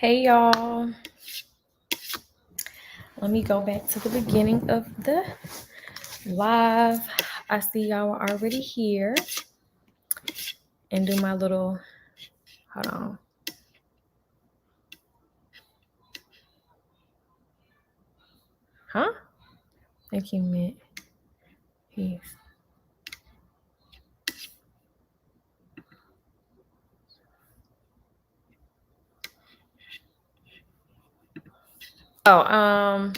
Hey y'all, let me go back to the beginning of the live. I see y'all are already here and do my little, hold on. Huh? Thank you, Mint. Peace. Oh,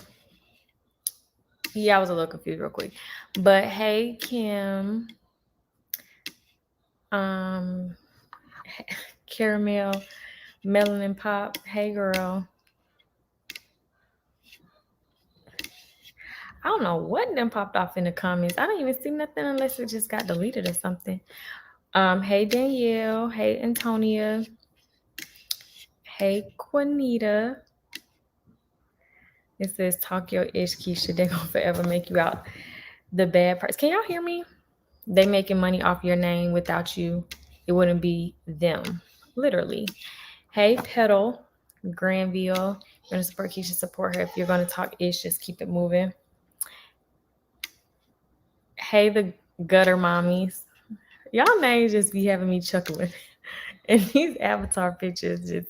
yeah, I was a little confused real quick. But hey, Kim, Caramel, Melanin Pop, hey girl. I don't know what then popped off in the comments. I don't even see nothing unless it just got deleted or something. Hey Danielle, hey Antonia, hey Quanita. It says talk your ish, Keesha. They're gonna forever make you out the bad person. Can y'all hear me? They making money off your name. Without you, it wouldn't be them. Literally. Hey Petal, Granville. You're gonna support Keesha, support her. If you're gonna talk ish, just keep it moving. Hey the gutter mommies. Y'all names just be having me chuckling. And these avatar pictures just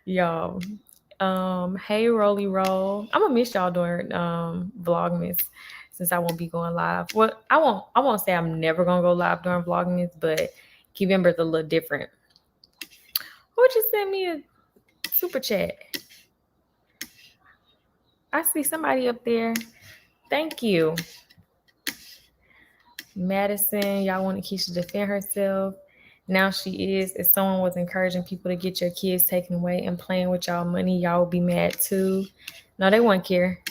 y'all. Hey Rolly Roll. I'm gonna miss y'all during Vlogmas since I won't be going live. Well, I won't say I'm never gonna go live during Vlogmas, but Keyvember's a little different. Who just sent me a super chat? I see somebody up there. Thank you. Madison, y'all want Keisha to defend herself. Now she is. If someone was encouraging people to get your kids taken away and playing with y'all money, y'all would be mad too. No, they won't care.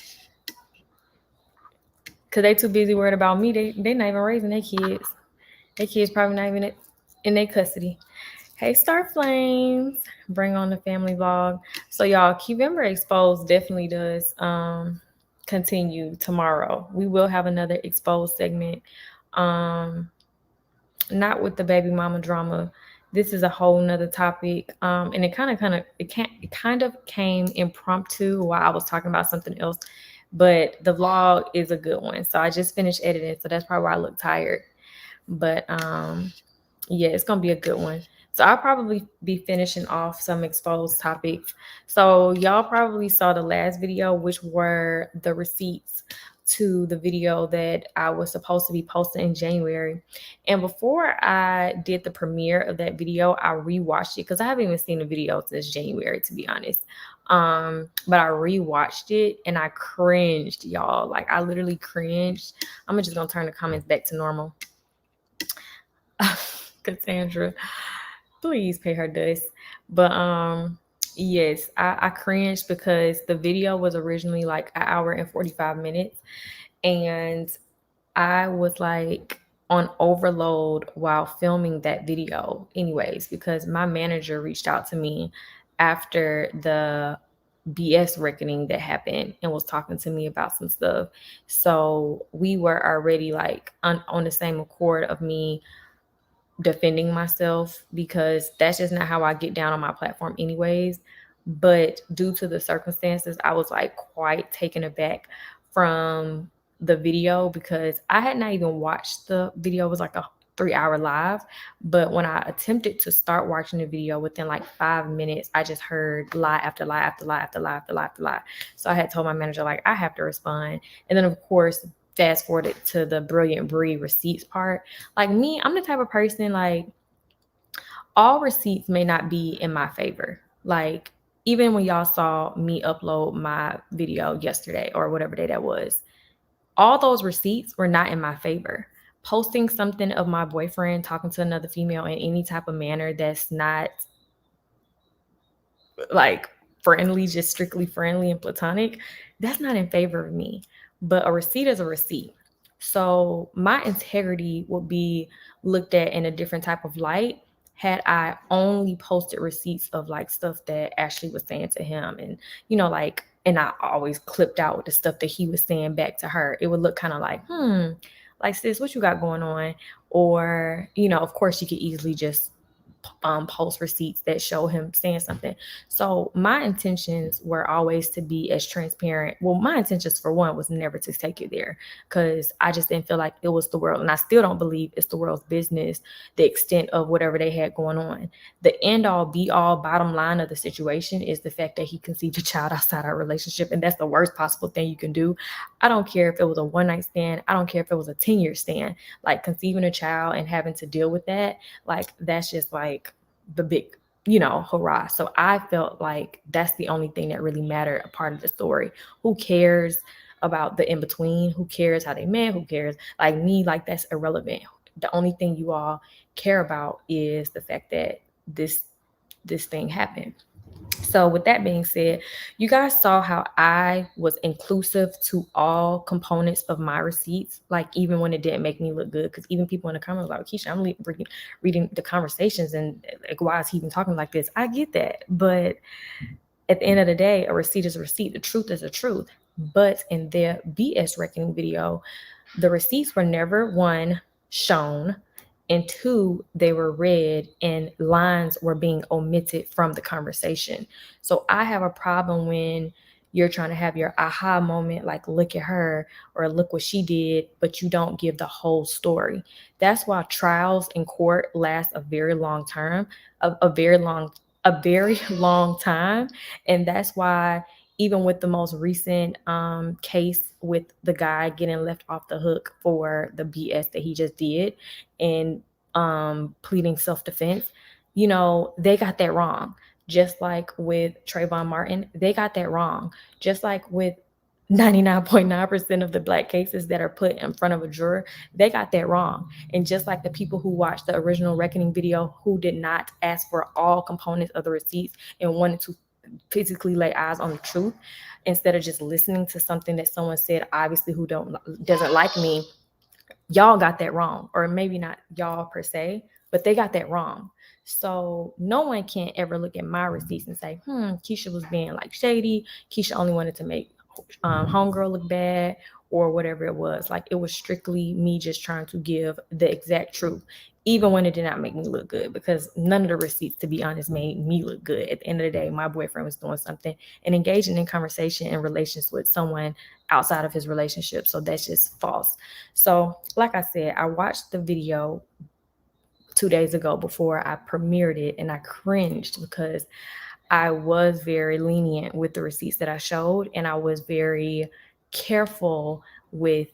Because they too busy worried about me. They not even raising their kids. Their kids probably not even in their custody. Hey, Star Flames. Bring on the family vlog. So y'all, Keyvember Exposed definitely does continue tomorrow. We will have another Exposed segment. Not with the baby mama drama. This is a whole nother topic. And it kind of came impromptu while I was talking about something else. But the vlog is a good one. So I just finished editing. So that's probably why I look tired. But yeah, it's gonna be a good one. So I'll probably be finishing off some exposed topics. So y'all probably saw the last video, which were the receipts to the video that I was supposed to be posting in January. And before I did the premiere of that video, I rewatched it because I haven't even seen the video since January, to be honest. But I rewatched it and I cringed, y'all. Like I literally cringed. I'm just gonna turn the comments back to normal. Cassandra, please pay her dust. But yes, I cringed because the video was originally like an hour and 45 minutes. And I was like on overload while filming that video, anyways, because my manager reached out to me after the BS reckoning that happened and was talking to me about some stuff. So we were already like on the same accord of me defending myself because that's just not how I get down on my platform anyways. But due to the circumstances, I was like quite taken aback from the video because I had not even watched the video. It was like a 3-hour live. But when I attempted to start watching the video, within like 5 minutes, I just heard lie after lie after lie after lie after lie after lie. So I had told my manager, like, I have to respond. And then of course, fast forwarded to the Brilliant Bree receipts part. Like me, I'm the type of person, like, all receipts may not be in my favor. Like, even when y'all saw me upload my video yesterday or whatever day that was, all those receipts were not in my favor. Posting something of my boyfriend talking to another female in any type of manner that's not like friendly, just strictly friendly and platonic, that's not in favor of me. But a receipt is a receipt. So my integrity would be looked at in a different type of light had I only posted receipts of like stuff that Ashley was saying to him. And, you know, like, and I always clipped out with the stuff that he was saying back to her. It would look kind of like, like, sis, what you got going on? Or, you know, of course you could easily just post receipts that show him saying something. So my intentions were always to be as transparent. Well, my intentions for one was never to take it there, because I just didn't feel like it was the world, and I still don't believe it's the world's business, the extent of whatever they had going on. The end all be all bottom line of the situation is the fact that he conceived a child outside our relationship, and that's the worst possible thing you can do. I don't care if it was a one night stand, I don't care if it was a 10-year stand. Like, conceiving a child and having to deal with that, like, that's just like the big, hurrah. So I felt like that's the only thing that really mattered, a part of the story. Who cares about the in between? Who cares how they met? Who cares? Like me, like, that's irrelevant. The only thing you all care about is the fact that this thing happened. So with that being said, you guys saw how I was inclusive to all components of my receipts, like even when it didn't make me look good. Because even people in the comments were like, Keesha, I'm reading the conversations, and like, why is he even talking like this? I get that. But at the end of the day, a receipt is a receipt. The truth is the truth. But in their BS reckoning video, the receipts were never, one, shown, and two, they were read and lines were being omitted from the conversation. So I have a problem when you're trying to have your aha moment, like, look at her or look what she did, but you don't give the whole story. That's why trials in court last a very long term, a very long time. And that's why even with the most recent case with the guy getting left off the hook for the BS that he just did and pleading self-defense, they got that wrong. Just like with Trayvon Martin, they got that wrong. Just like with 99.9% of the Black cases that are put in front of a juror, they got that wrong. And just like the people who watched the original Reckoning video who did not ask for all components of the receipts and wanted to physically lay eyes on the truth instead of just listening to something that someone said, obviously, who doesn't like me, y'all got that wrong. Or maybe not y'all per se, but they got that wrong. So no one can ever look at my receipts and say, Keesha was being like shady. Keesha only wanted to make homegirl look bad, or whatever it was. Like, it was strictly me just trying to give the exact truth, even when it did not make me look good, because none of the receipts, to be honest, made me look good. At the end of the day, my boyfriend was doing something and engaging in conversation and relations with someone outside of his relationship. So that's just false. So like I said, I watched the video 2 days ago before I premiered it, and I cringed because I was very lenient with the receipts that I showed, and I was very careful with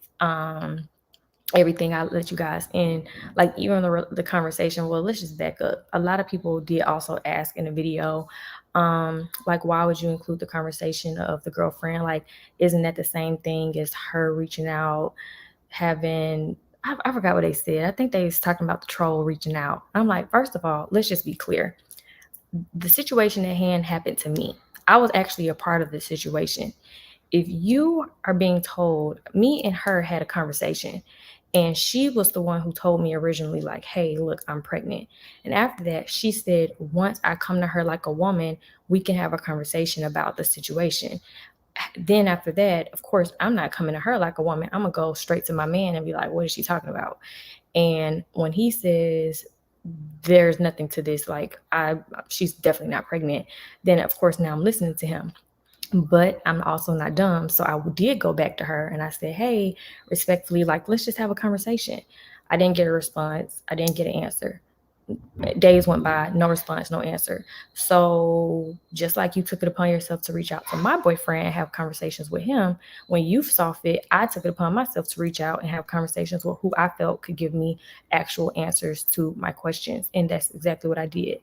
everything I let you guys in. Like, even the conversation, well, let's just back up. A lot of people did also ask in the video, like, why would you include the conversation of the girlfriend? Like, isn't that the same thing as her reaching out, having, I forgot what they said. I think they was talking about the troll reaching out. I'm like, first of all, let's just be clear. The situation at hand happened to me. I was actually a part of the situation. If you are being told, me and her had a conversation, and she was the one who told me originally, like, hey, look, I'm pregnant. And after that, she said, once I come to her like a woman, we can have a conversation about the situation. Then after that, of course, I'm not coming to her like a woman. I'm going to go straight to my man and be like, what is she talking about? And when he says, there's nothing to this, like, she's definitely not pregnant, then of course now I'm listening to him. But I'm also not dumb. So I did go back to her and I said, hey, respectfully, like, let's just have a conversation. I didn't get a response. I didn't get an answer. Days went by, no response, no answer. So just like you took it upon yourself to reach out to my boyfriend and have conversations with him, when you saw fit, I took it upon myself to reach out and have conversations with who I felt could give me actual answers to my questions. And that's exactly what I did.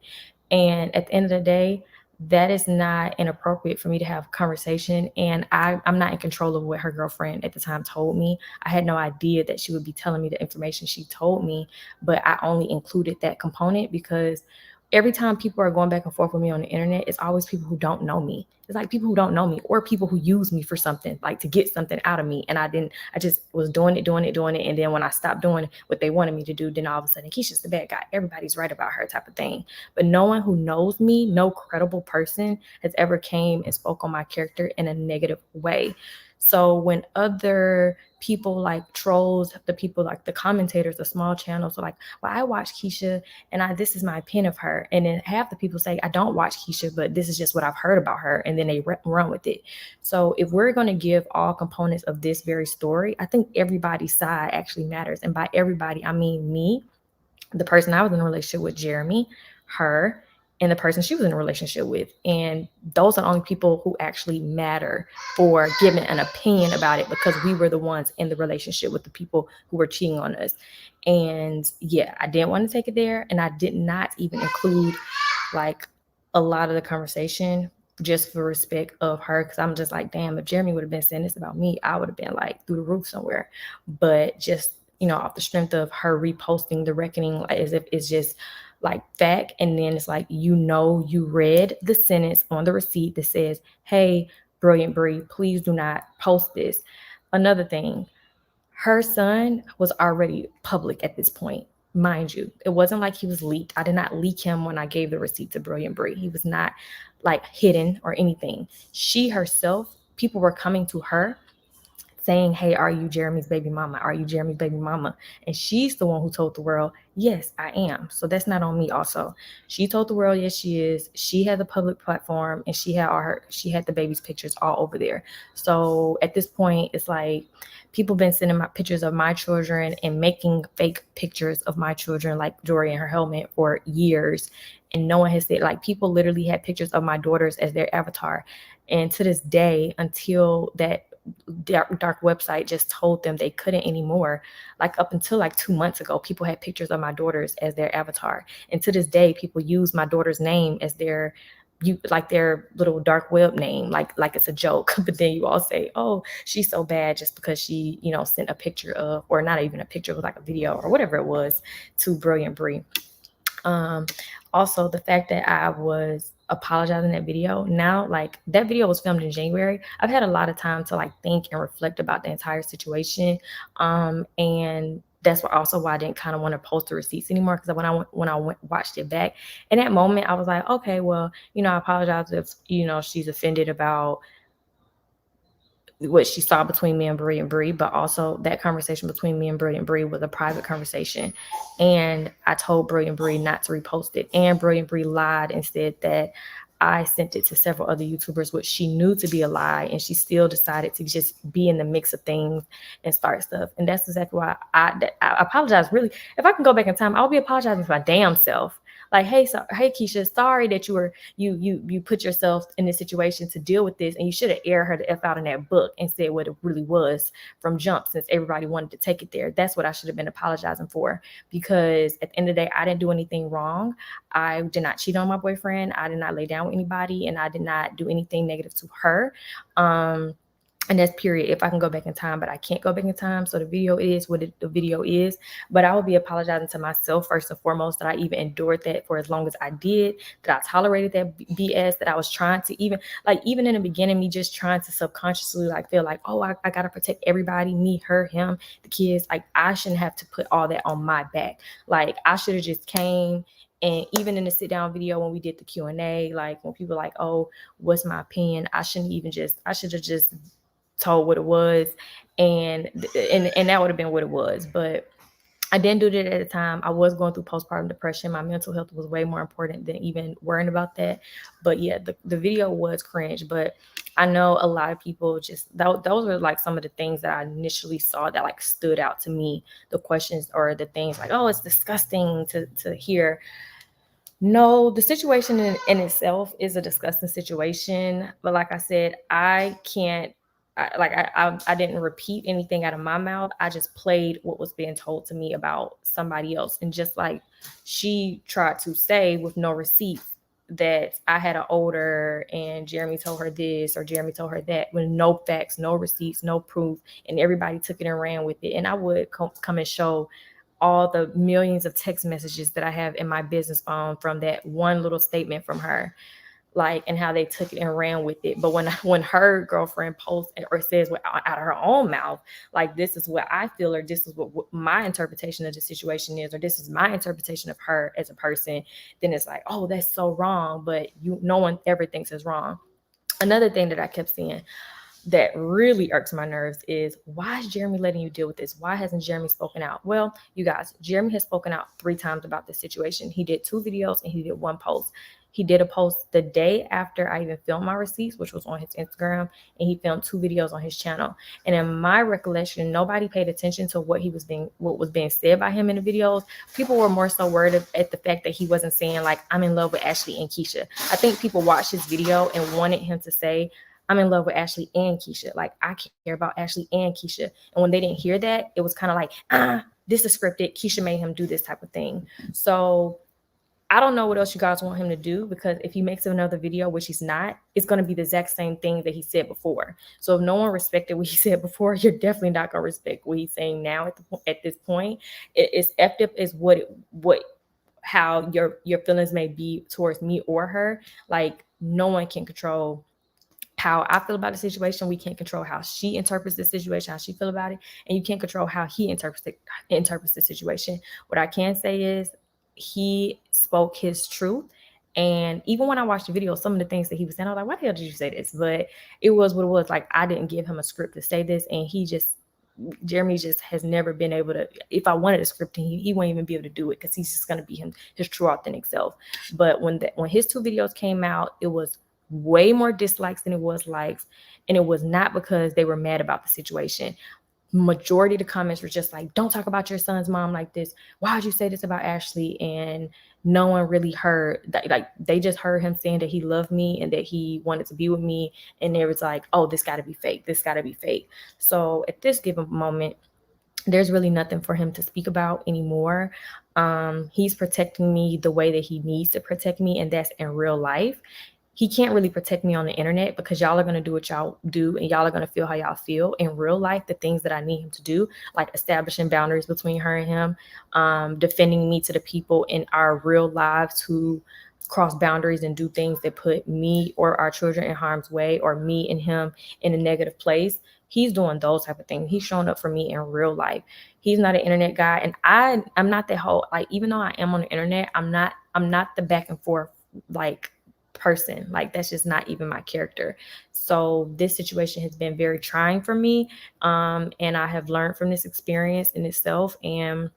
And at the end of the day, that is not inappropriate for me to have a conversation. And I'm not in control of what her girlfriend at the time told me. I had no idea that she would be telling me the information she told me, but I only included that component because every time people are going back and forth with me on the internet, it's always people who don't know me. It's like people who don't know me or people who use me for something, like to get something out of me. And I just was doing it. And then when I stopped doing what they wanted me to do, then all of a sudden, Keisha's the bad guy. Everybody's right about her, type of thing. But no one who knows me, no credible person has ever came and spoke on my character in a negative way. So when other people like trolls, the people like the commentators, the small channels are like, well, I watch Keesha and this is my opinion of her. And then half the people say, I don't watch Keesha, but this is just what I've heard about her. And then they run with it. So if we're going to give all components of this very story, I think everybody's side actually matters. And by everybody, I mean me, the person I was in a relationship with, Jeremy, her, and the person she was in a relationship with. And those are the only people who actually matter for giving an opinion about it, because we were the ones in the relationship with the people who were cheating on us. And yeah, I didn't want to take it there. And I did not even include like a lot of the conversation just for respect of her, because I'm just like, damn, if Jeremy would have been saying this about me, I would have been like through the roof somewhere. But just, off the strength of her reposting the reckoning, like, as if it's just like fact. And then it's like, you read the sentence on the receipt that says, hey, Brilliant Bree, please do not post this. Another thing, her son was already public at this point. Mind you, it wasn't like he was leaked. I did not leak him when I gave the receipt to Brilliant Bree. He was not like hidden or anything. She herself, people were coming to her saying, hey, are you Jeremy's baby mama? Are you Jeremy's baby mama? And she's the one who told the world, yes, I am. So that's not on me also. She told the world, yes, she is. She had the public platform and she had the baby's pictures all over there. So at this point, it's like people been sending my pictures of my children and making fake pictures of my children, like Jori and her helmet, for years. And no one has said, like, people literally had pictures of my daughters as their avatar. And to this day, until that dark website just told them they couldn't anymore, like up until like 2 months ago, people had pictures of my daughters as their avatar. And to this day, people use my daughter's name as their little dark web name, like it's a joke. But then you all say, oh, she's so bad just because she sent a picture of, or not even a picture, it was like a video or whatever it was, to Brilliant Bree. Also, the fact that I was apologizing in that video, now, like, that video was filmed in January. I've had a lot of time to like think and reflect about the entire situation. And that's also why I didn't kind of want to post the receipts anymore, because when I watched it back, in that moment, I was like, okay, well, I apologize if she's offended about what she saw between me and Brilliant Bree, but also that conversation between me and Brilliant Bree was a private conversation. And I told Brilliant Bree not to repost it. And Brilliant Bree lied and said that I sent it to several other YouTubers, which she knew to be a lie. And she still decided to just be in the mix of things and start stuff. And that's exactly why I apologize. Really, if I can go back in time, I'll be apologizing for my damn self. Like, hey, Keesha, sorry that you put yourself in this situation to deal with this, and you should have aired her the F out in that book and said what it really was from jump, since everybody wanted to take it there. That's what I should have been apologizing for, because at the end of the day, I didn't do anything wrong. I did not cheat on my boyfriend. I did not lay down with anybody, and I did not do anything negative to her. And that's period. If I can go back in time, but I can't go back in time. So the video is what the video is. But I will be apologizing to myself first and foremost, that I even endured that for as long as I did, that I tolerated that BS, that I was trying to even in the beginning, me just trying to subconsciously like feel like, oh, I got to protect everybody, me, her, him, the kids. Like, I shouldn't have to put all that on my back. Like, I should have just came. And even in the sit down video, when we did the Q&A, like when people like, oh, what's my opinion? I should have just told what it was, and that would have been what it was. But I didn't do that at the time. I was going through postpartum depression. My mental health was way more important than even worrying about that. But yeah, the video was cringe. But I know a lot of people just, those were like some of the things that I initially saw that like stood out to me. The questions or the things like, oh, it's disgusting to hear. No, the situation in itself is a disgusting situation. But like I said, I can't, I didn't repeat anything out of my mouth. I just played what was being told to me about somebody else. And just like she tried to say with no receipts that I had an older and Jeremy told her this or Jeremy told her that, with no facts, no receipts, no proof. And everybody took it and ran with it. And I would come and show all the millions of text messages that I have in my business phone from that one little statement from her, like, and how they took it and ran with it. But when her girlfriend posts or says out of her own mouth, like, this is what I feel, or this is what my interpretation of the situation is, or this is my interpretation of her as a person, then it's like, oh, that's so wrong. But no one ever thinks it's wrong. Another thing that I kept seeing, that really irks my nerves is, why is Jeremy letting you deal with this? Why hasn't Jeremy spoken out? Well, you guys, Jeremy has spoken out 3 times about this situation. He did 2 videos and he did 1 post. He did a post the day after I even filmed my receipts, which was on his Instagram, and he filmed 2 videos on his channel. And in my recollection, nobody paid attention to what was being said by him in the videos. People were more so worried at the fact that he wasn't saying like, I'm in love with Ashley and Keesha. I think people watched his video and wanted him to say, I'm in love with Ashley and Keesha. Like, I care about Ashley and Keesha. And when they didn't hear that, it was kind of like, this is scripted. Keesha made him do this type of thing. So I don't know what else you guys want him to do, because if he makes another video, which he's not, it's going to be the exact same thing that he said before. So if no one respected what he said before, you're definitely not going to respect what he's saying now at this point. It's effed up is how your feelings may be towards me or her. Like, no one can control how I feel about the situation. We can't control how she interprets the situation, how she feel about it, and you can't control how he interprets the situation. What I can say is he spoke his truth. And even when I watched the video, some of the things that he was saying, I was like, why the hell did you say this? But it was what it was. Like, I didn't give him a script to say this, and Jeremy just has never been able to. If I wanted a script, he won't even be able to do it, because he's just going to be his true authentic self. But when his 2 videos came out, it was way more dislikes than it was likes, and it was not because they were mad about the situation. Majority of the comments were just like, don't talk about your son's mom like this. Why would you say this about Ashley? And no one really heard that. Like, they just heard him saying that he loved me and that he wanted to be with me, and it was like, oh, this got to be fake. This got to be fake. So at this given moment, there's really nothing for him to speak about anymore. He's protecting me the way that he needs to protect me, and that's in real life. He can't really protect me on the internet, because y'all are going to do what y'all do, and y'all are going to feel how y'all feel. In real life, the things that I need him to do, like establishing boundaries between her and him, defending me to the people in our real lives who cross boundaries and do things that put me or our children in harm's way, or me and him in a negative place. He's doing those type of things. He's showing up for me in real life. He's not an internet guy, and I'm not that whole, like, even though I am on the internet, I'm not the back and forth like person. Like, that's just not even my character. So this situation has been very trying for me, and I have learned from this experience in itself. And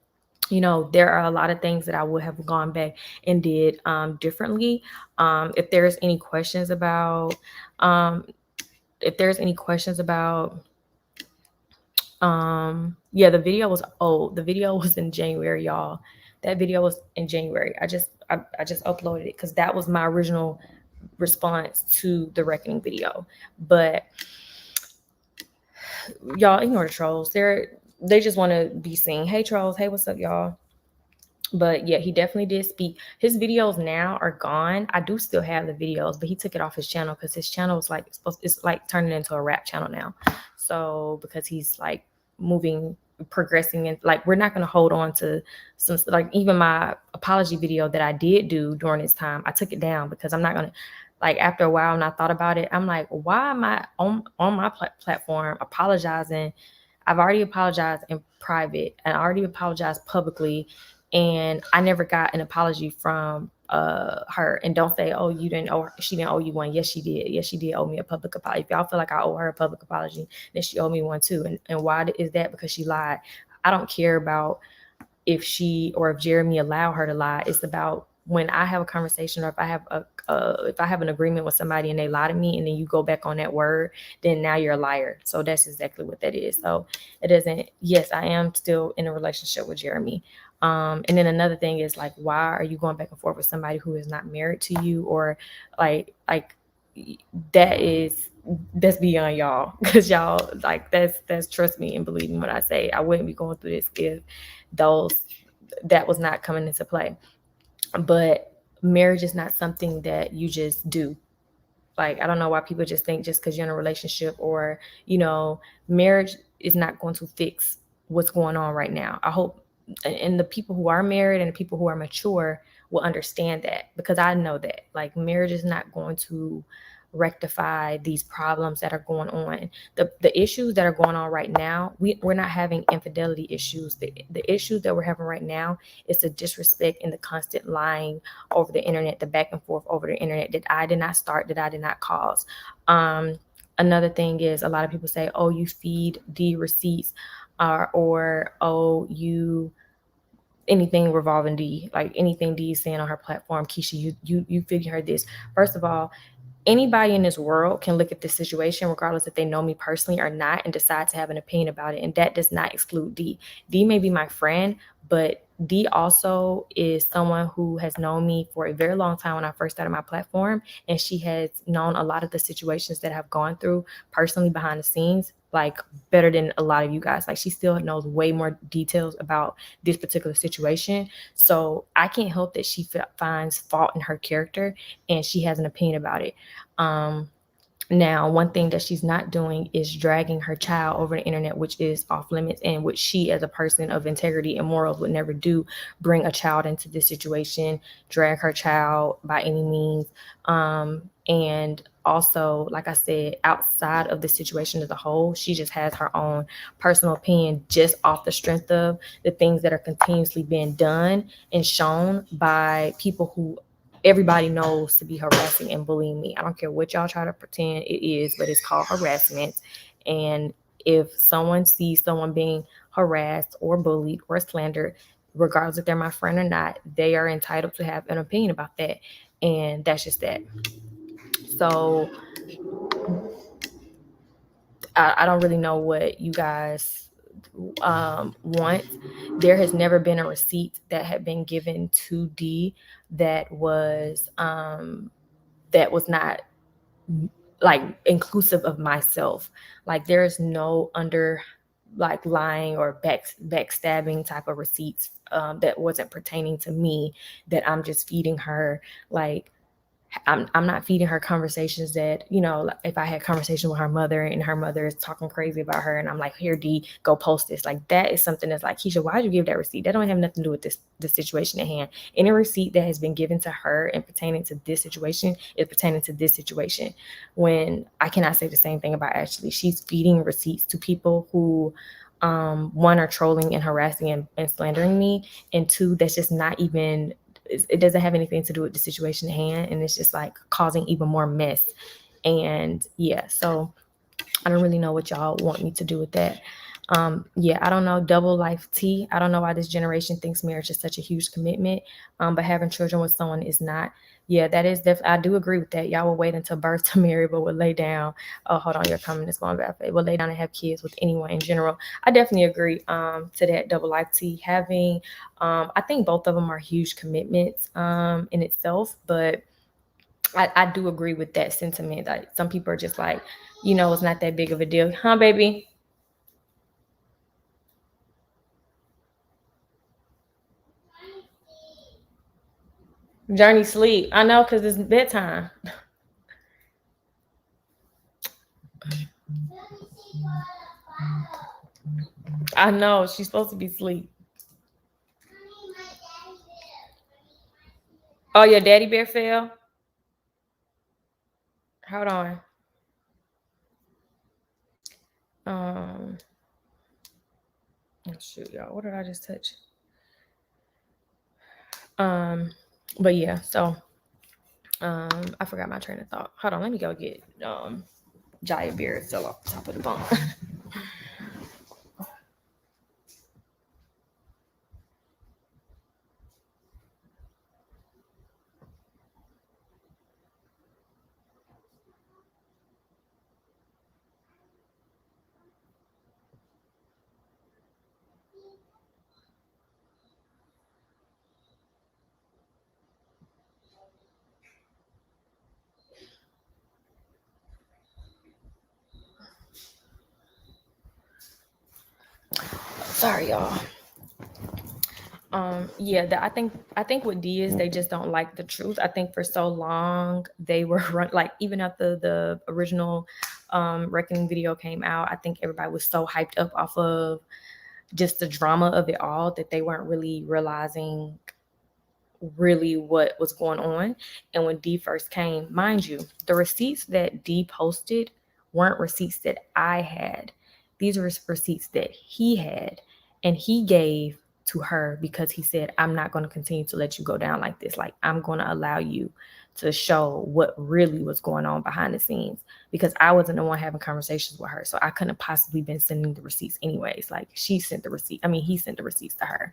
there are a lot of things that I would have gone back and did differently. If there's any questions about the video was old. The video was in January, y'all. That video was in January. I just uploaded it because that was my original response to the reckoning video. But y'all ignore the trolls. They just want to be seen. Hey trolls, hey, what's up, y'all? But yeah, he definitely did speak. His videos now are gone. I do still have the videos, but he took it off his channel because his channel is it's like turning into a rap channel now. So because he's like progressing, and like, we're not going to hold on to some, like, even my apology video that I did do during this time, I took it down because I'm not going to, like, after a while, and I thought about it, I'm like, why am I on my platform apologizing? I've already apologized in private and I already apologized publicly, and I never got an apology from her. And don't say, oh, she didn't owe you one. Yes, she did. Yes, she did owe me a public apology. If y'all feel like I owe her a public apology, then she owed me one too. And why is that? Because she lied. I don't care about if Jeremy allowed her to lie. It's about when I have a conversation, or if I have an agreement with somebody and they lie to me, and then you go back on that word, then now you're a liar. So that's exactly what that is. So it doesn't. Yes, I am still in a relationship with Jeremy. And then another thing is, like, why are you going back and forth with somebody who is not married to you? Or like that's beyond y'all, because y'all, like, that's trust me and believe me when I say I wouldn't be going through this if that was not coming into play. But marriage is not something that you just do. Like, I don't know why people just think just because you're in a relationship, or marriage is not going to fix what's going on right now. I hope, and the people who are married and the people who are mature will understand that, because I know that, like, marriage is not going to rectify these problems that are going on. The issues that are going on right now, we're not having infidelity issues. The issues that we're having right now is the disrespect and the constant lying over the internet, the back and forth over the internet that I did not start, that I did not cause. another thing is a lot of people say, oh, you feed D receipts, or oh, you anything revolving D, like anything D is saying on her platform, Keesha, you feed her this. First of all, anybody in this world can look at this situation, regardless if they know me personally or not, and decide to have an opinion about it. And that does not exclude D. D may be my friend, but D also is someone who has known me for a very long time when I first started my platform. And she has known a lot of the situations that I've gone through personally behind the scenes, like better than a lot of you guys. Like she still knows way more details about this particular situation. So I can't help that she finds fault in her character and she has an opinion about it. Now, one thing that she's not doing is dragging her child over the internet, which is off limits, and which she, as a person of integrity and morals, would never do. Bring a child into this situation, drag her child by any means. And also, like I said, outside of the situation as a whole, she just has her own personal opinion just off the strength of the things that are continuously being done and shown by people who everybody knows to be harassing and bullying me. I don't care what y'all try to pretend it is, but it's called harassment. And if someone sees someone being harassed or bullied or slandered, regardless if they're my friend or not, they are entitled to have an opinion about that. And that's just that. So I don't really know what you guys want. There has never been a receipt that had been given to D that was not like inclusive of myself. Like there is no like lying or backstabbing type of receipts that wasn't pertaining to me that I'm just feeding her. Like I'm not feeding her conversations that, you know, if I had conversation with her mother and her mother is talking crazy about her and I'm like, here, D, go post this. Like that is something that's like, Keesha, why'd you give that receipt? That don't have nothing to do with the situation at hand. Any receipt that has been given to her and pertaining to this situation is pertaining to this situation. When I cannot say the same thing about Ashley. She's feeding receipts to people who one, are trolling and harassing and slandering me, and two, that's just not even, it doesn't have anything to do with the situation at hand, and it's just like causing even more mess. And yeah, so I don't really know what y'all want me to do with that. Yeah, I don't know. Double life T. I don't know why this generation thinks marriage is such a huge commitment, but having children with someone is not. Yeah, that is I do agree with that. Y'all will wait until birth to marry, but would lay down. Oh, hold on, your comment is going back. Will lay down and have kids with anyone in general. I definitely agree to that. Double life T. Having, I think both of them are huge commitments in itself, but I do agree with that sentiment. Like some people are just like, you know, it's not that big of a deal, huh, baby? Journey sleep. I know, because it's bedtime. I know she's supposed to be asleep. Oh, your daddy bear fell. Hold on. Um, oh, shoot, y'all. What did I just touch? But yeah. So, I forgot my train of thought. Hold on. Let me go get Jiya beer still off the top of the bunk. Sorry, y'all. Yeah, I think what D is, they just don't like the truth. I think for so long they were like, even after the original reckoning video came out, I think everybody was so hyped up off of just the drama of it all that they weren't really realizing really what was going on. And when D first came, mind you, the receipts that D posted weren't receipts that I had. These were receipts that he had, and he gave to her because he said, I'm not going to continue to let you go down like this. Like, I'm going to allow you to show what really was going on behind the scenes, because I wasn't the one having conversations with her. So I couldn't have possibly been sending the receipts anyways. Like he sent the receipts to her.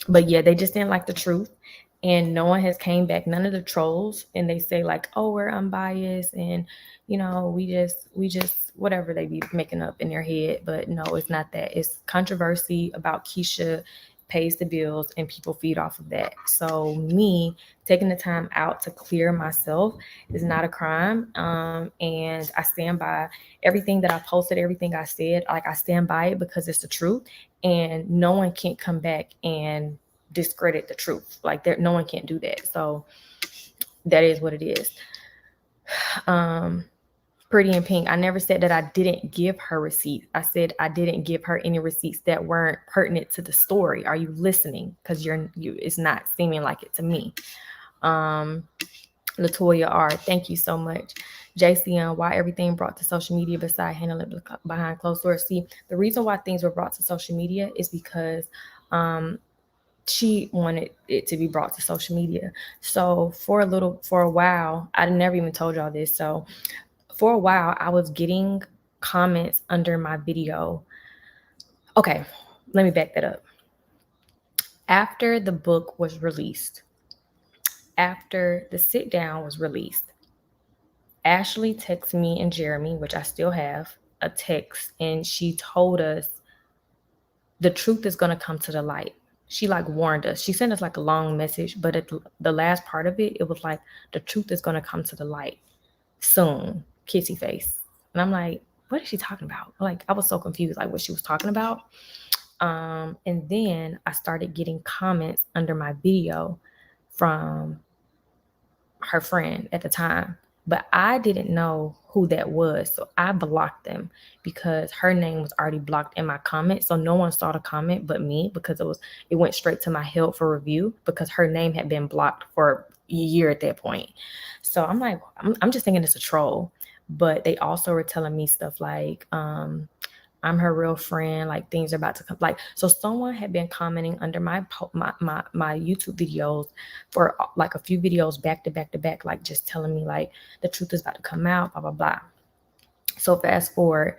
But yeah, they just didn't like the truth. And no one has came back, none of the trolls, and they say like, oh, we're unbiased, and we just whatever they be making up in their head. But no, it's not that. It's controversy about Keesha pays the bills and people feed off of that. So me taking the time out to clear myself is not a crime. And I stand by everything that I posted, everything I said. Like, I stand by it because it's the truth, and no one can come back and discredit the truth. Like, no one can't do that. So that is what it is. Pretty in Pink, I never said that I didn't give her receipts. I said I didn't give her any receipts that weren't pertinent to the story. Are you listening? Because it's not seeming like it to me. Latoya R, thank you so much. JCN, why everything brought to social media beside handling it behind closed doors? See, the reason why things were brought to social media is because she wanted it to be brought to social media. So for a while, I never even told y'all this. So for a while, I was getting comments under my video. Okay, let me back that up. After the book was released, after the sit down was released, Ashley texted me and Jeremy, which I still have, a text, and she told us the truth is going to come to the light. She like warned us. She sent us like a long message, but at the last part of it, it was like, the truth is going to come to the light soon, kissy face. And I'm like, what is she talking about? Like, I was so confused, like what she was talking about. And then I started getting comments under my video from her friend at the time, but I didn't know who that was. So I blocked them because her name was already blocked in my comment. So no one saw the comment but me, because it went straight to my help for review because her name had been blocked for a year at that point. So I'm like, I'm just thinking it's a troll. But they also were telling me stuff like, I'm her real friend, like things are about to come. Like, so someone had been commenting under my YouTube videos for like a few videos back to back to back, like just telling me like the truth is about to come out, blah, blah, blah. So fast forward,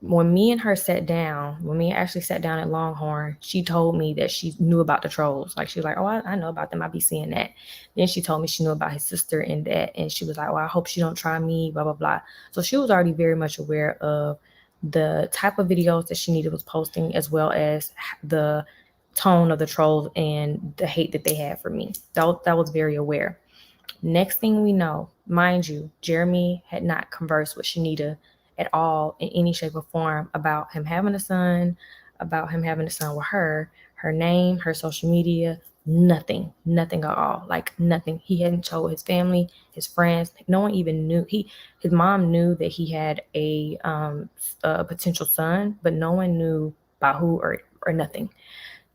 when me and her sat down, when me actually sat down at Longhorn, she told me that she knew about the trolls. Like, she was like, oh, I know about them. I be seeing that. Then she told me she knew about his sister and that. And she was like, well, I hope she don't try me, blah, blah, blah. So she was already very much aware of the type of videos that she needed was posting, as well as the tone of the trolls and the hate that they had for me. That was very aware. Next thing we know, mind you, Jeremy had not conversed with Shanita at all in any shape or form about him having a son, with her name, her social media, nothing at all. Like, nothing. He hadn't told his family, his friends. No one even knew. His mom knew that he had a potential son, but no one knew by who or nothing.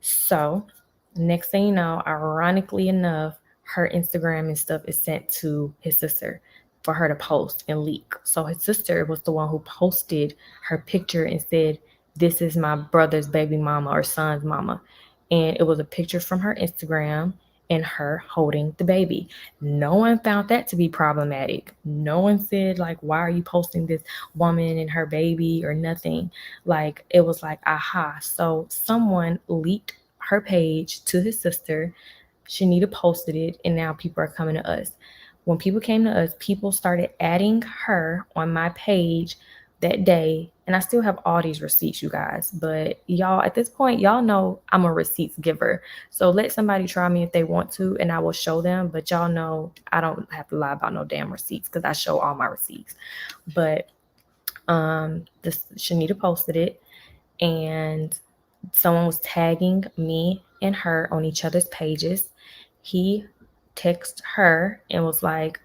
So next thing you know, ironically enough, her Instagram and stuff is sent to his sister for her to post and leak. So his sister was the one who posted her picture and said, this is my brother's baby mama or son's mama. And it was a picture from her Instagram and her holding the baby. No one found that to be problematic. No one said like, why are you posting this woman and her baby or nothing? Like, it was like, aha. So someone leaked her page to his sister. Shanita posted it, and now people are coming to us. When people came to us, people started adding her on my page that day. And I still have all these receipts, you guys. But y'all, at this point, y'all know I'm a receipts giver. So let somebody try me if they want to, and I will show them. But y'all know I don't have to lie about no damn receipts because I show all my receipts. But Shanita posted it, and someone was tagging me and her on each other's pages. He texted her and was like,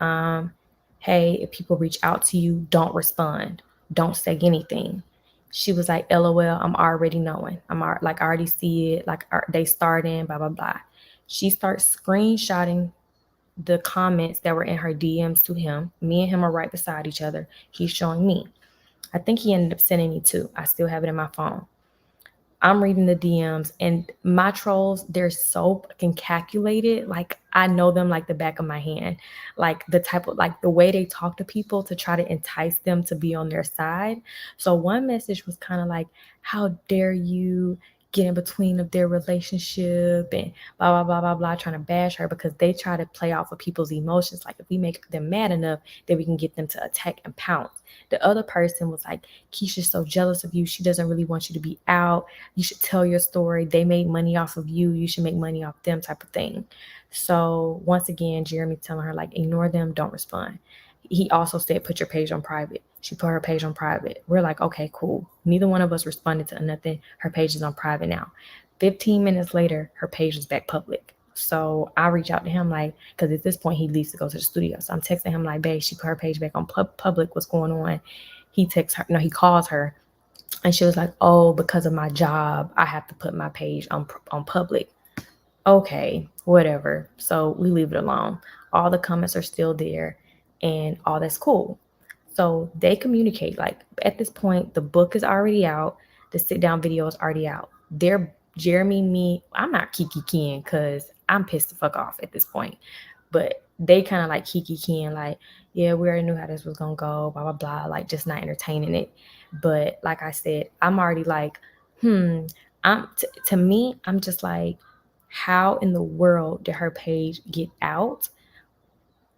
hey, if people reach out to you, don't respond. Don't say anything. She was like, LOL, I'm already knowing. I already see it. Like, they starting, blah, blah, blah. She starts screenshotting the comments that were in her DMs to him. Me and him are right beside each other. He's showing me. I think he ended up sending me two. I still have it in my phone. I'm reading the DMs, and my trolls, they're so fucking calculated. Like, I know them like the back of my hand. Like, the type of, like, the way they talk to people to try to entice them to be on their side. So one message was kind of like, how dare you get in between of their relationship and blah, blah, blah, blah, blah, trying to bash her because they try to play off of people's emotions. Like, if we make them mad enough, then we can get them to attack and pounce. The other person was like, Keisha's so jealous of you. She doesn't really want you to be out. You should tell your story. They made money off of you. You should make money off them, type of thing. So once again, Jeremy telling her, like, ignore them, don't respond. He also said, put your page on private. She put her page on private. We're like, okay, cool. Neither one of us responded to nothing. Her page is on private now. 15 minutes later, her page is back public. So I reach out to him, like, because at this point he leaves to go to the studio. So I'm texting him like, babe, she put her page back on public. What's going on? He texts her. No, he calls her, and she was like, oh, because of my job, I have to put my page on public. Okay, whatever. So we leave it alone. All the comments are still there, and all that's cool. So they communicate. Like, at this point, the book is already out. The sit down video is already out. They're Jeremy, me. I'm not kiki-keying because I'm pissed the fuck off at this point. But they kind of like kiki-keying, like, yeah, we already knew how this was gonna go, blah blah blah, like just not entertaining it. But like I said, I'm already like, to me, I'm just like, how in the world did her page get out?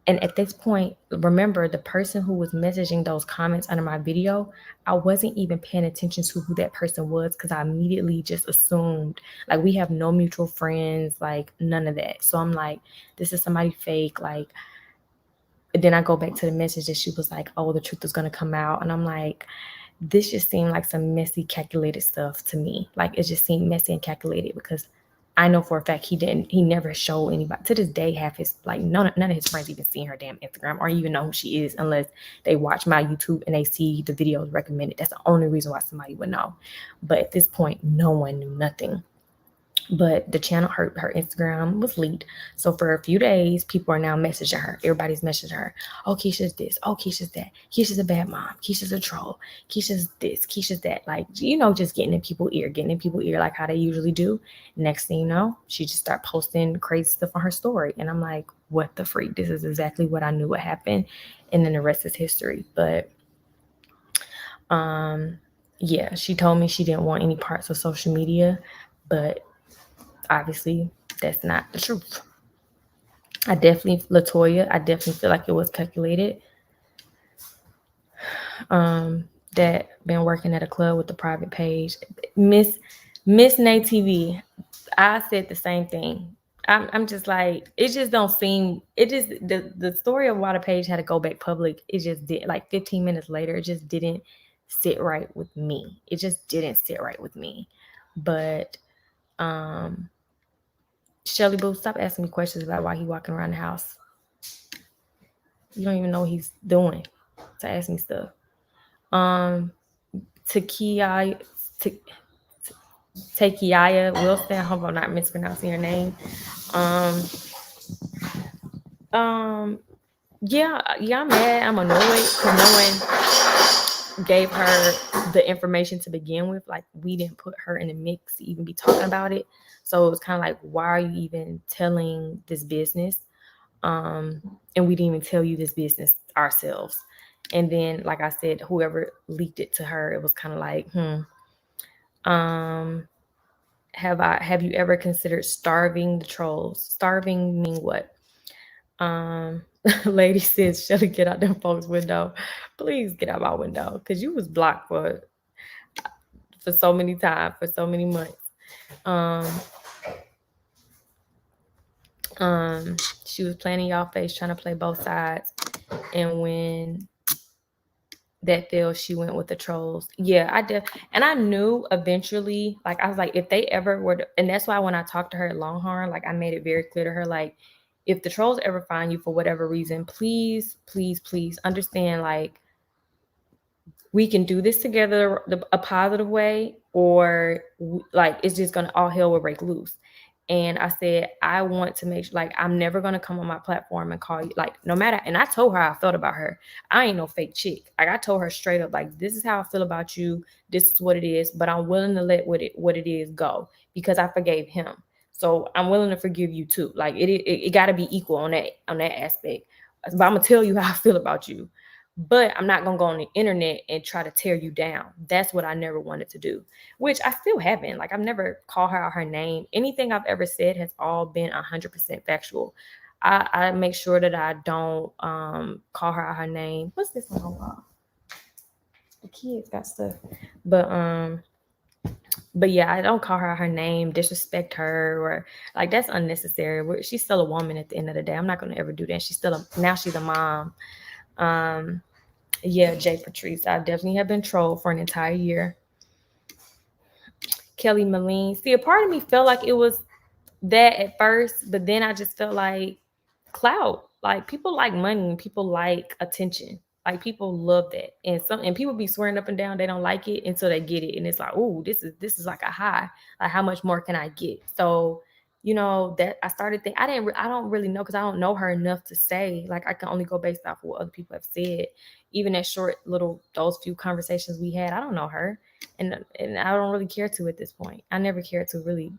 And at this point, remember, the person who was messaging those comments under my video, I wasn't even paying attention to who that person was because I immediately just assumed, like, we have no mutual friends, like, none of that. So I'm like, this is somebody fake. Like, then I go back to the message that she was like, oh, the truth is going to come out. And I'm like, this just seemed like some messy, calculated stuff to me. Like, it just seemed messy and calculated because I know for a fact he never showed anybody. To this day, half his, like, none of his friends even seen her damn Instagram or even know who she is unless they watch my YouTube and they see the videos recommended. That's the only reason why somebody would know. But at this point, no one knew nothing. But the channel, her Instagram was leaked. So for a few days, people are now messaging her. Everybody's messaging her. Oh, Keisha's this. Oh, Keisha's that. Keisha's a bad mom. Keisha's a troll. Keisha's this. Keisha's that. Like, just getting in people's ear, like how they usually do. Next thing you know, she just start posting crazy stuff on her story. And I'm like, what the freak? This is exactly what I knew would happen. And then the rest is history. But yeah, she told me she didn't want any parts of social media, but obviously that's not the truth. Latoya, I definitely feel like it was calculated. That been working at a club with the private page. Miss Nay TV, I said the same thing. I'm just like, it just don't seem, it just, the story of why the page had to go back public, it just did, like 15 minutes later, it just didn't sit right with me. It just didn't sit right with me. But Shelly Boo, stop asking me questions about why he walking around the house. You don't even know what he's doing to ask me stuff. Takiya Wilson. I hope I'm not mispronouncing your name. Yeah, I'm mad. I'm annoyed because no one gave her the information to begin with. Like, we didn't put her in the mix to even be talking about it. So it was kind of like, why are you even telling this business? And we didn't even tell you this business ourselves. And then, like I said, whoever leaked it to her, it was kind of like, have you ever considered starving the trolls? Starving mean what? Lady says, Shelly, get out them folks' window. Please get out my window, because you was blocked for so many times, for so many months. She was playing in y'all face, trying to play both sides. And when that failed, she went with the trolls. Yeah, I did. And I knew eventually, like, I was like, if they ever were to, and that's why when I talked to her at Longhorn, like, I made it very clear to her, like, if the trolls ever find you for whatever reason, please, please, please understand, like, we can do this together a positive way, or like, it's just gonna, all hell will break loose. And I said, I want to make sure, like, I'm never going to come on my platform and call you, like, no matter. And I told her how I felt about her. I ain't no fake chick. Like, I told her straight up, like, this is how I feel about you. This is what it is. But I'm willing to let what it is go because I forgave him. So I'm willing to forgive you too. Like, it got to be equal on that aspect. But I'm going to tell you how I feel about you. But I'm not going to go on the internet and try to tear you down. That's what I never wanted to do, which I still haven't. Like, I've never called her out her name. Anything I've ever said has all been 100% factual. I make sure that I don't call her out her name. What's this on the wall? The kids got stuff. But yeah, I don't call her out her name, disrespect her, or like that's unnecessary. She's still a woman at the end of the day. I'm not gonna ever do that. Now she's a mom. Yeah, Jay Patrice. I definitely have been trolled for an entire year. Kelly Moline. See, a part of me felt like it was that at first, but then I just felt like clout. Like people like money and people like attention. Like people love that. And people be swearing up and down they don't like it until they get it. And it's like, oh, this is like a high. Like how much more can I get? So, that I started thinking I don't really know because I don't know her enough to say. Like I can only go based off of what other people have said. Even that short little those few conversations we had, I don't know her. And I don't really care to at this point. I never cared to really.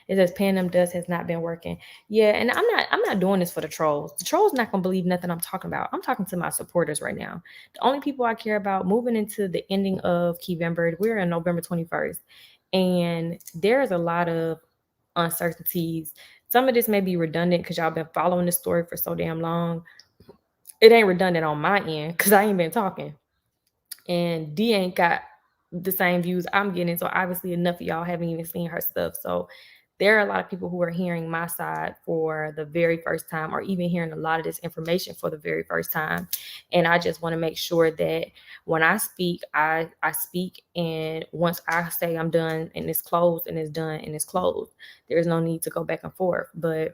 It says paying them dust has not been working. Yeah, and I'm not doing this for the trolls. The trolls not gonna believe nothing I'm talking about. I'm talking to my supporters right now. The only people I care about moving into the ending of November. We're in November 21st, and there's a lot of uncertainties. Some of this may be redundant because y'all been following the story for so damn long. It ain't redundant on my end because I ain't been talking, and D ain't got the same views I'm getting. So obviously enough of y'all haven't even seen her stuff. So there are a lot of people who are hearing my side for the very first time, or even hearing a lot of this information for the very first time. And I just want to make sure that when I speak, I speak. And once I say I'm done and it's closed and it's done and it's closed, there's no need to go back and forth. But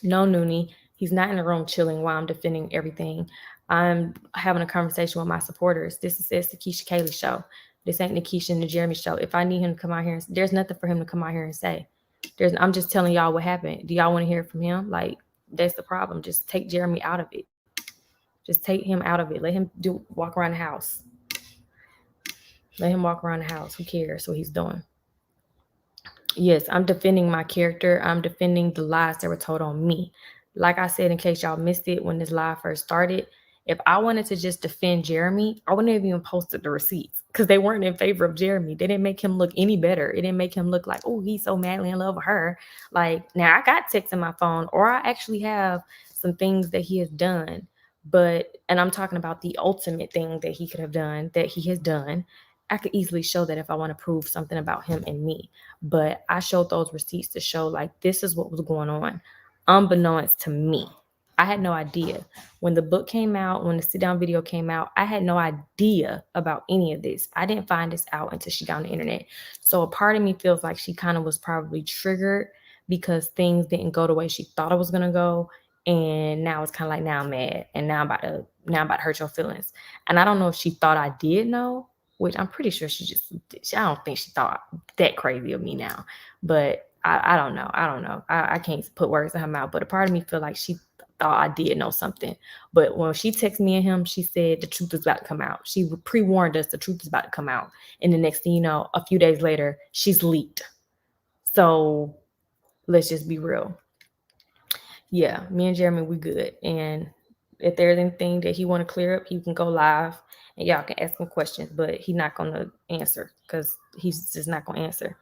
no, Noonie, he's not in the room chilling while I'm defending everything. I'm having a conversation with my supporters. This is the Keesha Kaylee show. This ain't the Keesha and the Jeremy show. If I need him to come out here, there's nothing for him to come out here and say. I'm just telling y'all what happened. Do y'all want to hear from him? Like, that's the problem. Just take Jeremy out of it. Just take him out of it. Let him walk around the house. Let him walk around the house. Who cares what he's doing? Yes, I'm defending my character. I'm defending the lies that were told on me. Like I said, in case y'all missed it when this live first started, if I wanted to just defend Jeremy, I wouldn't have even posted the receipts because they weren't in favor of Jeremy. They didn't make him look any better. It didn't make him look like, oh, he's so madly in love with her. Like, now I got texts in my phone, or I actually have some things that he has done. And I'm talking about the ultimate thing that he could have done, that he has done. I could easily show that if I want to prove something about him and me. But I showed those receipts to show, like, this is what was going on, unbeknownst to me. I had no idea. When the book came out, when the sit-down video came out, I had no idea about any of this. I didn't find this out until she got on the internet. So a part of me feels like she kind of was probably triggered because things didn't go the way she thought it was going to go. And now it's kind of like, now I'm mad. And now I'm about to hurt your feelings. And I don't know if she thought I did know, which I don't think she thought that crazy of me now. But I don't know. I can't put words in her mouth. But a part of me feel like she thought I did know something. But when she texted me and him, she said the truth is about to come out. She pre-warned us the truth is about to come out. And the next thing you know, a few days later, she's leaked. So let's just be real. Yeah, me and Jeremy, we good. And if there's anything that he want to clear up, he can go live and y'all can ask him questions, but he's not going to answer because he's just not going to answer.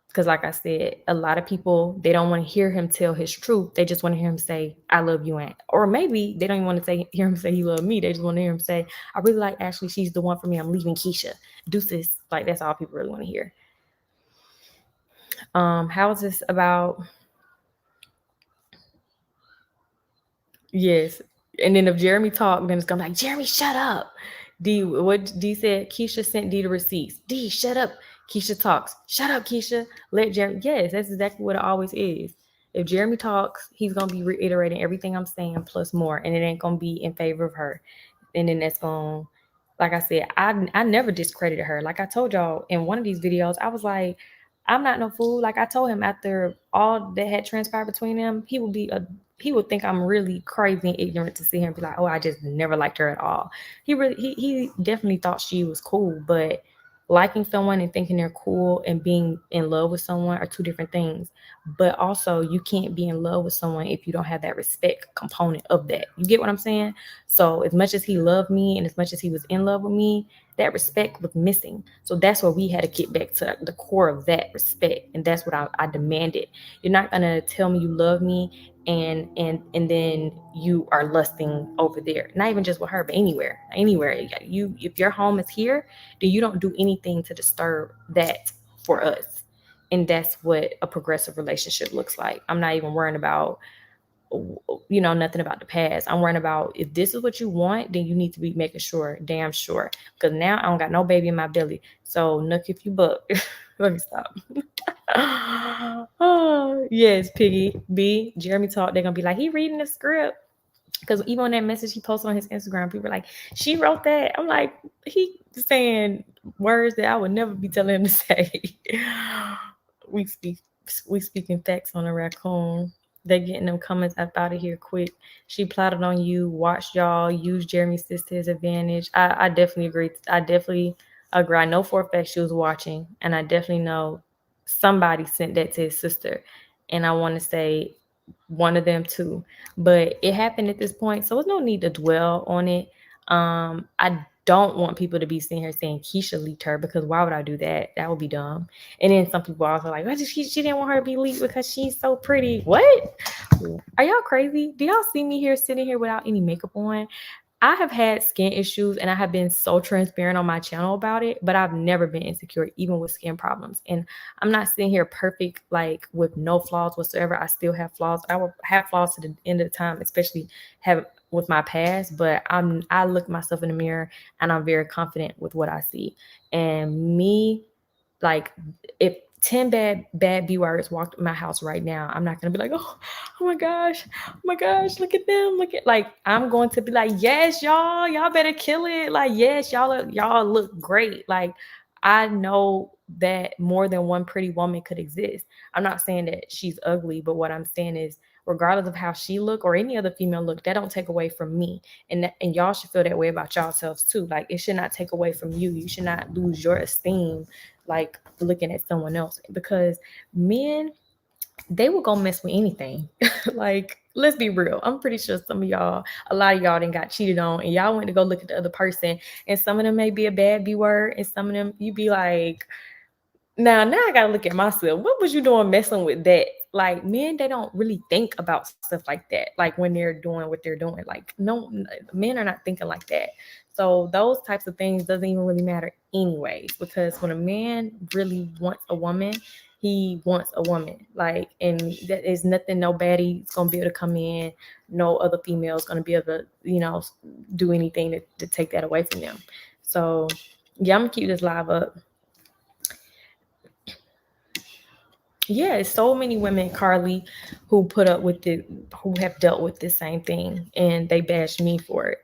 Because like I said, a lot of people, they don't want to hear him tell his truth. They just want to hear him say, I love you. Or maybe they don't even want to hear him say he loved me. They just want to hear him say, I really like Ashley. She's the one for me. I'm leaving Keesha. Deuces. Like, that's all people really want to hear. How is this about? Yes. And then if Jeremy talked, then it's gonna be like, Jeremy, shut up. What D said, Keesha sent D the receipts. D, shut up. Keesha talks. Shut up, Keesha. Let Jeremy. Yes, that's exactly what it always is. If Jeremy talks, he's gonna be reiterating everything I'm saying plus more, and it ain't gonna be in favor of her. And then that's gonna, like I said, I never discredited her. Like I told y'all in one of these videos, I was like, I'm not no fool. Like I told him, after all that had transpired between them, he would think I'm really crazy and ignorant to see him be like, oh, I just never liked her at all. He definitely thought she was cool, but liking someone and thinking they're cool and being in love with someone are two different things. But also, you can't be in love with someone if you don't have that respect component of that. You get what I'm saying? So as much as he loved me and as much as he was in love with me, that respect was missing. So that's where we had to get back to the core of that respect. And that's what I demanded. You're not gonna tell me you love me and then you are lusting over there. Not even just with her, but anywhere. Anywhere. You, if your home is here, then you don't do anything to disturb that for us. And that's what a progressive relationship looks like. I'm not even worrying about nothing about the past. I'm worrying about, if this is what you want, then you need to be making sure, damn sure. Because now I don't got no baby in my belly. So look, if you buck. Let me stop. Oh, yes, Piggy B. Jeremy talk. They're gonna be like, he reading the script. Because even on that message he posted on his Instagram, people were like, she wrote that. I'm like, he saying words that I would never be telling him to say. we speak we speaking facts on a raccoon. They getting them comments up out of here quick. She plotted on you, watched y'all, use Jeremy's sister to his advantage. I definitely agree. I definitely agree. I know for a fact she was watching, and I definitely know somebody sent that to his sister. And I want to say one of them too. But it happened at this point, so there's no need to dwell on it. I don't want people to be sitting here saying Keesha leaked her, because why would I do that? That would be dumb. And then some people also like, she didn't want her to be leaked because she's so pretty. What? Are y'all crazy? Do y'all see me here sitting here without any makeup on? I have had skin issues and I have been so transparent on my channel about it, but I've never been insecure, even with skin problems. And I'm not sitting here perfect, like with no flaws whatsoever. I still have flaws. I will have flaws to the end of the time, especially have with my past, but I look myself in the mirror and I'm very confident with what I see. And me, like, if 10 bad B words walked in my house right now, I'm not gonna be like, oh my gosh, look at them, like, I'm going to be like, yes, y'all better kill it. Like, yes, y'all look great. Like, I know that more than one pretty woman could exist. I'm not saying that she's ugly, but what I'm saying is, regardless of how she look or any other female look, that don't take away from me. And y'all should feel that way about yourselves too. Like, it should not take away from you. You should not lose your esteem like looking at someone else, because men, they will go mess with anything. Like, let's be real. I'm pretty sure a lot of y'all done got cheated on, and y'all went to go look at the other person, and some of them may be a bad B word, and some of them you be like, now I gotta look at myself. What was you doing messing with that? Like, men, they don't really think about stuff like that. Like, when they're doing what they're doing, like, no, men are not thinking like that. So those types of things doesn't even really matter anyways, because when a man really wants a woman, he wants a woman. Like, and that is nothing, no baddie's gonna be able to come in, no other female's gonna be able to, do anything to take that away from them. So yeah, I'm gonna keep this live up. Yeah, so many women, Carly, who put up with it, who have dealt with the same thing, and they bashed me for it.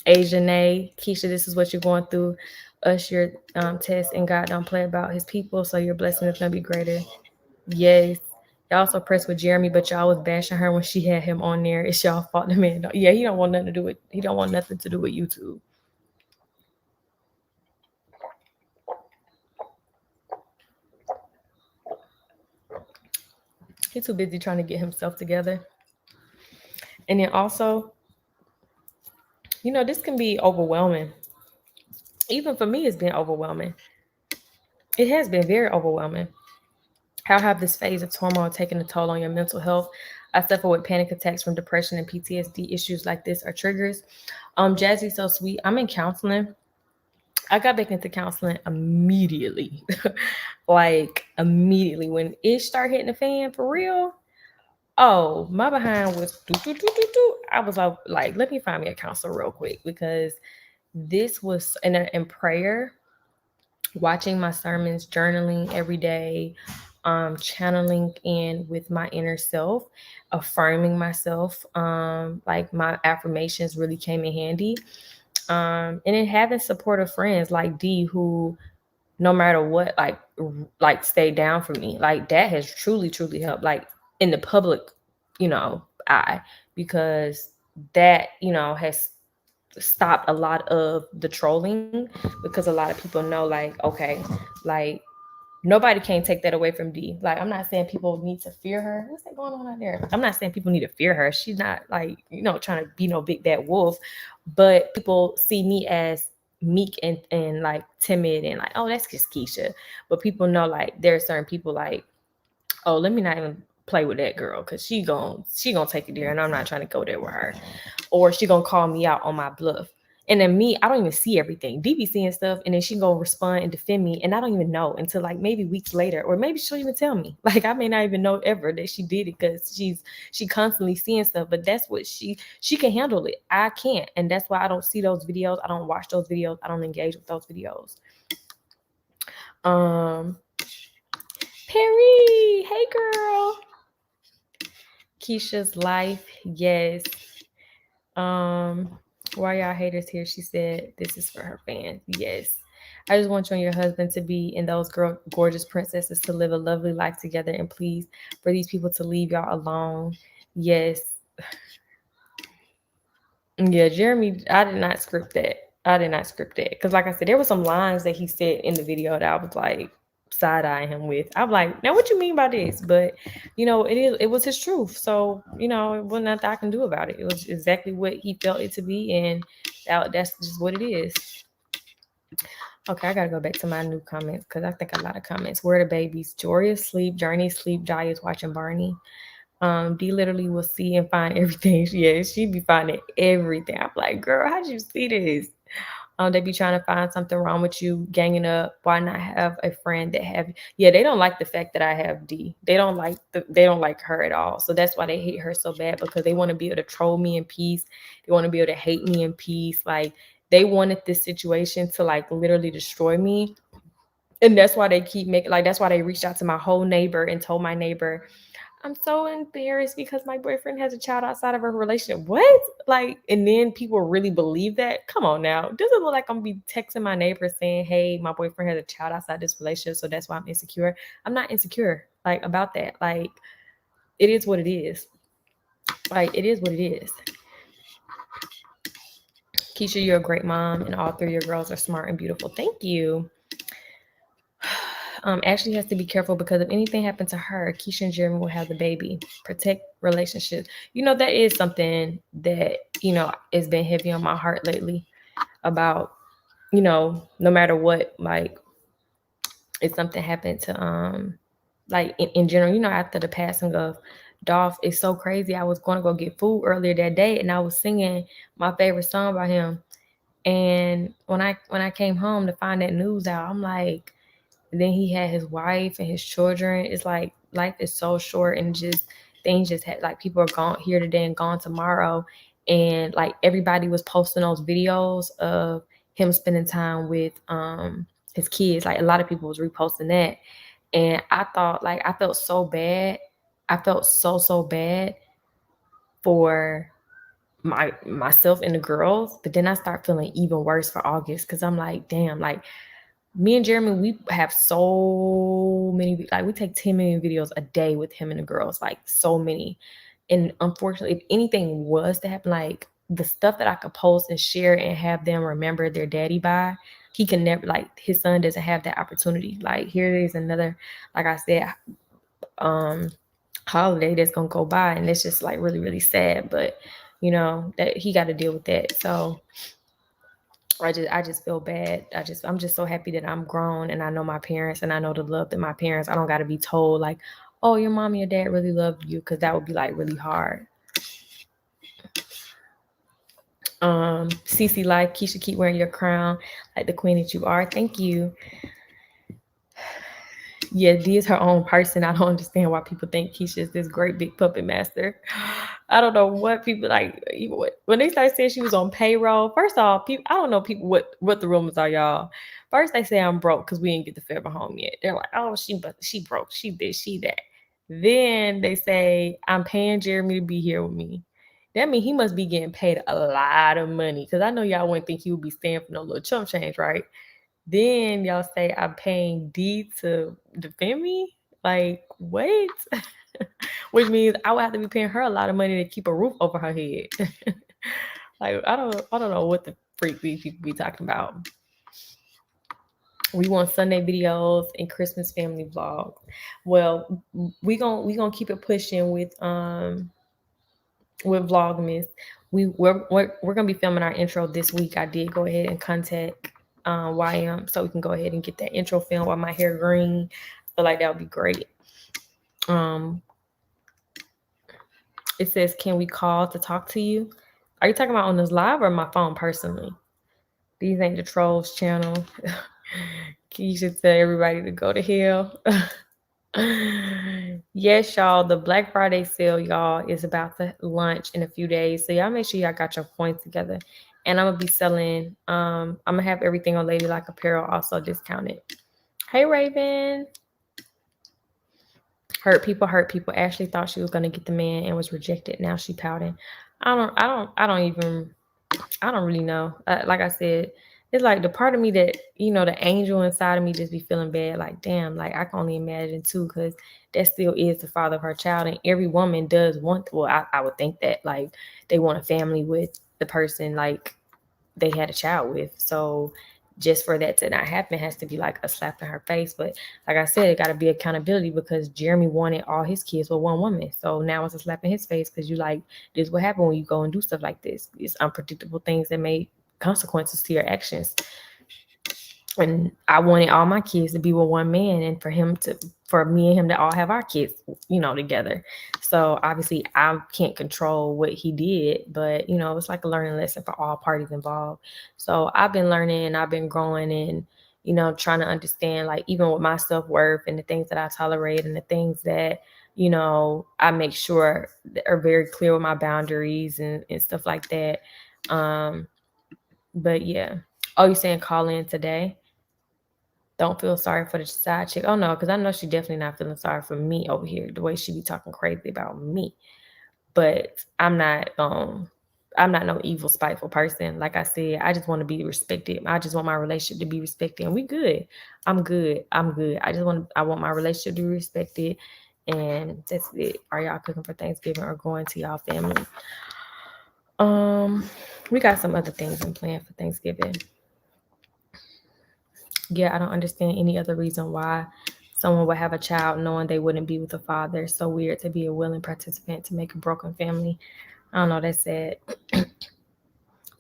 Asia Nay, Keesha, this is what you're going through. Us your test, and God don't play about his people, so your blessing is gonna be greater. Yes. Y'all also pressed with Jeremy, but y'all was bashing her when she had him on there. It's y'all fault. The man, yeah, he don't want nothing to do with. He don't want nothing to do with YouTube. He's too busy trying to get himself together. And then also, this can be overwhelming. Even for me, it's been overwhelming. It has been very overwhelming. How have this phase of turmoil taken a toll on your mental health? I suffer with panic attacks from depression and PTSD. Issues like this are triggers. Jazzy So Sweet, I'm in counseling. I got back into counseling immediately. Like, immediately. When it started hitting the fan for real, oh, my behind was I was like, let me find me a counselor real quick, because this was in prayer, watching my sermons, journaling every day, channeling in with my inner self, affirming myself. Like, my affirmations really came in handy. And then having supportive friends like D, who no matter what, like stay down for me. Like that has truly, truly helped, like in the public, eye, because that, has stopped a lot of the trolling, because a lot of people know, like, okay, like nobody can take that away from D. Like, I'm not saying people need to fear her. What's that going on out there? I'm not saying people need to fear her. She's not, like, trying to be no big bad wolf. But people see me as meek and like timid and like, oh, that's just Keesha. But people know, like, there are certain people like, oh, let me not even play with that girl, because she gonna take it there, and I'm not trying to go there with her, or she gonna call me out on my bluff. And then me, I don't even see everything. D be seeing stuff, and then she gonna respond and defend me, and I don't even know until like maybe weeks later, or maybe she'll even tell me. Like, I may not even know ever that she did it, because she constantly seeing stuff. But that's what she can handle it. I can't, and that's why I don't see those videos. I don't watch those videos. I don't engage with those videos. Perry, hey girl. Keisha's life, yes. Why y'all haters here? She said this is for her fans. Yes. I just want you and your husband to be in those gorgeous princesses, to live a lovely life together, and please, for these people to leave y'all alone. Yes. Yeah, Jeremy, I did not script that. Because like I said, there were some lines that he said in the video that I was like side-eyeing him with. I'm like, now what you mean by this? But it was his truth. So, it wasn't nothing I can do about it. It was exactly what he felt it to be, and that's just what it is. Okay, I gotta go back to my new comments, because I think a lot of comments. Where are the babies? Jori is asleep, Journey is asleep, Jiya is watching Barney. D literally will see and find everything. Yeah, she be finding everything. I'm like, girl, how'd you see this? They be trying to find something wrong with you, ganging up. Why not have a friend that have? Yeah, they don't like the fact that I have D. They don't like her at all. So that's why they hate her so bad, because they want to be able to troll me in peace. They want to be able to hate me in peace. Like, they wanted this situation to like literally destroy me. And that's why they keep making, like, that's why they reached out to my whole neighbor and told my neighbor, I'm so embarrassed because my boyfriend has a child outside of a relationship. What? Like, and then people really believe that? Come on now. Does it look like I'm gonna be texting my neighbor saying, hey, my boyfriend has a child outside this relationship, so that's why I'm insecure? I'm not insecure, like, about that. Like, it is what it is. Like, it is what it is. Keesha, you're a great mom, and all three of your girls are smart and beautiful. Thank you. Ashley has to be careful, because if anything happened to her, Keesha and Jeremy will have the baby. Protect relationships. That is something that, has been heavy on my heart lately, about, no matter what, like, if something happened to, like, in general, after the passing of Dolph, it's so crazy. I was going to go get food earlier that day, and I was singing my favorite song by him. And when I came home to find that news out, I'm like, then he had his wife and his children. It's like life is so short, and just things just had, like, people are gone here today and gone tomorrow. And like, everybody was posting those videos of him spending time with his kids. Like, a lot of people was reposting that. And I thought, like, I felt so bad. I felt so bad for myself and the girls. But then I start feeling even worse for August, because I'm like, damn, like, me and Jeremy, we have so many, like, we take 10 million videos a day with him and the girls, like, so many. And unfortunately, if anything was to happen, like, the stuff that I could post and share and have them remember their daddy by, he can never, like, his son doesn't have that opportunity. Like, here is another, like I said, holiday that's gonna go by, and it's just like really, really sad. But that he got to deal with that. So I just feel bad. I'm just so happy that I'm grown, and I know my parents, and I know the love that my parents. I don't got to be told, like, oh, your mom and your dad really love you, because that would be like really hard. CC Life, Keesha, keep wearing your crown like the queen that you are. Thank you. Yeah, Dee is her own person. I don't understand why people think Keesha is this great big puppet master. I don't know what people like. When they start saying she was on payroll, first off, people, I don't know people what the rumors are, y'all. First they say I'm broke because we didn't get the Fairville home yet. They're like, oh, she broke, she this, she that. Then they say I'm paying Jeremy to be here with me. That means he must be getting paid a lot of money, because I know y'all wouldn't think he would be staying for no little chump change, right? Then y'all say I'm paying D to defend me? Like, what? Which means I would have to be paying her a lot of money to keep a roof over her head. Like, I don't know what the freak these people be talking about. We want Sunday videos and Christmas family vlogs. Well, we gonna keep it pushing with Vlogmas. We're gonna be filming our intro this week. I did go ahead and contact YM so we can go ahead and get that intro film while my hair green. I feel like that would be great. Um, it says, "Can we call to talk to you?" Are you talking about on this live or my phone personally? These ain't the trolls channel. Keesha tell everybody to go to hell. Yes, y'all. The Black Friday sale, y'all, is about to launch in a few days. So y'all make sure y'all got your points together. And I'm gonna be selling. I'm gonna have everything on Ladylike Apparel also discounted. Hey, Raven. Hurt people, hurt people. Ashley thought she was gonna get the man and was rejected. Now she pouting. I don't really know. Like I said, it's like the part of me that, the angel inside of me just be feeling bad. Like, damn, like I can only imagine too, because that still is the father of her child. And every woman does want, well, I would think that, like, they want a family with the person, like, they had a child with. So just for that to not happen has to be like a slap in her face. But like I said, it got to be accountability, because Jeremy wanted all his kids with one woman. So now it's a slap in his face, because you like, this what happen when you go and do stuff like this. It's unpredictable things that make consequences to your actions. And I wanted all my kids to be with one man, and for me and him to all have our kids, together. So obviously I can't control what he did, but it's like a learning lesson for all parties involved. So I've been learning and I've been growing, and trying to understand, like, even with my self-worth and the things that I tolerate and the things that I make sure are very clear with my boundaries and stuff like that. But yeah. Oh, you saying call in today? Don't feel sorry for the side chick. Oh no, because I know she definitely not feeling sorry for me over here, the way she be talking crazy about me. But I'm not no evil, spiteful person. Like I said, I just want to be respected. I just want my relationship to be respected. And we good. I'm good. I want my relationship to be respected. And that's it. Are y'all cooking for Thanksgiving or going to y'all family? We got some other things in plan for Thanksgiving. Yeah, I don't understand any other reason why someone would have a child knowing they wouldn't be with a father. It's so weird to be a willing participant to make a broken family. I don't know, that's sad.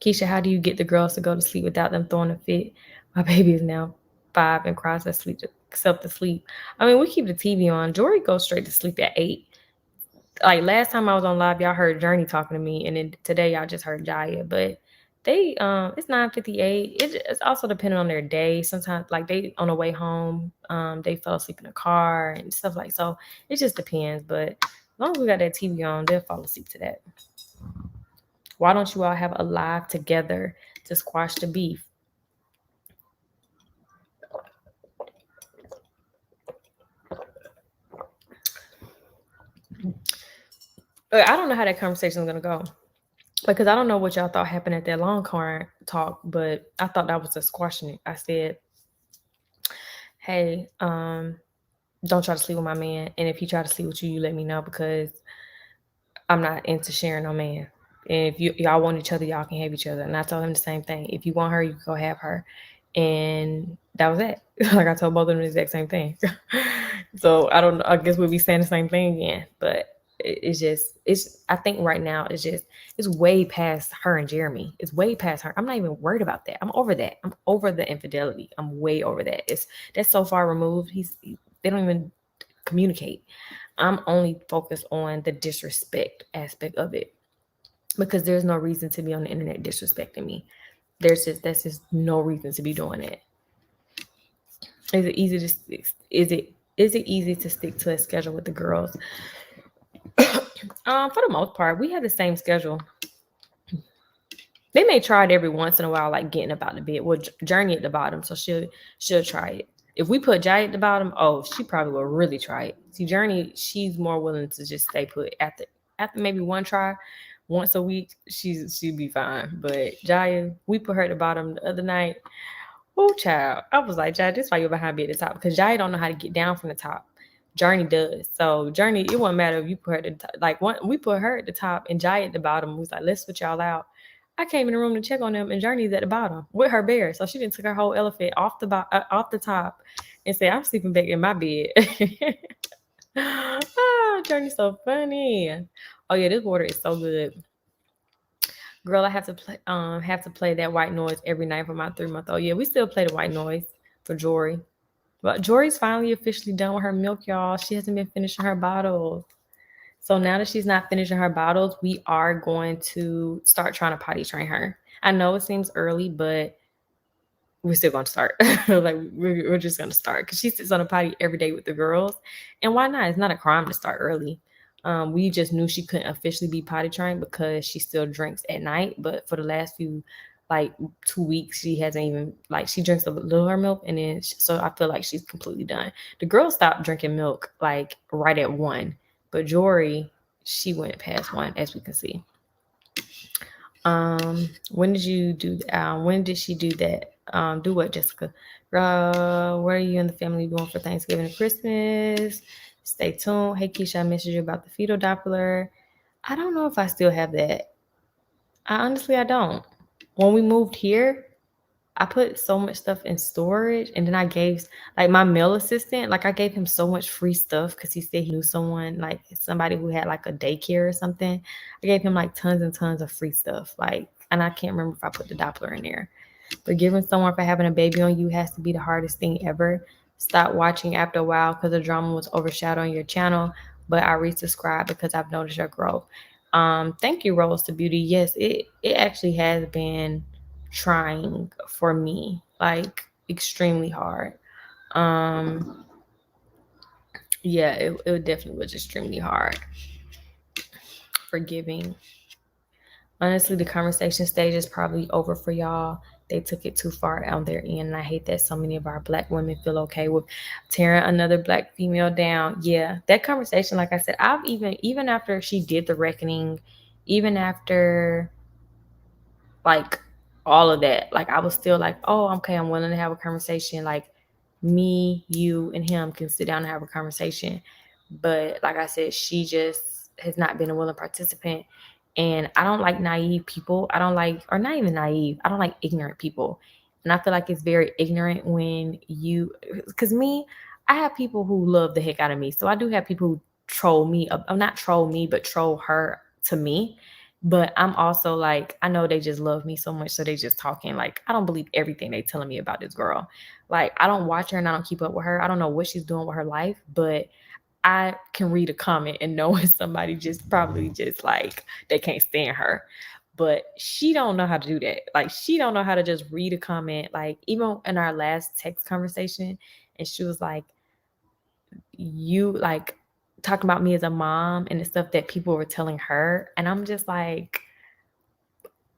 Keesha, how do you get the girls to go to sleep without them throwing a fit? My baby is now 5 and cries except to sleep. I mean, we keep the TV on. Jori goes straight to sleep at 8. Like last time I was on live, y'all heard Journey talking to me, and then today y'all just heard Jiya. But they it's 9:58. It's also depending on their day. Sometimes, like, they on the way home, they fell asleep in the car and stuff like so. It just depends. But as long as we got that TV on, they'll fall asleep to that. Why don't you all have a live together to squash the beef? I don't know how that conversation is gonna go, because I don't know what y'all thought happened at that long car talk, but I thought that was just squashing it. I said, hey, don't try to sleep with my man. And if he try to sleep with you, you let me know, because I'm not into sharing no man. And if y'all want each other, y'all can have each other. And I told him the same thing. If you want her, you can go have her. And that was it. Like, I told both of them the exact same thing. So I don't know. I guess we'll be saying the same thing again. But I think right now it's way past her and Jeremy. It's way past her. I'm not even worried about that. I'm over that. I'm over the infidelity. I'm way over that. That's so far removed. They don't even communicate. I'm only focused on the disrespect aspect of it, because there's no reason to be on the internet disrespecting me. That's just no reason to be doing that. Is it easy to is it easy to stick to a schedule with the girls? For the most part, we have the same schedule. They may try it every once in a while, like getting about the bed. Well, Journey at the bottom, so she'll try it. If we put Jai at the bottom, oh, she probably will really try it. See, Journey, she's more willing to just stay put. After maybe one try, once a week, she'd be fine. But Jaya, we put her at the bottom the other night. Oh, child. I was like, Jai, this why you're behind me at the top. Because Jai don't know how to get down from the top. Journey does. So Journey, it wouldn't matter if you put her at the top. Like we put her at the top and Jai at the bottom. We was like, let's switch y'all out. I came in the room to check on them, and Journey's at the bottom with her bear. So she didn't took her whole elephant off the top and said, I'm sleeping back in my bed. Journey's so funny. Oh yeah, this water is so good. Girl, I have to play that white noise every night for my 3-month-old. Yeah, we still play the white noise for Jori. But Jori's finally officially done with her milk, y'all. She hasn't been finishing her bottles. So now that she's not finishing her bottles, we are going to start trying to potty train her. I know it seems early, but we're still going to start. Like we're just going to start because she sits on a potty every day with the girls. And why not? It's not a crime to start early. We just knew she couldn't officially be potty trained because she still drinks at night. But for the last few, like 2 weeks, she hasn't even, like, she drinks a little of her milk. And then, so I feel like she's completely done. The girls stopped drinking milk like right at 1. But Jori, she went past 1, as we can see. When did you do when did she do that? Do what, Jessica? What are you and the family doing for Thanksgiving and Christmas? Stay tuned. Hey Keesha, I messaged you about the fetal Doppler. I don't know if I still have that. I don't. When we moved here, I put so much stuff in storage, and then I gave, like, my mail assistant, like, I gave him so much free stuff because he said he knew someone, like somebody who had like a daycare or something. I gave him like tons and tons of free stuff, like, and I can't remember if I put the Doppler in there. But giving someone for having a baby on you has to be the hardest thing ever. Stop watching after a while because the drama was overshadowing your channel, but I resubscribed because I've noticed your growth. Thank you, Rose to Beauty. Yes, it actually has been trying for me, like extremely hard. Yeah, it definitely was extremely hard. Forgiving. Honestly, the conversation stage is probably over for y'all. They took it too far on their end, and I hate that so many of our Black women feel okay with tearing another Black female down. Yeah, that conversation, like I said, I've even after she did the reckoning, even after like all of that, like I was still like, oh, okay, I'm willing to have a conversation. Like me, you, and him can sit down and have a conversation. But like I said, she just has not been a willing participant. And I don't like naive people. I don't like, or not even naive, I don't like ignorant people. And I feel like it's very ignorant when you, because me, I have people who love the heck out of me. So I do have people who troll me, not troll me, but troll her to me. But I'm also like, I know they just love me so much, so they just talking. Like, I don't believe everything they telling me about this girl. Like, I don't watch her and I don't keep up with her. I don't know what she's doing with her life, but I can read a comment and know when somebody just probably just like they can't stand her. But she don't know how to do that. Like, she don't know how to just read a comment. Like, even in our last text conversation, and she was like, you like talking about me as a mom and the stuff that people were telling her. And I'm just like,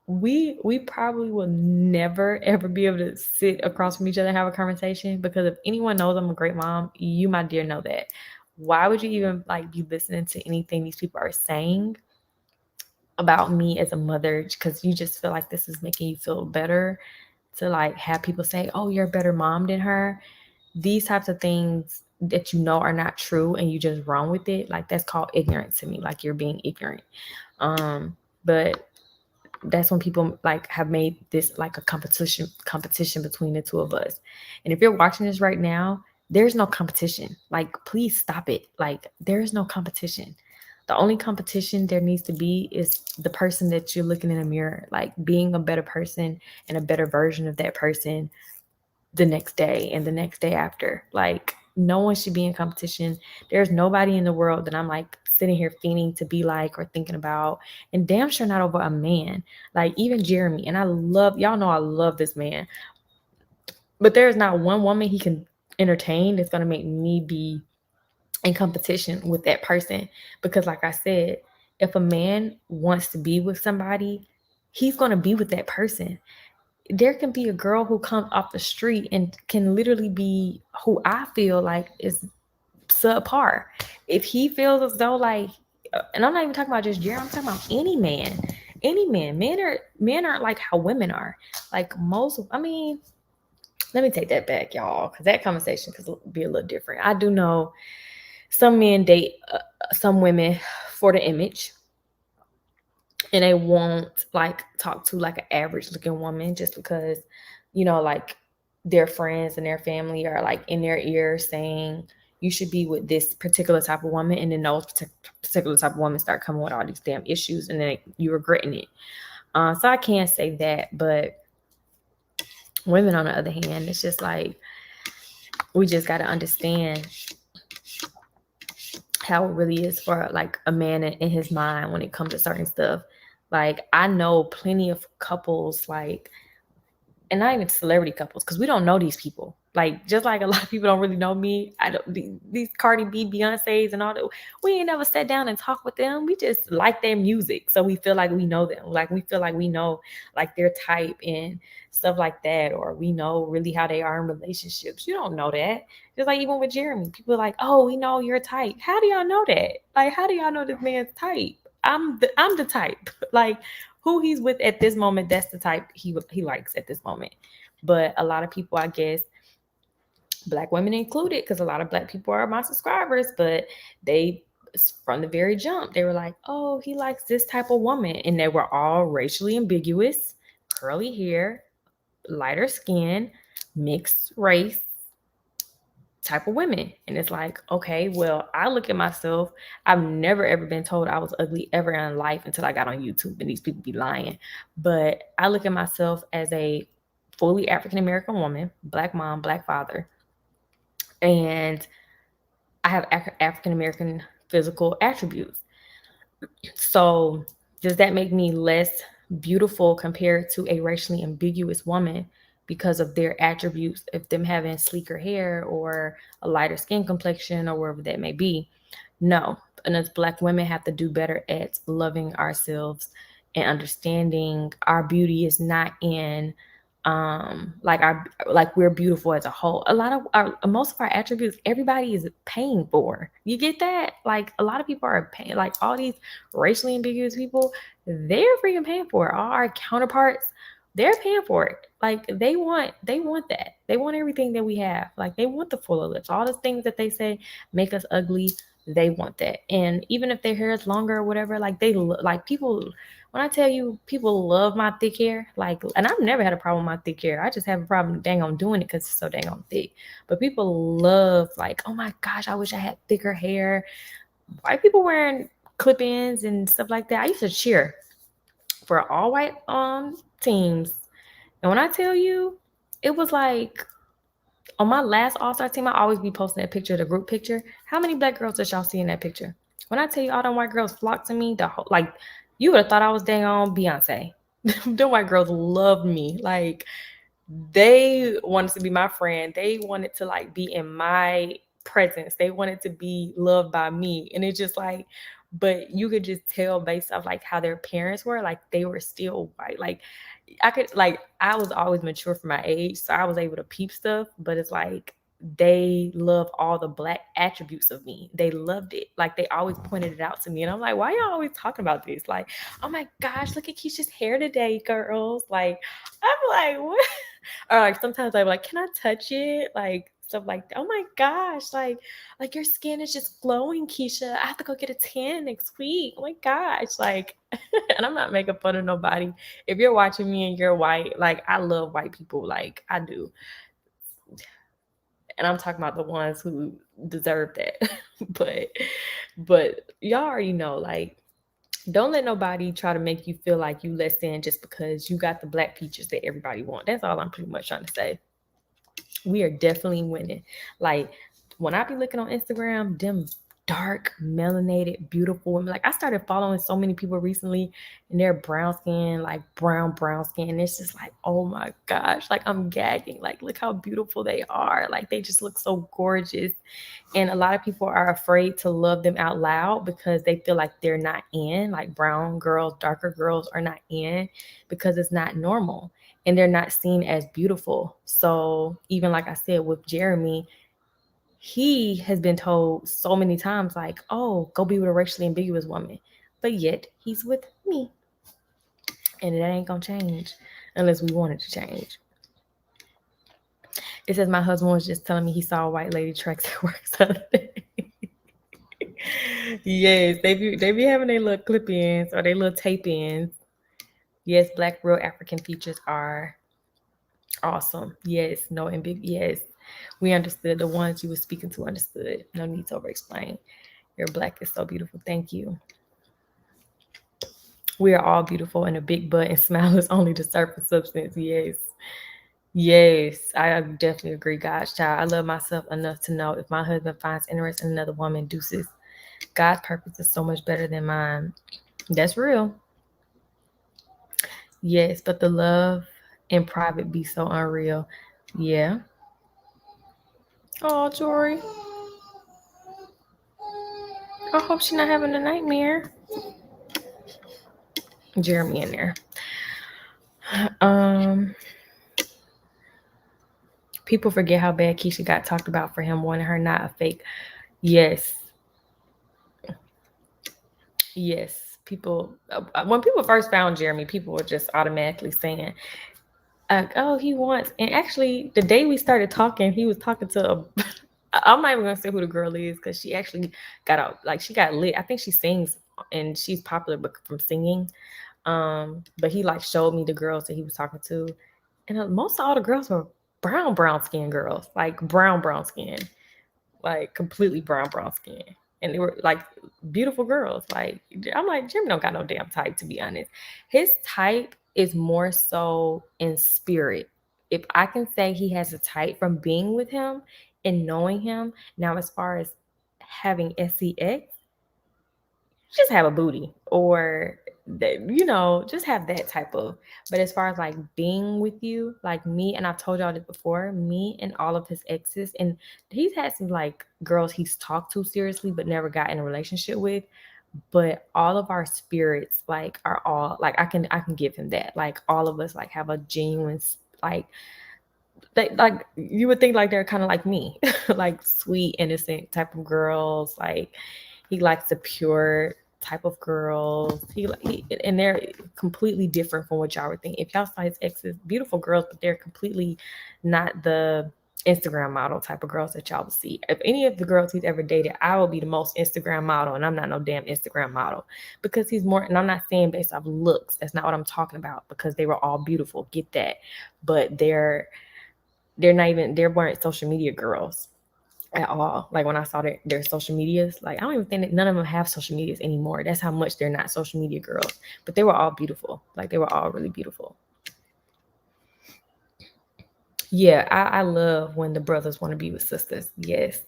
we probably will never ever be able to sit across from each other and have a conversation, because if anyone knows I'm a great mom, you, my dear, know that. Why would you even like be listening to anything these people are saying about me as a mother? Because you just feel like this is making you feel better to like have people say, oh, you're a better mom than her. These types of things that you know are not true and you just run with it, like that's called ignorance to me. Like, you're being ignorant. But that's when people like have made this like a competition between the two of us. And if you're watching this right now, there's no competition. Like, please stop it. Like, there's no competition. The only competition there needs to be is the person that you're looking in a mirror, like being a better person and a better version of that person the next day and the next day after. Like, no one should be in competition. There's nobody in the world that I'm like sitting here fiending to be like or thinking about, and damn sure not over a man. Like, even Jeremy, and I love, y'all know I love this man, but there's not one woman he can entertain that's going to make me be in competition with that person. Because like I said, if a man wants to be with somebody, he's going to be with that person. There can be a girl who comes off the street and can literally be who I feel like is subpar. If he feels as though like, and I'm not even talking about just Jared, I'm talking about any man. Any man. Men aren't like how women are. Like most, I mean, let me take that back, y'all, because that conversation could be a little different. I do know some men date some women for the image, and they won't like talk to like an average looking woman just because, like their friends and their family are like in their ear saying you should be with this particular type of woman, and then those particular type of women start coming with all these damn issues, and then you regretting it. So I can't say that, but women on the other hand, it's just like we just got to understand how it really is for like a man in his mind when it comes to certain stuff. Like I know plenty of couples, like, and not even celebrity couples, because we don't know these people. Like just like a lot of people don't really know me. I don't these Cardi B, Beyonce's, and all that. We ain't never sat down and talked with them. We just like their music, so we feel like we know them. Like we feel like we know like their type and stuff like that, or we know really how they are in relationships. You don't know that. Just like even with Jeremy, people are like, "Oh, we know your type." How do y'all know that? Like, how do y'all know this man's type? I'm the type. Like who he's with at this moment, that's the type he likes at this moment. But a lot of people, I guess, Black women included, because a lot of Black people are my subscribers, but they from the very jump they were like, oh, he likes this type of woman, and they were all racially ambiguous, curly hair, lighter skin, mixed race type of women. And it's like, okay, well, I look at myself. I've never ever been told I was ugly ever in life until I got on YouTube, and these people be lying. But I look at myself as a fully African American woman, Black mom, Black father, and I have African American physical attributes. So does that make me less beautiful compared to a racially ambiguous woman because of their attributes, of them having sleeker hair or a lighter skin complexion or wherever that may be? No. And as Black women have to do better at loving ourselves and understanding our beauty is not in like we're beautiful as a whole. A lot of our most of our attributes everybody is paying for. You get that? Like a lot of people are paying, like all these racially ambiguous people, they're freaking paying for it. All our counterparts, they're paying for it. Like they want that. They want everything that we have. Like they want the fuller lips. All the things that they say make us ugly, they want that. And even if their hair is longer or whatever, like they like people, when I tell you people love my thick hair, like, and I've never had a problem with my thick hair. I just have a problem dang on doing it because it's so dang on thick. But people love, like, oh my gosh, I wish I had thicker hair. White people wearing clip-ins and stuff like that. I used to cheer for all white teams. And when I tell you, it was like on my last All-Star team, I always be posting a picture, the group picture. How many Black girls did y'all see in that picture? When I tell you all them white girls flocked to me, the whole, like, you would have thought I was dang on Beyonce. The white girls loved me. Like, they wanted to be my friend. They wanted to like be in my presence. They wanted to be loved by me. And it's just like, but you could just tell based off like how their parents were, like they were still white. Like I could, like, I was always mature for my age, so I was able to peep stuff, but it's like they love all the Black attributes of me. They loved it. Like they always pointed it out to me. And I'm like, why y'all always talking about this? Like, oh my gosh, look at Keisha's hair today, girls. Like, I'm like, what? Or like sometimes I'm like, can I touch it? Like stuff like that. Oh my gosh, like your skin is just glowing, Keisha. I have to go get a tan next week. Oh my gosh. Like, and I'm not making fun of nobody. If you're watching me and you're white, like I love white people. Like I do. And I'm talking about the ones who deserve that. but y'all already know, like, don't let nobody try to make you feel like you less than just because you got the Black features that everybody want. That's all I'm pretty much trying to say. We are definitely winning. Like when I be looking on Instagram, them dark, melanated, beautiful women. Like I started following so many people recently and they're brown skin, like brown skin. And it's just like, oh my gosh, like I'm gagging. Like look how beautiful they are. Like they just look so gorgeous. And a lot of people are afraid to love them out loud because they feel like they're not in, like brown girls, darker girls are not in because it's not normal and they're not seen as beautiful. So even like I said with Jeremy, he has been told so many times, like, oh, go be with a racially ambiguous woman. But yet he's with me. And it ain't gonna change unless we want it to change. It says my husband was just telling me he saw a white lady tracks at work Saturday. Yes, they be having their little clip ins or their little tape ins. Yes, black real African features are awesome. Yes, no yes. We understood. The ones you were speaking to understood. No need to over explain. Your black is so beautiful. Thank you. We are all beautiful, and a big butt and smile is only the surface substance. Yes. Yes, I definitely agree, God's child. I love myself enough to know if my husband finds interest in another woman, deuces. God's purpose is so much better than mine. That's real. Yes, but the love in private be so unreal. Yeah. Oh, Jori. I hope she's not having a nightmare. Jeremy in there. Um, People forget how bad Keesha got talked about for him wanting her not a fake. Yes. Yes. People, when people first found Jeremy, people were just automatically saying, oh, he wants. And actually, the day we started talking, he was talking to a. I'm not even gonna say who the girl is because she actually got out. Like she got lit. I think she sings and she's popular, but from singing. But he like showed me the girls that he was talking to, and most of all the girls were brown skin girls, like brown skin, like completely brown skin, and they were like beautiful girls. Like I'm like Jim don't got no damn type, to be honest. His type is more so in spirit. If I can say he has a type from being with him and knowing him. Now, as far as having sex, just have a booty or just have that type of. But as far as like being with you, like me, and I've told y'all this before, me and all of his exes, and he's had some like girls he's talked to seriously but never got in a relationship with, but all of our spirits like are all like I can give him that. Like all of us like have a genuine like like you would think like they're kind of like me, like sweet innocent type of girls. Like he likes the pure type of girls. And they're completely different from what y'all would think. If y'all saw his exes, beautiful girls, but they're completely not the Instagram model type of girls that y'all would see. If any of the girls he's ever dated, I will be the most Instagram model, and I'm not no damn Instagram model because he's more. And I'm not saying based off looks. That's not what I'm talking about because they were all beautiful. Get that, but they're not even, they weren't social media girls at all. Like when I saw their social medias, like I don't even think that none of them have social medias anymore. That's how much they're not social media girls. But they were all beautiful. Like they were all really beautiful. Yeah, I love when the brothers want to be with sisters. Yes.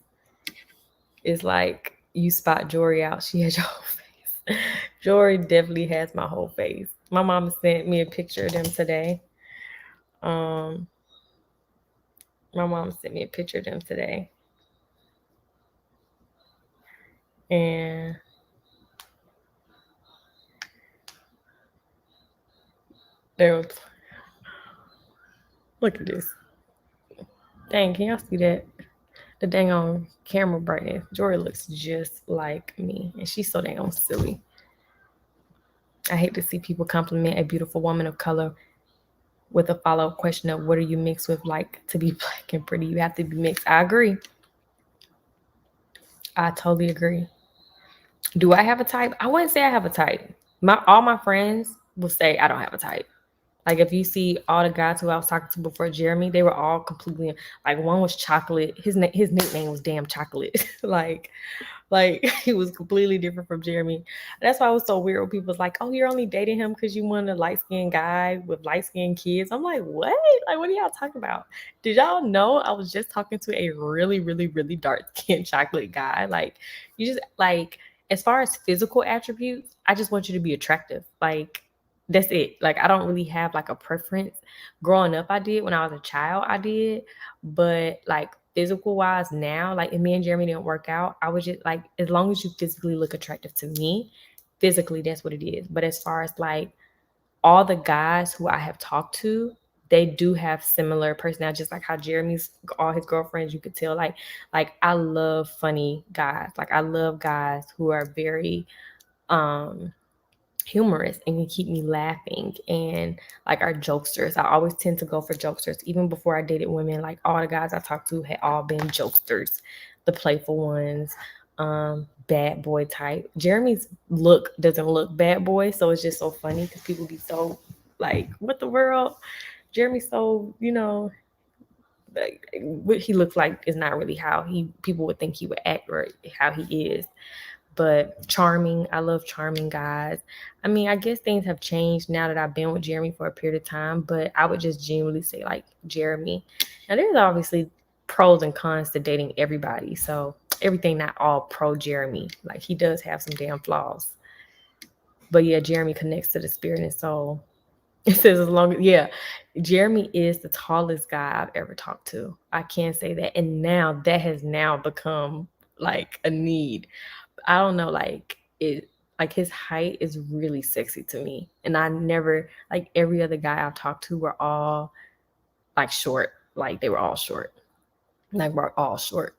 It's like you spot Jori out, she has your whole face. Jori definitely has my whole face. My mom sent me a picture of them today. Um, my mom sent me a picture of them today. And there was, look at this. Dang, can y'all see that? The dang on camera brightness. Jori looks just like me, and she's so dang on silly. I hate to see people compliment a beautiful woman of color with a follow-up question of what are you mixed with, like to be black and pretty. You have to be mixed. I agree. I totally agree. Do I have a type? I wouldn't say I have a type. All my friends will say I don't have a type. Like if you see all the guys who I was talking to before Jeremy, they were all completely like one was chocolate. His nickname was damn chocolate. like he was completely different from Jeremy. That's why it was so weird when people was like, "Oh, you're only dating him because you want a light skinned guy with light skinned kids." I'm like, "What? Like, what are y'all talking about? Did y'all know I was just talking to a really, really, really dark skinned chocolate guy? Like, you just like as far as physical attributes, I just want you to be attractive. Like." That's it. Like I don't really have like a preference. Growing up, I did. When I was a child, I did. But like physical wise now, like if me and Jeremy didn't work out, I was just like, as long as you physically look attractive to me, physically, that's what it is. But as far as like all the guys who I have talked to, they do have similar personality, just like how Jeremy's all his girlfriends, you could tell like I love funny guys. Like I love guys who are very humorous and can keep me laughing, and like our jokesters. I always tend to go for jokesters. Even before I dated women, like all the guys I talked to had all been jokesters, the playful ones, bad boy type. Jeremy's look doesn't look bad boy, so it's just so funny because people be so like, what the world? Jeremy's so, like, what he looks like is not really how people would think he would act or how he is. But charming, I love charming guys. I mean, I guess things have changed now that I've been with Jeremy for a period of time, but I would just genuinely say like Jeremy. Now there's obviously pros and cons to dating everybody, so everything not all pro Jeremy. Like he does have some damn flaws. But yeah, Jeremy connects to the spirit and soul. It says as long as, yeah, Jeremy is the tallest guy I've ever talked to. I can say that. And now that has now become like a need. I don't know, like his height is really sexy to me. And I never, like every other guy I've talked to were all like short. Like they were all short. Like we're all short.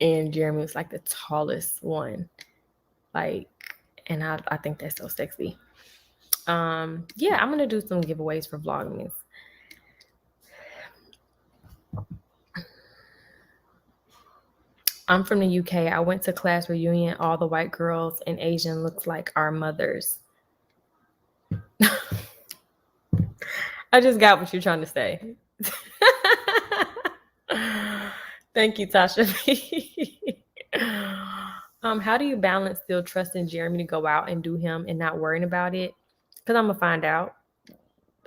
And Jeremy was like the tallest one. Like, and I think that's so sexy. Yeah, I'm gonna do some giveaways for Vlogmas. I'm from the UK. I went to class reunion. All the white girls and Asian look like our mothers. I just got what you're trying to say. Thank you, Tasha. How do you balance still trusting Jeremy to go out and do him and not worrying about it? Because I'm gonna find out.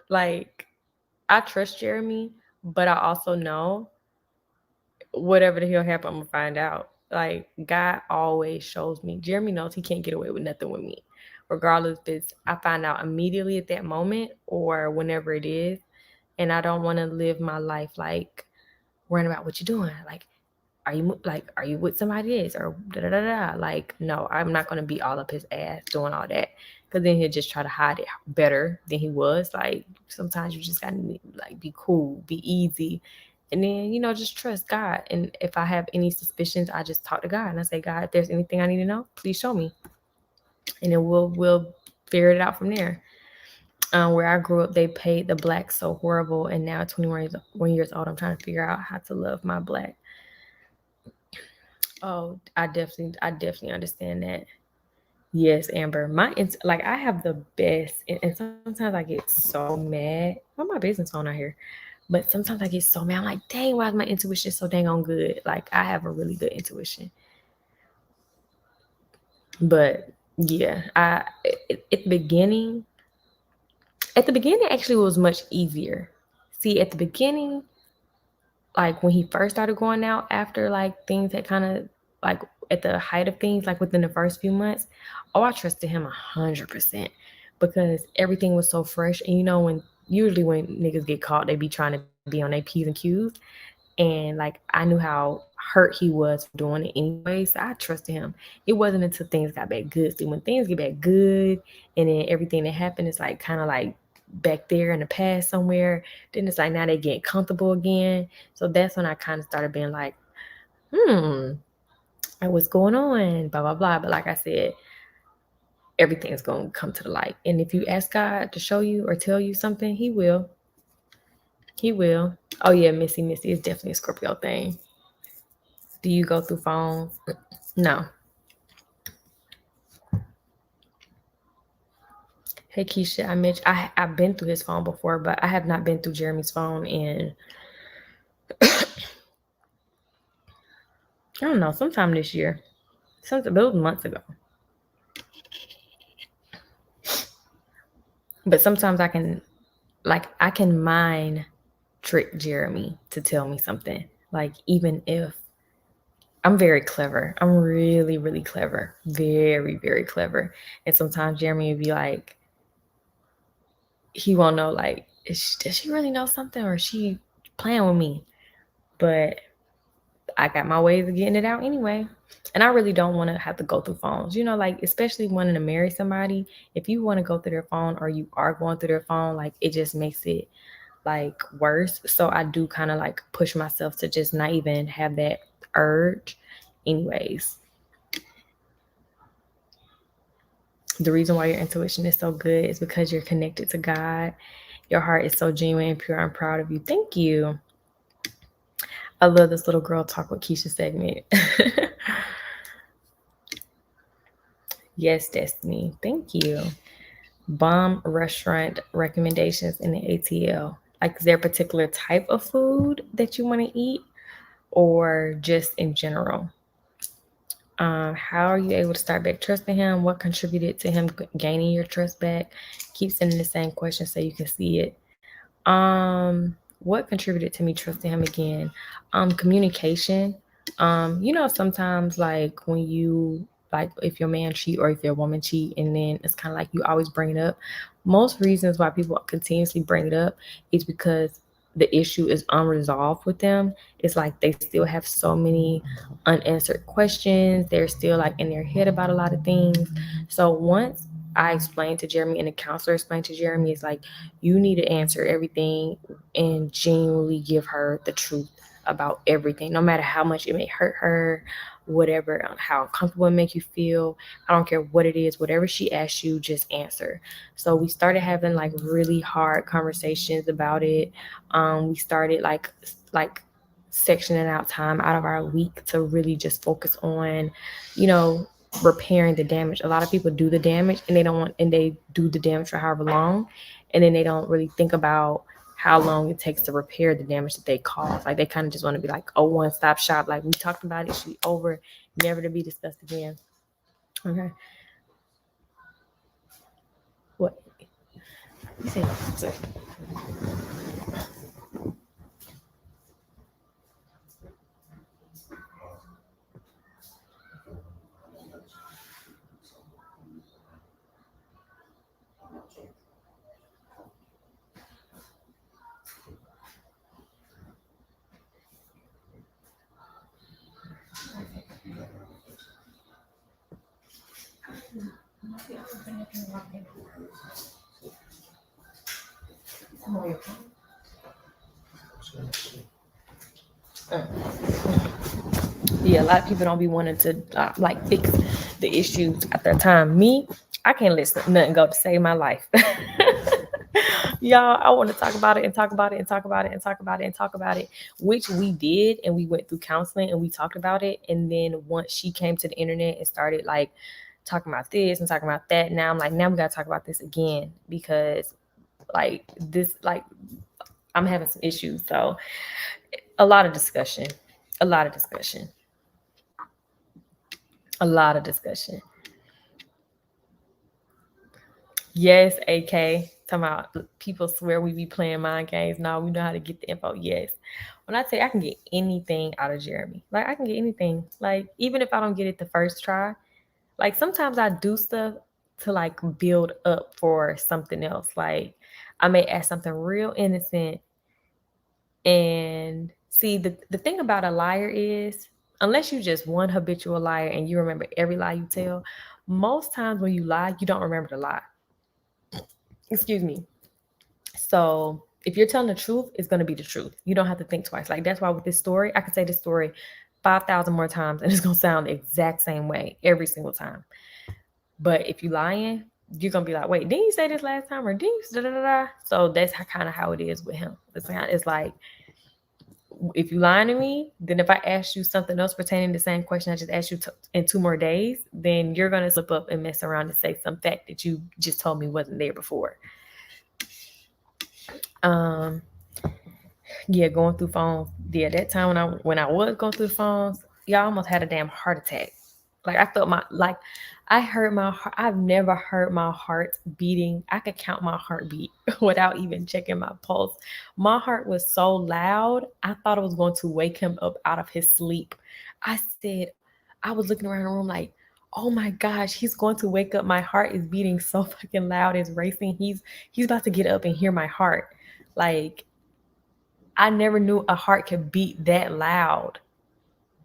Like, I trust Jeremy, but I also know whatever the hell happened, I'm gonna find out. Like, God always shows me. Jeremy knows he can't get away with nothing with me, regardless if it's I find out immediately at that moment or whenever it is. And I don't want to live my life like worrying about what you're doing. Like, are you with somebody else or da da da da? Like, no, I'm not gonna be all up his ass doing all that, because then he'll just try to hide it better than he was. Like, sometimes you just gotta like be cool, be easy, and then just trust God. And if I have any suspicions, I just talk to God and I say, God, if there's anything I need to know, please show me, and then we'll figure it out from there. Where I grew up, they paid the blacks so horrible, and now at 21 years old, I'm trying to figure out how to love my black. Oh, I definitely understand that. Yes, Amber. I have the best, and sometimes I get so mad. Why my business phone out here? But sometimes I get so mad. I'm like, dang, why is my intuition so dang on good? Like, I have a really good intuition. But yeah, at the beginning, actually, it was much easier. See, at the beginning, like when he first started going out, after like things had kind of like at the height of things, like within the first few months, I trusted him 100% because everything was so fresh. And usually when niggas get caught, they be trying to be on their P's and Q's. And like I knew how hurt he was for doing it anyway, so I trusted him. It wasn't until things got back good. See, when things get back good and then everything that happened is like kind of like back there in the past somewhere, then it's like now they get comfortable again. So that's when I kind of started being like, what's going on? Blah blah blah. But like I said, everything's gonna come to the light. And if you ask God to show you or tell you something, he will. He will. Oh yeah, Missy is definitely a Scorpio thing. Do you go through phones? No. Hey Keesha, I've been through his phone before, but I have not been through Jeremy's phone in I don't know, sometime this year. It was months ago. But sometimes I can mind trick Jeremy to tell me something. Like, even if I'm very clever. I'm really, really clever. Very, very clever. And sometimes Jeremy would be like, he won't know, like, does she really know something or is she playing with me? But I got my ways of getting it out anyway. And I really don't want to have to go through phones. Like, especially wanting to marry somebody, if you want to go through their phone or you are going through their phone, like, it just makes it like worse. So I do kind of like push myself to just not even have that urge anyways. The reason why your intuition is so good is because you're connected to God. Your heart is so genuine and pure. I'm proud of you. Thank you. I love this little girl talk with Keesha segment. Yes, Destiny. Thank you. Bomb restaurant recommendations in the ATL. Like, is there a particular type of food that you want to eat, or just in general? How are you able to start back trusting him? What contributed to him gaining your trust back? Keep sending the same question so you can see it. What contributed to me trusting him again? Communication. Sometimes like when you like if your man cheat or if your woman cheat, and then it's kind of like you always bring it up. Most reasons why people continuously bring it up is because the issue is unresolved with them. It's like they still have so many unanswered questions. They're still like in their head about a lot of things. So once I explained to Jeremy and the counselor explained to Jeremy, it's like you need to answer everything and genuinely give her the truth about everything, no matter how much it may hurt her, whatever, how uncomfortable it make you feel. I don't care what it is, whatever she asks you, just answer. So we started having like really hard conversations about it. We started like sectioning out time out of our week to really just focus on, you know, repairing the damage. A lot of people do the damage and they do the damage for however long, and then they don't really think about how long it takes to repair the damage that they cause. Like they kind of just want to be like, oh, one-stop shop. Like we talked about it, should be over, never to be discussed again. Okay. What? You say, sorry. Yeah, a lot of people don't be wanting to like fix the issues at that time. Me, I can't let nothing go to save my life. Y'all, I want to talk about it and talk about it and talk about it and talk about it and talk about it, which we did, and we went through counseling and we talked about it. And then once she came to the internet and started like talking about this and talking about that, now I'm like, now we gotta talk about this again, because like this, like I'm having some issues. So a lot of discussion, a lot of discussion, a lot of discussion. Yes, AK. Talking about people swear we be playing mind games. No, we know how to get the info. Yes. When I say I can get anything out of Jeremy, like I can get anything. Like even if I don't get it the first try, like sometimes I do stuff to like build up for something else. Like I may ask something real innocent, and see the thing about a liar is, unless you just one habitual liar and you remember every lie you tell, most times when you lie, you don't remember the lie. Excuse me. So if you're telling the truth, it's going to be the truth. You don't have to think twice. Like that's why with this story, I could say this story 5,000 more times and it's going to sound the exact same way every single time. But if you're lying, you're going to be like, wait, didn't you say this last time? Or didn't you? Da, da, da, da. So that's kind of how it is with him. It's like, if you lying to me, then if I ask you something else pertaining to the same question I just asked you in 2 more days, then you're going to slip up and mess around and say some fact that you just told me wasn't there before. Yeah, going through phones. Yeah, that time when I was going through the phones, y'all almost had a damn heart attack. Like I felt I heard my heart. I've never heard my heart beating. I could count my heartbeat without even checking my pulse. My heart was so loud, I thought it was going to wake him up out of his sleep. I was looking around the room like, oh my gosh, he's going to wake up. My heart is beating so fucking loud, it's racing. He's about to get up and hear my heart. Like I never knew a heart could beat that loud.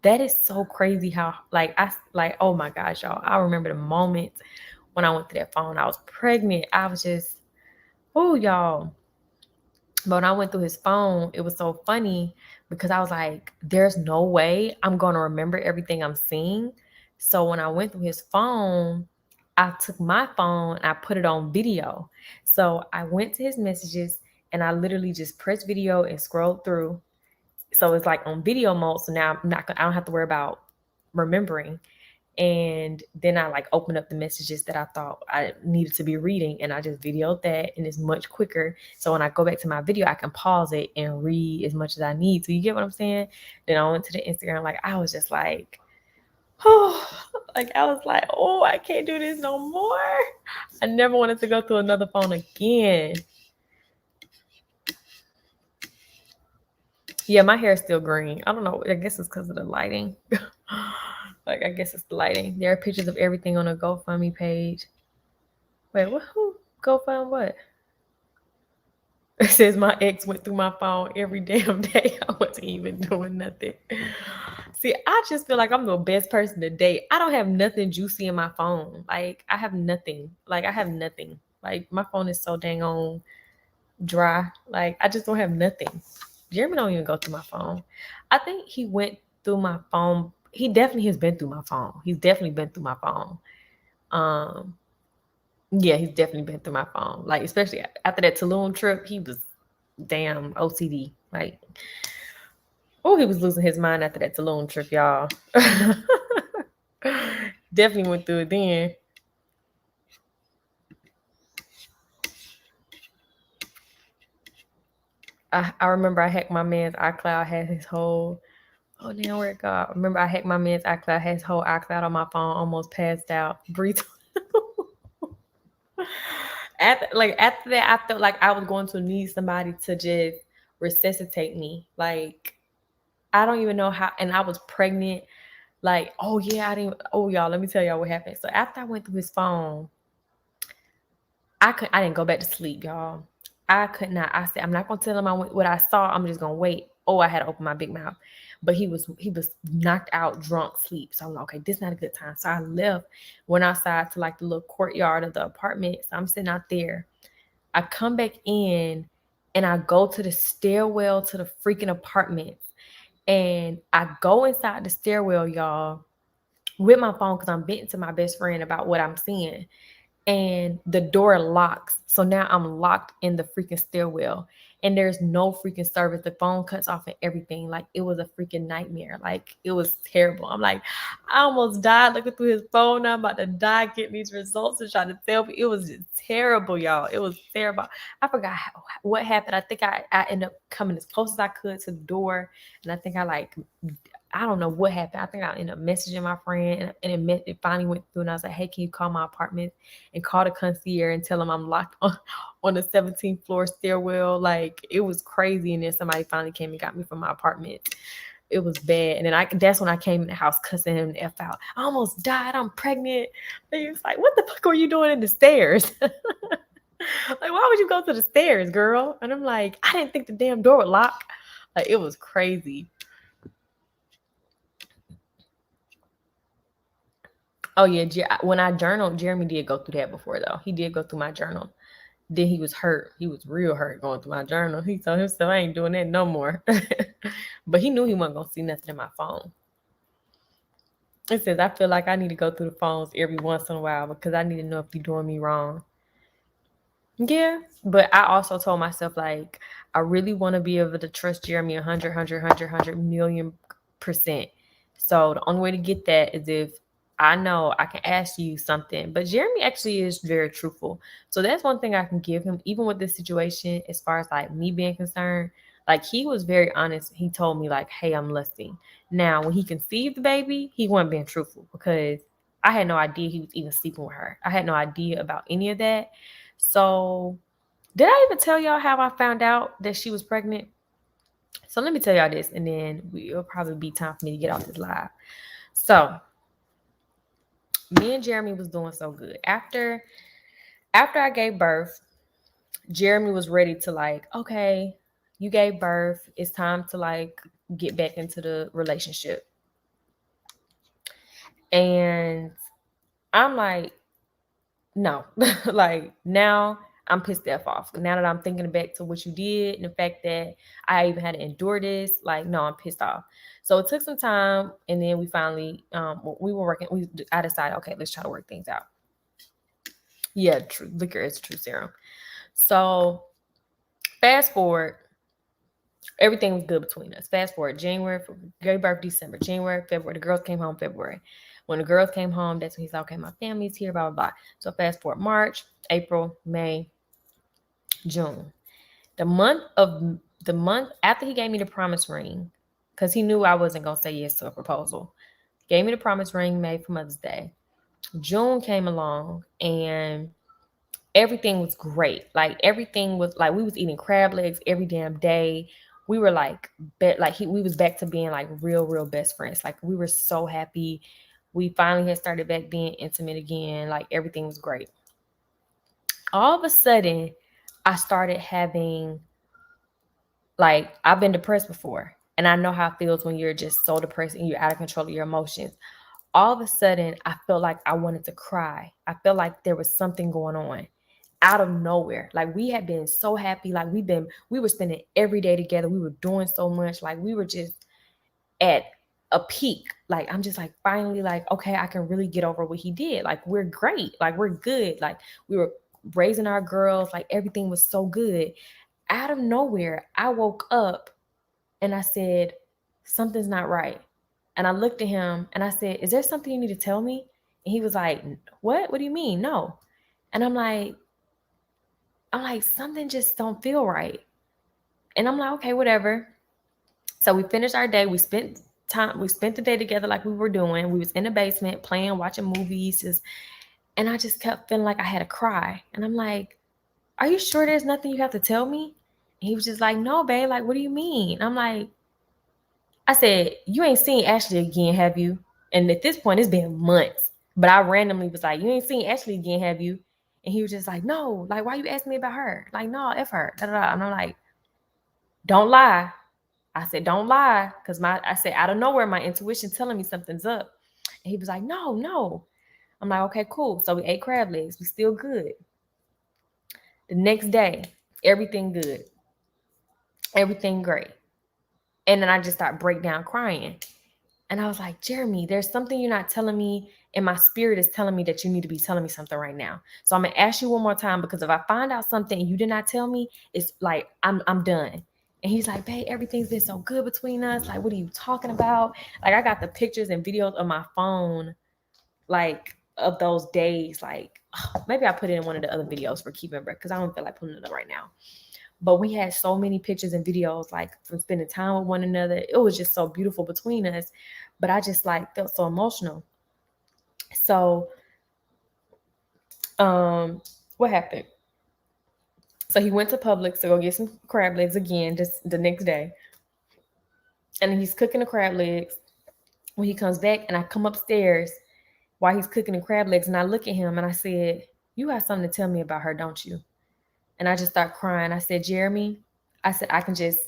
That is so crazy how oh my gosh, y'all. I remember the moment when I went to that phone. I was pregnant. I was just, oh y'all. But when I went through his phone, it was so funny because I was like, there's no way I'm gonna remember everything I'm seeing. So when I went through his phone, I took my phone, I put it on video. So I went to his messages and I literally just pressed video and scrolled through. So it's like on video mode. So now I don't have to worry about remembering. And then I like opened up the messages that I thought I needed to be reading, and I just videoed that, and it's much quicker. So when I go back to my video, I can pause it and read as much as I need. So you get what I'm saying? Then I went to the Instagram, like I was just like, oh, like I was like, oh, I can't do this no more. I never wanted to go through another phone again. Yeah, my hair is still green. I don't know. I guess it's because of the lighting. Like, I guess it's the lighting. There are pictures of everything on a GoFundMe page. Wait, what? Who? GoFund what? It says my ex went through my phone every damn day. I wasn't even doing nothing. See, I just feel like I'm the best person to date. I don't have nothing juicy in my phone. Like, I have nothing. Like, I have nothing. Like, my phone is so dang on dry. Like, I just don't have nothing. Jeremy don't even go through my phone. I think he went through my phone. He definitely has been through my phone. He's definitely been through my phone. Yeah, he's definitely been through my phone. Like, especially after that Tulum trip, he was damn OCD. Like, oh, he was losing his mind after that Tulum trip, y'all. Definitely went through it then. I remember I hacked my man's iCloud, had his whole, oh damn, where it go? I remember I hacked my man's iCloud, had his whole iCloud on my phone, almost passed out. Breathe. After that, I felt like I was going to need somebody to just resuscitate me. Like, I don't even know how, and I was pregnant. Like, oh yeah, y'all, let me tell y'all what happened. So after I went through his phone, I didn't go back to sleep, y'all. I could not. I said, I'm not gonna tell him what I saw. I'm just gonna wait. Oh, I had to open my big mouth. But he was knocked out, drunk, sleep. So I'm like, okay, this is not a good time. So I left, went outside to like the little courtyard of the apartment. So I'm sitting out there. I come back in and I go to the stairwell to the freaking apartments. And I go inside the stairwell, y'all, with my phone because I'm venting to my best friend about what I'm seeing. And the door locks. So now I'm locked in the freaking stairwell and there's no freaking service. The phone cuts off and everything. Like, it was a freaking nightmare. Like, it was terrible. I'm like, I almost died looking through his phone. I'm about to die getting these results and trying to tell me. It was just terrible, y'all. It was terrible. I forgot what happened. I think I ended up coming as close as I could to the door. And I think I don't know what happened. I think I ended up messaging my friend and it finally went through. And I was like, hey, can you call my apartment and call the concierge and tell them I'm locked on the 17th floor stairwell? Like, it was crazy. And then somebody finally came and got me from my apartment. It was bad. And then that's when I came in the house cussing him the F out. I almost died. I'm pregnant. And he was like, what the fuck were you doing in the stairs? Like, why would you go to the stairs, girl? And I'm like, I didn't think the damn door would lock. Like, it was crazy. Oh yeah, when I journaled, Jeremy did go through that before though. He did go through my journal. Then he was hurt. He was real hurt going through my journal. He told himself, I ain't doing that no more. But he knew he wasn't gonna see nothing in my phone. It says, I feel like I need to go through the phones every once in a while because I need to know if you're doing me wrong. Yeah, but I also told myself, like, I really want to be able to trust Jeremy 100 million%. So the only way to get that is if I know I can ask you something. But Jeremy actually is very truthful. So that's one thing I can give him, even with this situation, as far as like me being concerned. Like, he was very honest. He told me, like, hey, I'm lusting. Now, when he conceived the baby, he wasn't being truthful because I had no idea he was even sleeping with her. I had no idea about any of that. So, did I even tell y'all how I found out that she was pregnant? So let me tell y'all this, and then it'll probably be time for me to get off this live. So, me and Jeremy was doing so good. After I gave birth, Jeremy was ready to like, okay, you gave birth. It's time to like get back into the relationship. And I'm like, no, like, now I'm pissed off. Now that I'm thinking back to what you did and the fact that I even had to endure this, like, no, I'm pissed off. So it took some time, and then we finally, we were working. I decided, okay, let's try to work things out. Yeah, liquor is a true serum. So fast forward, everything was good between us. Fast forward, January, gave birth December, January, February. The girls came home February. When the girls came home, that's when he's like, okay, my family's here, blah, blah, blah. So fast forward, March, April, May, June. The month of the month after he gave me the promise ring, because he knew I wasn't gonna say yes to a proposal. Gave me the promise ring made for Mother's Day. June came along and everything was great. Like everything was like we was eating crab legs every damn day. We were like we was back to being like real best friends. Like we were so happy. We finally had started back being intimate again. Like everything was great. All of a sudden, I started having like I've been depressed before, and I know how it feels when you're just so depressed and you're out of control of your emotions. All of a sudden, I felt like I wanted to cry. I felt like there was something going on out of nowhere. Like we had been so happy. Like we were spending every day together. We were doing so much. Like we were just at a peak. Like I'm just like finally like, okay, I can really get over what he did. Like we're great. Like we're good. Like we were raising our girls. Like everything was so good. Out of nowhere, I woke up and I said, something's not right. And I looked at him and I said, is there something you need to tell me? And he was like, what? What do you mean? No. And I'm like, something just don't feel right. And I'm like, okay, whatever. So we finished our day. We spent the day together like we were doing. We was in the basement playing, watching movies, and I just kept feeling like I had to cry. And I'm like, are you sure there's nothing you have to tell me? And he was just like, no, babe, like, what do you mean? And I'm like, I said, you ain't seen Ashley again, have you? And at this point, it's been months. But I randomly was like, you ain't seen Ashley again, have you? And he was just like, no, like, why you asking me about her? Like, no, F her. Da, da, da. And I'm like, don't lie. I said, don't lie. Because I said, out of nowhere, my intuition telling me something's up. And he was like, no, no. I'm like, okay, cool. So we ate crab legs. We still good. The next day, everything good. Everything great. And then I just start break down crying. And I was like, Jeremy, there's something you're not telling me. And my spirit is telling me that you need to be telling me something right now. So I'm going to ask you one more time, because if I find out something and you did not tell me, it's like, I'm done. And he's like, babe, everything's been so good between us. Like, what are you talking about? Like, I got the pictures and videos on my phone, like, of those days. Like, maybe I put it in one of the other videos for keeping breath, because I don't feel like putting it up right now. But we had so many pictures and videos, like from spending time with one another. It was just so beautiful between us. But I just like felt so emotional. So what happened? So he went to Publix to go get some crab legs again just the next day. And he's cooking the crab legs. When he comes back and I come upstairs while he's cooking the crab legs, and I look at him and I said, you got something to tell me about her, don't you? And I just start crying. I said, Jeremy, I said, I can just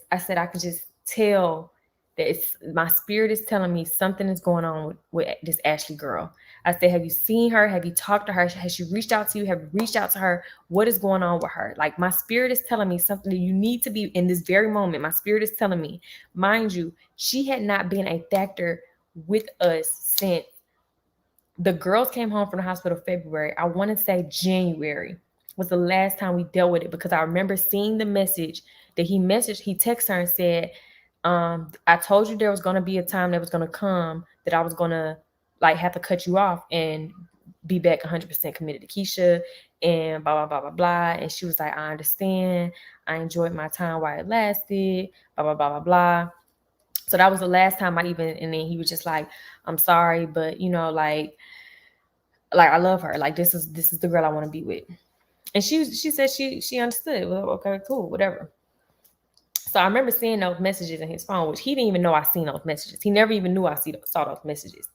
tell that it's my spirit is telling me something is going on with this Ashley girl. I said, have you seen her? Have you talked to her? Has she reached out to you? Have you reached out to her? What is going on with her? Like, my spirit is telling me something that you need to be in this very moment. My spirit is telling me, mind you, she had not been a factor with us since the girls came home from the hospital February. I want to say January was the last time we dealt with it, because I remember seeing the message that he texted her and said, I told you there was going to be a time that was going to come that I was going to like have to cut you off and be back 100% committed to Keesha and blah, blah, blah, blah, blah. And she was like, I understand. I enjoyed my time while it lasted, blah, blah, blah, blah, blah. So that was the last time and then he was just like, I'm sorry, but you know, like I love her. Like, this is the girl I want to be with. And she said she understood. Well, okay, cool, whatever. So I remember seeing those messages in his phone, which he didn't even know I seen those messages. He never even knew I saw those messages.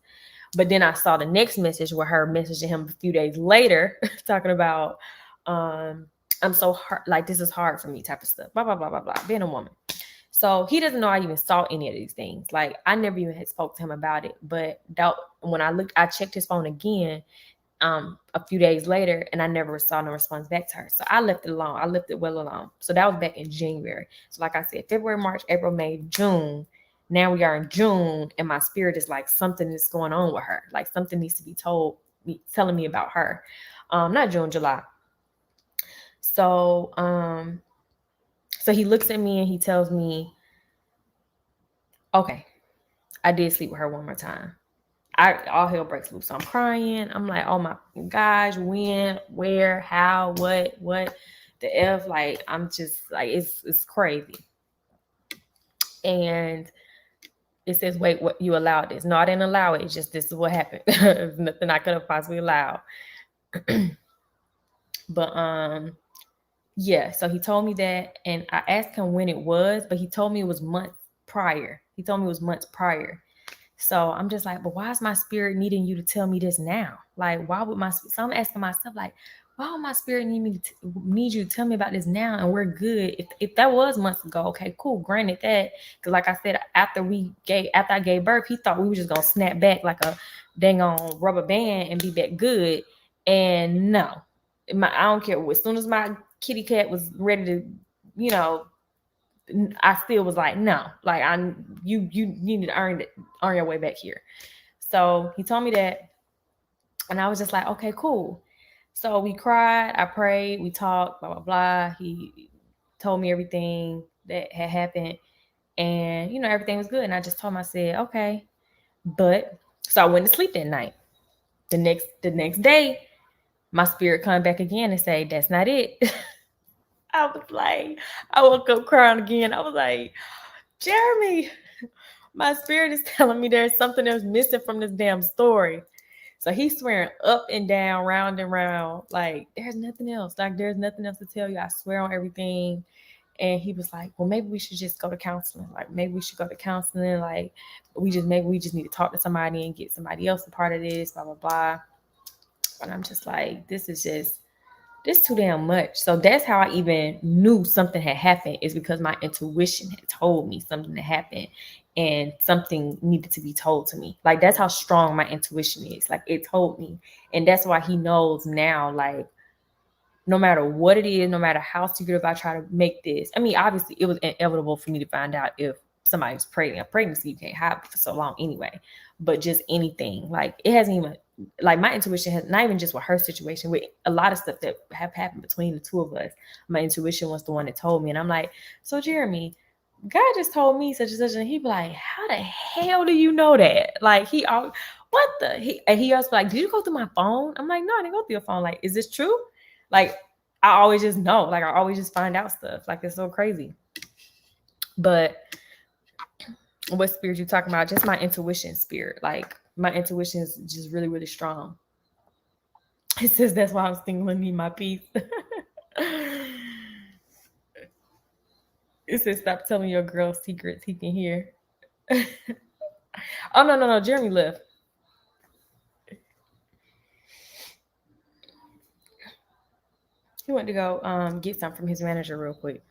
But then I saw the next message with her messaging him a few days later, talking about, I'm so hard, like, this is hard for me type of stuff, blah, blah, blah, blah, blah, being a woman. So he doesn't know I even saw any of these things. Like, I never even had spoke to him about it. But when I checked his phone again, a few days later, and I never saw no response back to her. So I left it alone. I left it well alone. So that was back in January. So like I said, February, March, April, May, June. Now we are in June, and my spirit is like, something is going on with her. Like, something needs to be telling me about her. Not June, July. So so he looks at me and he tells me, okay, I did sleep with her one more time. All hell breaks loose. So I'm crying. I'm like, oh my gosh, when, where, how, what the F? Like, I'm just like, it's crazy. And it says, wait, what, you allowed this? No, I didn't allow it. It's just, this is what happened. Nothing I could have possibly allowed. But yeah, so he told me that, and I asked him when it was, but he told me it was months prior. So I'm just like, but why is my spirit needing you to tell me this now? Like, why would so I'm asking myself, like, why would my spirit need you to tell me about this now? And we're good. If that was months ago, okay, cool. Granted that, because like I said, after I gave birth, he thought we were just gonna snap back like a dang on rubber band and be back good. And no, I don't care. As soon as my kitty cat was ready to, I still was like, no, like you need to earn your way back here. So he told me that, and I was just like, okay, cool. So we cried, I prayed, we talked, blah blah blah. He told me everything that had happened, and everything was good. And I just told him, I said, okay, but so I went to sleep that night. The next day, my spirit come back again and say, that's not it. I was like, I woke up crying again. I was like, Jeremy, my spirit is telling me there's something else missing from this damn story. So he's swearing up and down, round and round, like there's nothing else. Like there's nothing else to tell you. I swear on everything. And he was like, well, maybe we should just go to counseling. Like maybe we should go to counseling. Like maybe we just need to talk to somebody and get somebody else a part of this, blah, blah, blah. And I'm just like, this too damn much. So that's how I even knew something had happened, is because my intuition had told me something had happened and something needed to be told to me. Like that's how strong my intuition is. Like it told me. And that's why he knows now, like no matter what it is, no matter how secretive I try to make this. I mean, obviously it was inevitable for me to find out if somebody was pregnant. A pregnancy you can't hide for so long anyway. But just anything, like it hasn't even, like my intuition has not even just with her situation, with a lot of stuff that have happened between the two of us. My intuition was the one that told me. And I'm like, so Jeremy, God just told me such and such, and he be like, how the hell do you know that? Like what the? And he also like, did you go through my phone? I'm like, no, I didn't go through your phone. Like, is this true? Like, I always just know. Like, I always just find out stuff. Like, it's so crazy. But what spirit you talking about? Just my intuition spirit. Like, my intuition is just really, really strong. It says that's why I'm single and need my peace. It says stop telling your girl secrets he can hear. Oh, no. Jeremy left. He went to go get some from his manager real quick.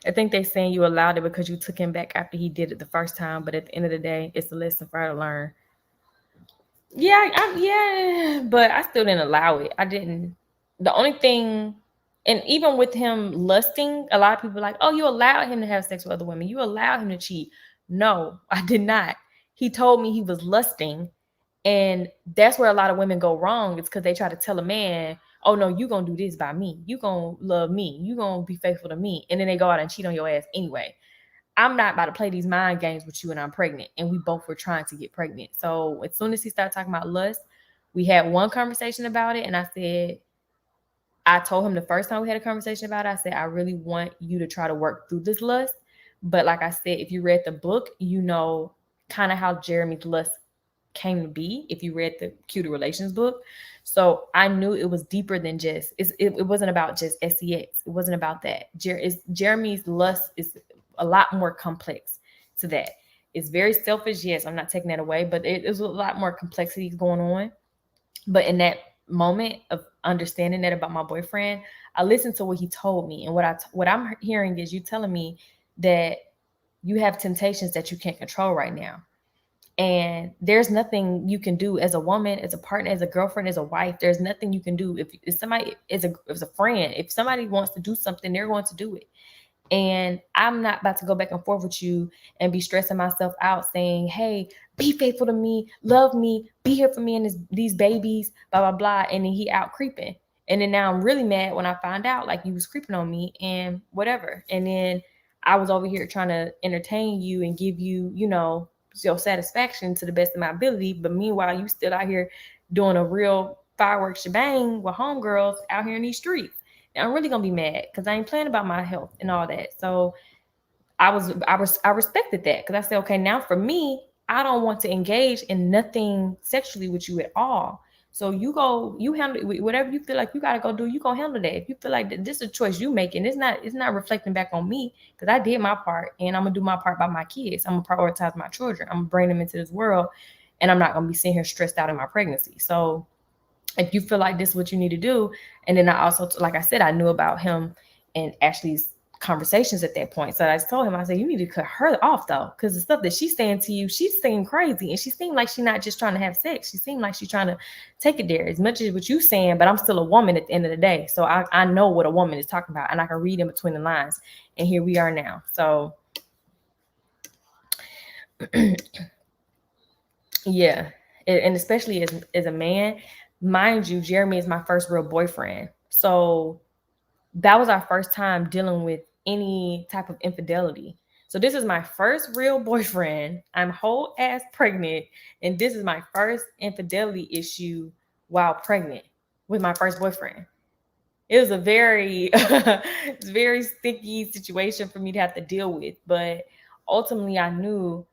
I think they saying you allowed it because you took him back after he did it the first time. But at the end of the day, it's a lesson for her to learn. Yeah, but I still didn't allow it. I didn't. The only thing, and even with him lusting, a lot of people are like, oh, you allowed him to have sex with other women. You allowed him to cheat. No, I did not. He told me he was lusting. And that's where a lot of women go wrong. It's because they try to tell a man, oh, no, you're going to do this by me. You're going to love me. You're going to be faithful to me. And then they go out and cheat on your ass anyway. I'm not about to play these mind games with you and I'm pregnant. And we both were trying to get pregnant. So as soon as he started talking about lust, we had one conversation about it. And I told him the first time we had a conversation about it, I said, I really want you to try to work through this lust. But like I said, if you read the book, you know kind of how Jeremy's lust came to be if you read the Cutie Relations book. So I knew it was deeper than just, it wasn't about just sex. It wasn't about that. Jeremy's lust is a lot more complex to that. It's very selfish. Yes, I'm not taking that away, but there's a lot more complexities going on. But in that moment of understanding that about my boyfriend, I listened to what he told me. And what I'm hearing is you telling me that you have temptations that you can't control right now. And there's nothing you can do as a woman, as a partner, as a girlfriend, as a wife. There's nothing you can do if somebody is a friend. If somebody wants to do something, they're going to do it. And I'm not about to go back and forth with you and be stressing myself out saying, hey, be faithful to me, love me, be here for me and these babies, blah, blah, blah. And then he out creeping. And then now I'm really mad when I find out like you was creeping on me and whatever. And then I was over here trying to entertain you and give you, your satisfaction to the best of my ability. But meanwhile, you still out here doing a real fireworks shebang with homegirls out here in these streets. I'm really gonna be mad because I ain't playing about my health and all that. So I respected that because I said, okay, now for me, I don't want to engage in nothing sexually with you at all. So you handle whatever you feel like you gotta go do. You gonna handle that. If you feel like this is a choice you making, it's not reflecting back on me because I did my part and I'm gonna do my part by my kids. I'm gonna prioritize my children. I'm gonna bring them into this world, and I'm not gonna be sitting here stressed out in my pregnancy. So if you feel like this is what you need to do. And then I also, like I said, I knew about him and Ashley's conversations at that point. So I just told him, I said, you need to cut her off though, because the stuff that she's saying to you, she's saying crazy, and she seemed like she's not just trying to have sex. She seemed like she's trying to take it there as much as what you saying, but I'm still a woman at the end of the day. So I know what a woman is talking about, and I can read in between the lines. And here we are now. So yeah. And especially as a man, mind you, Jeremy is my first real boyfriend. So that was our first time dealing with any type of infidelity. So this is my first real boyfriend. I'm whole ass pregnant, and this is my first infidelity issue while pregnant with my first boyfriend. It was a very very sticky situation for me to have to deal with, but ultimately I knew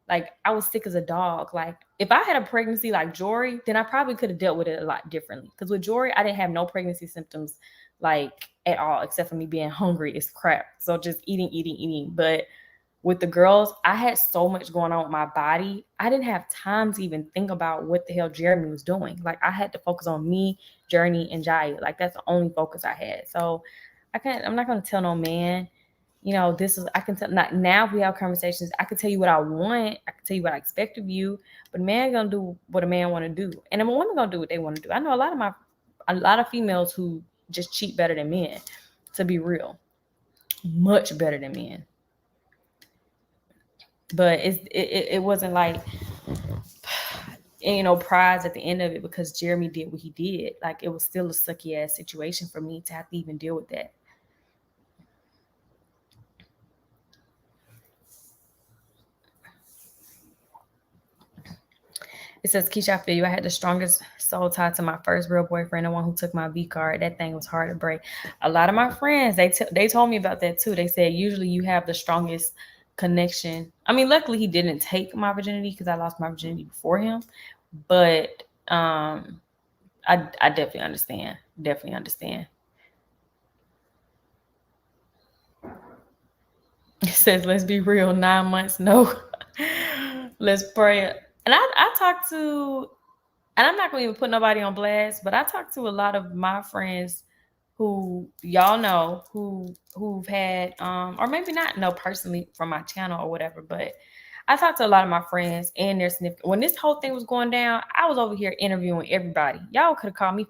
like I was sick as a dog. Like if I had a pregnancy like Jori, then I probably could have dealt with it a lot differently. Because with Jori, I didn't have no pregnancy symptoms like at all, except for me being hungry as crap. So just eating. But with the girls, I had so much going on with my body. I didn't have time to even think about what the hell Jeremy was doing. Like I had to focus on me, Journie, and Jiya. Like that's the only focus I had. So I'm not gonna tell no man, this is, I can tell, not now if we have conversations, I can tell you what I want, I can tell you what I expect of you, but a man gonna do what a man wanna do. And a woman gonna do what they wanna do. I know a lot of females who just cheat better than men, to be real. Much better than men. But it wasn't like prize at the end of it because Jeremy did what he did. Like it was still a sucky ass situation for me to have to even deal with that. It says, Keesha, I feel you. I had the strongest soul tie to my first real boyfriend, the one who took my V card. That thing was hard to break. A lot of my friends, they told me about that too. They said usually you have the strongest connection. I mean, luckily he didn't take my virginity because I lost my virginity before him. But I definitely understand. Definitely understand. It says, let's be real, 9 months, no. Let's pray. And I talked to, and I'm not going to even put nobody on blast, but I talked to a lot of my friends who y'all know who've had, or maybe not know personally from my channel or whatever, but I talked to a lot of my friends and their significant. When this whole thing was going down, I was over here interviewing everybody. Y'all could have called me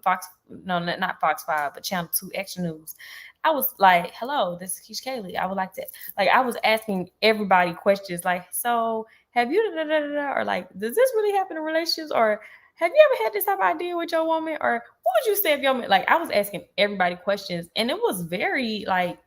not Fox 5, but Channel 2 Extra News. I was like, hello, this is Keesha Kaylee. I would like to, like, I was asking everybody questions like, so have you, or like, does this really happen in relationships? Or have you ever had this type of idea with your woman? Or what would you say if your man, like, I was asking everybody questions, and it was very, like,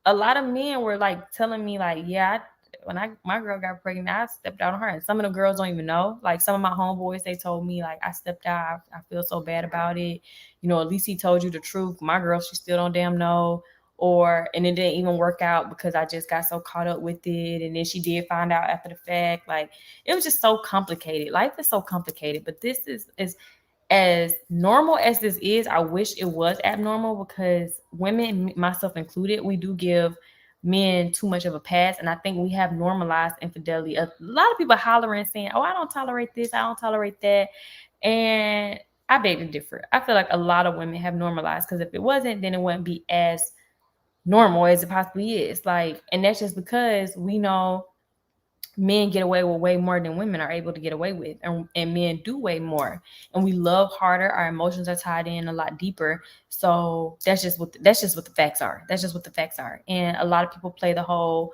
a lot of men were like telling me like, yeah, when my girl got pregnant, I stepped out on her. And some of the girls don't even know. Like some of my homeboys, they told me like I stepped out. I feel so bad about it. At least he told you the truth. My girl, she still don't damn know. And it didn't even work out because I just got so caught up with it. And then she did find out after the fact. Like it was just so complicated. Life is so complicated. But this is as normal as this is, I wish it was abnormal because women, myself included, we do give men too much of a pass. And I think we have normalized infidelity. A lot of people hollering saying, oh, I don't tolerate this, I don't tolerate that. And I beg to differ. I feel like a lot of women have normalized, because if it wasn't, then it wouldn't be as normal as it possibly is. Like, and that's just because we know men get away with way more than women are able to get away with, and men do way more, and we love harder. Our emotions are tied in a lot deeper. So that's just what the facts are. That's just what the facts are. And a lot of people play the whole,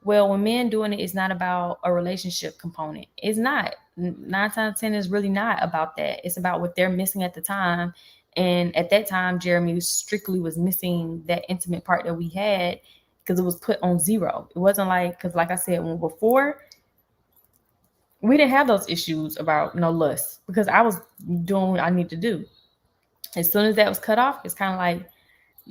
well, when men doing it, it's not about a relationship component. It's not. 9 times 10 is really not about that. It's about what they're missing at the time. And at that time, Jeremy strictly was missing that intimate part that we had, because it was put on zero. It wasn't like, because like I said, when before, we didn't have those issues about no lust, because I was doing what I need to do. As soon as that was cut off, it's kind of like,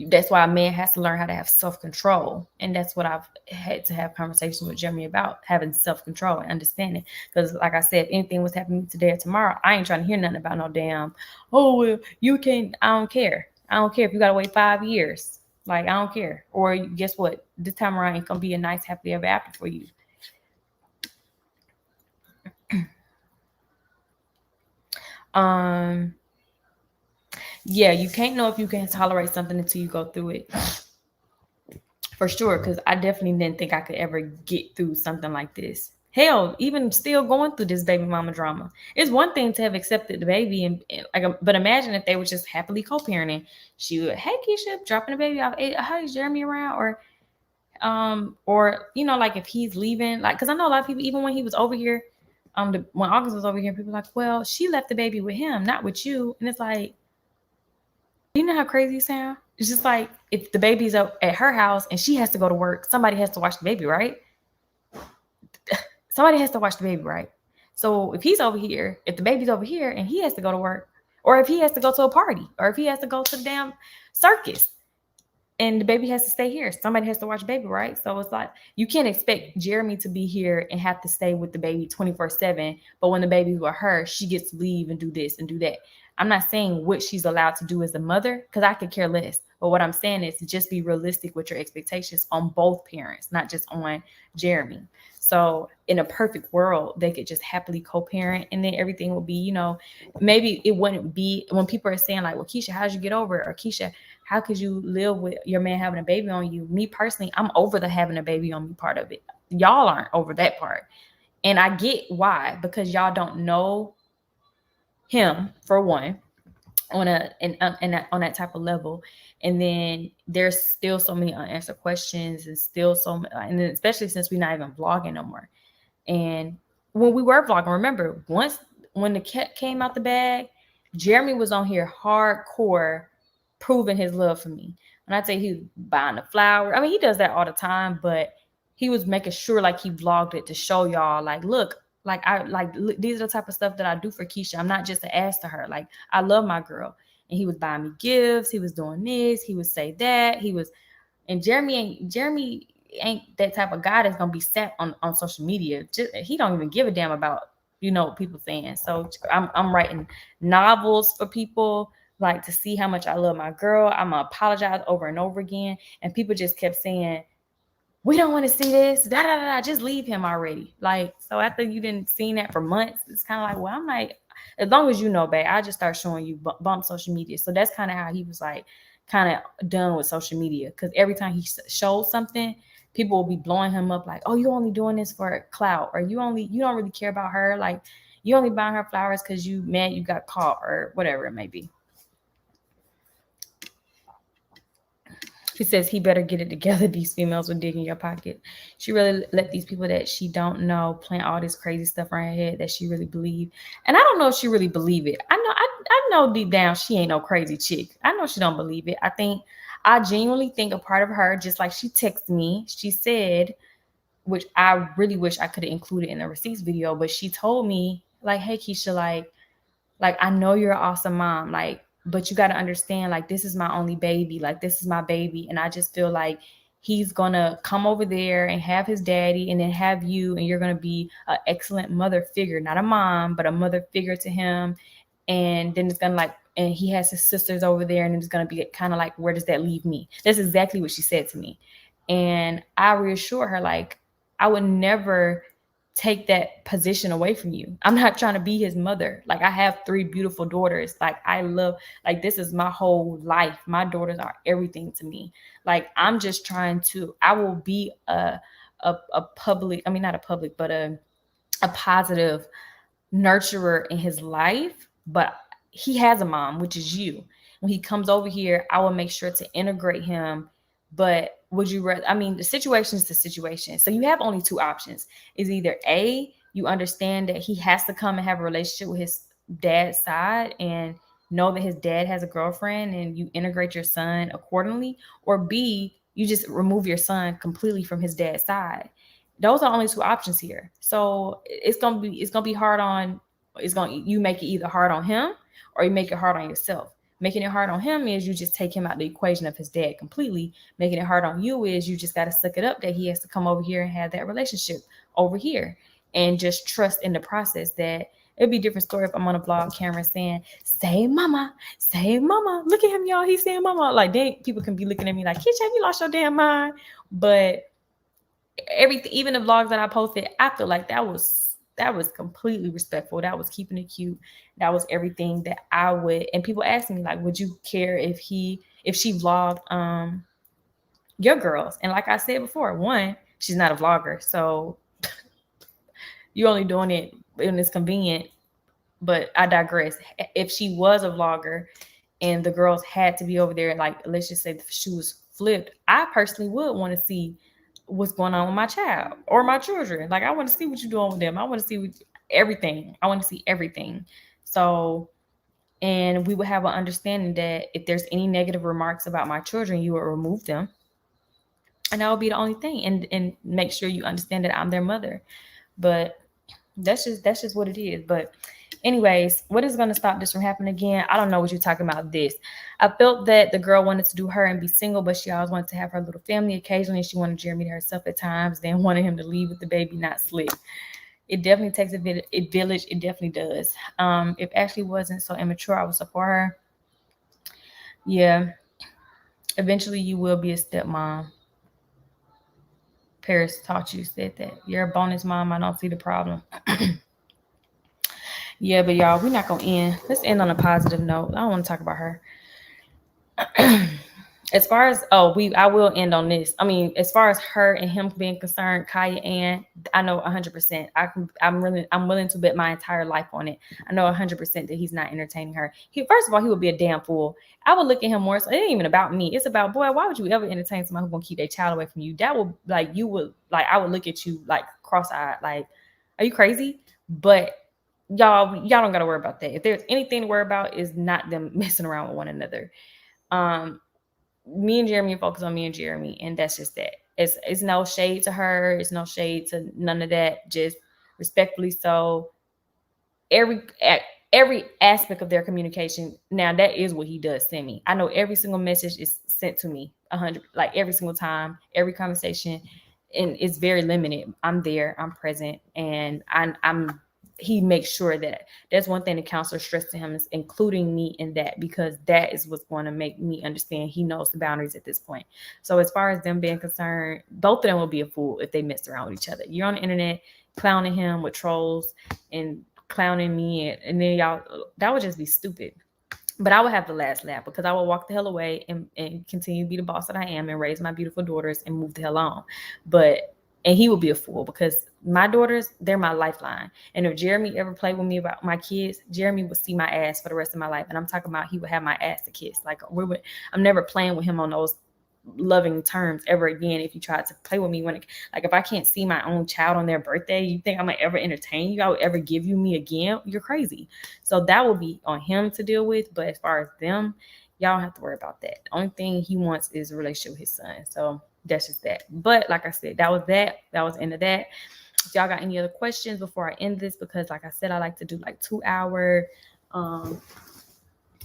that's why a man has to learn how to have self-control. And that's what I've had to have conversations with Jeremy about, having self-control and understanding. Because like I said, if anything was happening today or tomorrow, I ain't trying to hear nothing about no damn, oh, well, you can't, I don't care. I don't care if you got to wait 5 years. Like, I don't care. Or guess what? This time around ain't going to be a nice, happily ever after for you. Yeah, you can't know if you can tolerate something until you go through it. For sure, because I definitely didn't think I could ever get through something like this. Hell, even still going through this baby mama drama. It's one thing to have accepted the baby, and like, but imagine if they were just happily co-parenting. She would, hey Keesha, dropping the baby off. Hey, how is Jeremy around? Or you know, like if he's leaving, like, because I know a lot of people, even when he was over here, when August was over here, people were like, well, she left the baby with him, not with you. And it's like, you know how crazy you sound? It's just like, if the baby's up at her house and she has to go to work, somebody has to watch the baby, right? Somebody has to watch the baby, right? So if he's over here, if the baby's over here and he has to go to work, or if he has to go to a party, or if he has to go to the damn circus, and the baby has to stay here, somebody has to watch the baby, right? So it's like, you can't expect Jeremy to be here and have to stay with the baby 24/7, but when the baby's with her, she gets to leave and do this and do that. I'm not saying what she's allowed to do as a mother, because I could care less. But what I'm saying is to just be realistic with your expectations on both parents, not just on Jeremy. So in a perfect world, they could just happily co-parent, and then everything will be, you know, maybe it wouldn't be, when people are saying like, well, Keesha, how'd you get over it? Or Keesha, how could you live with your man having a baby on you? Me personally, I'm over the having a baby on me part of it. Y'all aren't over that part. And I get why, because y'all don't know him, for one, on on that type of level. And then there's still so many unanswered questions, and still so many, and then especially since we're not even vlogging no more. And when we were vlogging, remember, once when the cat came out the bag, Jeremy was on here hardcore proving his love for me. When I say he was buying the flower, I mean, he does that all the time, but he was making sure like he vlogged it to show y'all, like, look, like these are the type of stuff that I do for Keesha. I'm not just an ass to her. Like, I love my girl. And he was buying me gifts. He was doing this. He would say that. And Jeremy ain't that type of guy that's gonna be sat on social media. He don't even give a damn about, you know, what people saying. So I'm writing novels for people, like, to see how much I love my girl. I'm gonna apologize over and over again. And people just kept saying, we don't want to see this, da da da, just leave him already. Like, so after you didn't see that for months, it's kind of like, well, I'm like, as long as you know, babe, I just start showing you bump social media. So that's kind of how he was like kind of done with social media, because every time he showed something, people will be blowing him up like, oh, you only doing this for clout, or you don't really care about her, like you only buying her flowers because you mad you got caught, or whatever it may be. He says he better get it together. These females will dig in your pocket. She really let these people that she don't know plant all this crazy stuff around her head that she really believe. And I don't know if she really believe it. I know deep down she ain't no crazy chick. I know she don't believe it. I genuinely think a part of her, just like she texted me, she said, which I really wish I could have included in the receipts video, but she told me like, hey Keesha, like I know you're an awesome mom, like, but you got to understand, like, this is my only baby, like this is my baby, and I just feel like he's gonna come over there and have his daddy and then have you, and you're gonna be an excellent mother figure, not a mom but a mother figure to him. And then it's gonna like, and he has his sisters over there, and it's gonna be kind of like, where does that leave me? That's exactly what she said to me. And I reassure her, like, I would never take that position away from you. I'm not trying to be his mother. Like, I have 3 beautiful daughters. Like, I love, like, this is my whole life. My daughters are everything to me. Like, I'm just trying to, I will be a a public, I mean, not a public, but a positive nurturer in his life, but he has a mom, which is you. When he comes over here, I will make sure to integrate him. But would you rather, I mean, the situation is the situation. So you have only two options. Is either A, you understand that he has to come and have a relationship with his dad's side and know that his dad has a girlfriend and you integrate your son accordingly, or B, you just remove your son completely from his dad's side. Those are only two options here. So it's gonna be hard on, you make it either hard on him or you make it hard on yourself. Making it hard on him is you just take him out the equation of his dad completely. Making it hard on you is you just got to suck it up that he has to come over here and have that relationship over here, and just trust in the process. That it'd be a different story if I'm on a vlog camera saying, say mama, look at him, y'all, he's saying mama. Like, then people can be looking at me like, Keesha, have you lost your damn mind? But everything, even the vlogs that I posted, I feel like that was completely respectful. That was keeping it cute. That was everything that I would. And people ask me like, would you care if she vlogged your girls? And like I said before, one, she's not a vlogger, so you're only doing it when it's convenient. But I digress. If she was a vlogger and the girls had to be over there, like let's just say the shoe was flipped, I personally would want to see what's going on with my child or my children. Like, I want to see what you're doing with them. I want to see everything. I want to see everything. So, and we would have an understanding that if there's any negative remarks about my children, you will remove them. And that would be the only thing. And make sure you understand that I'm their mother. But that's just what it is. But anyways, what is going to stop this from happening again? I don't know what you're talking about. This, I felt that the girl wanted to do her and be single, but she always wanted to have her little family. Occasionally she wanted Jeremy to herself at times, then wanted him to leave with the baby. Not slick. It definitely takes a village. It definitely does. If Ashley wasn't so immature, I would support her. Yeah, eventually you will be a stepmom. Paris taught you, said that you're a bonus mom. I don't see the problem. Yeah, but y'all, we're not gonna end. Let's end on a positive note. I don't want to talk about her. As far as I will end on this. I mean, as far as her and him being concerned, Kaya and I know 100%. I'm willing to bet my entire life on it. I know 100% that he's not entertaining her. First of all, he would be a damn fool. I would look at him more so. It ain't even about me. It's about, boy, why would you ever entertain someone who's gonna keep their child away from you? That would, like, you would, like, I would look at you like cross-eyed, like, are you crazy? But y'all don't gotta worry about that. If there's anything to worry about, is not them messing around with one another. Me and Jeremy focus on me and Jeremy, and that's just that. It's no shade to her. It's no shade to none of that. Just respectfully so. Every aspect of their communication. Now that is what he does send me. I know every single message is sent to me 100, like every single time, every conversation, and it's very limited. I'm there. I'm present, and I'm he makes sure that. That's one thing the counselor stressed to him, is including me in that, because that is what's going to make me understand he knows the boundaries at this point. So as far as them being concerned, both of them will be a fool if they mess around with each other. You're on the internet clowning him with trolls and clowning me, and then y'all, that would just be stupid. But I would have the last laugh, because I would walk the hell away and continue to be the boss that I am and raise my beautiful daughters and move the hell on. And he would be a fool, because my daughters, they're my lifeline. And if Jeremy ever played with me about my kids, Jeremy would see my ass for the rest of my life. And I'm talking about he would have my ass to kiss. Like, I'm never playing with him on those loving terms ever again. If you try to play with me, if I can't see my own child on their birthday, you think I'm gonna ever entertain you? I would ever give you me again? You're crazy. So that will be on him to deal with. But as far as them, y'all don't have to worry about that. The only thing he wants is a relationship with his son. So that's just that. But like I said, that was the end of that. If y'all got any other questions before I end this, because like I said, I like to do like 2-hour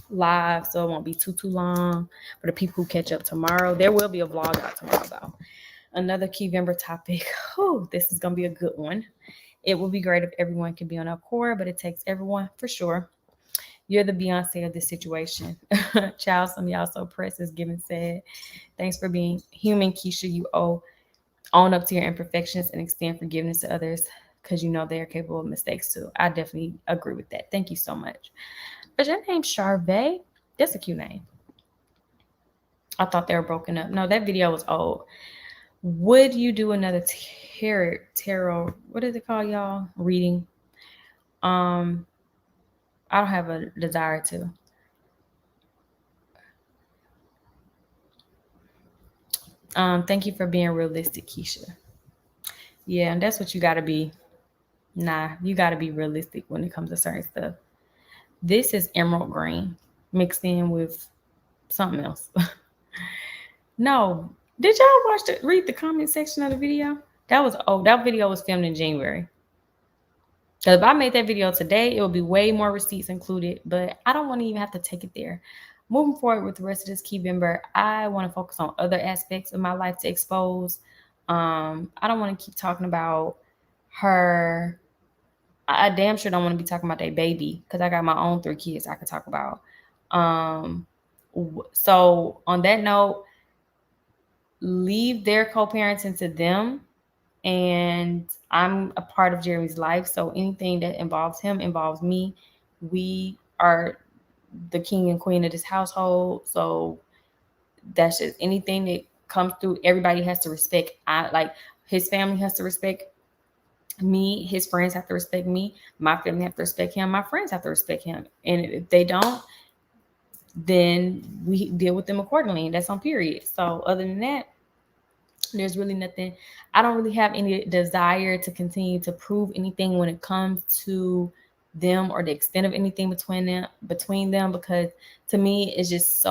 live, so it won't be too long for the people who catch up tomorrow. There will be a vlog out tomorrow though. Another Keyvember topic. This is gonna be a good one. It would be great if everyone could be on our core, but it takes everyone for sure. You're the Beyonce of this situation. Child, some of y'all so pressed, as Given said. Thanks for being human, Keesha. You own up to your imperfections and extend forgiveness to others, because you know they are capable of mistakes too. I definitely agree with that. Thank you so much. Is your name Charvet? That's a cute name. I thought they were broken up. No, that video was old. Would you do another tarot? What is it called, y'all? Reading. I don't have a desire to. Thank you for being realistic, Keesha. Yeah, and that's what you gotta be. Nah, you gotta be realistic when it comes to certain stuff. This is emerald green mixed in with something else. No, did y'all read the comment section of the video? That video was filmed in January. Because if I made that video today, it would be way more receipts included, but I don't want to even have to take it there. Moving forward with the rest of this key member, I want to focus on other aspects of my life to expose. I don't want to keep talking about her. I damn sure don't want to be talking about that baby because I got my own 3 kids I could talk about. So on that note, leave their co-parenting to them, and I'm a part of Jeremy's life, so anything that involves him involves me. We are the king and queen of this household, so that's just anything that comes through. Everybody has to respect. His family has to respect me, his friends have to respect me, my family have to respect him, my friends have to respect him, and if they don't, then we deal with them accordingly, and that's on period. So other than that, there's really nothing. I don't really have any desire to continue to prove anything when it comes to them or the extent of anything between them, because to me it's just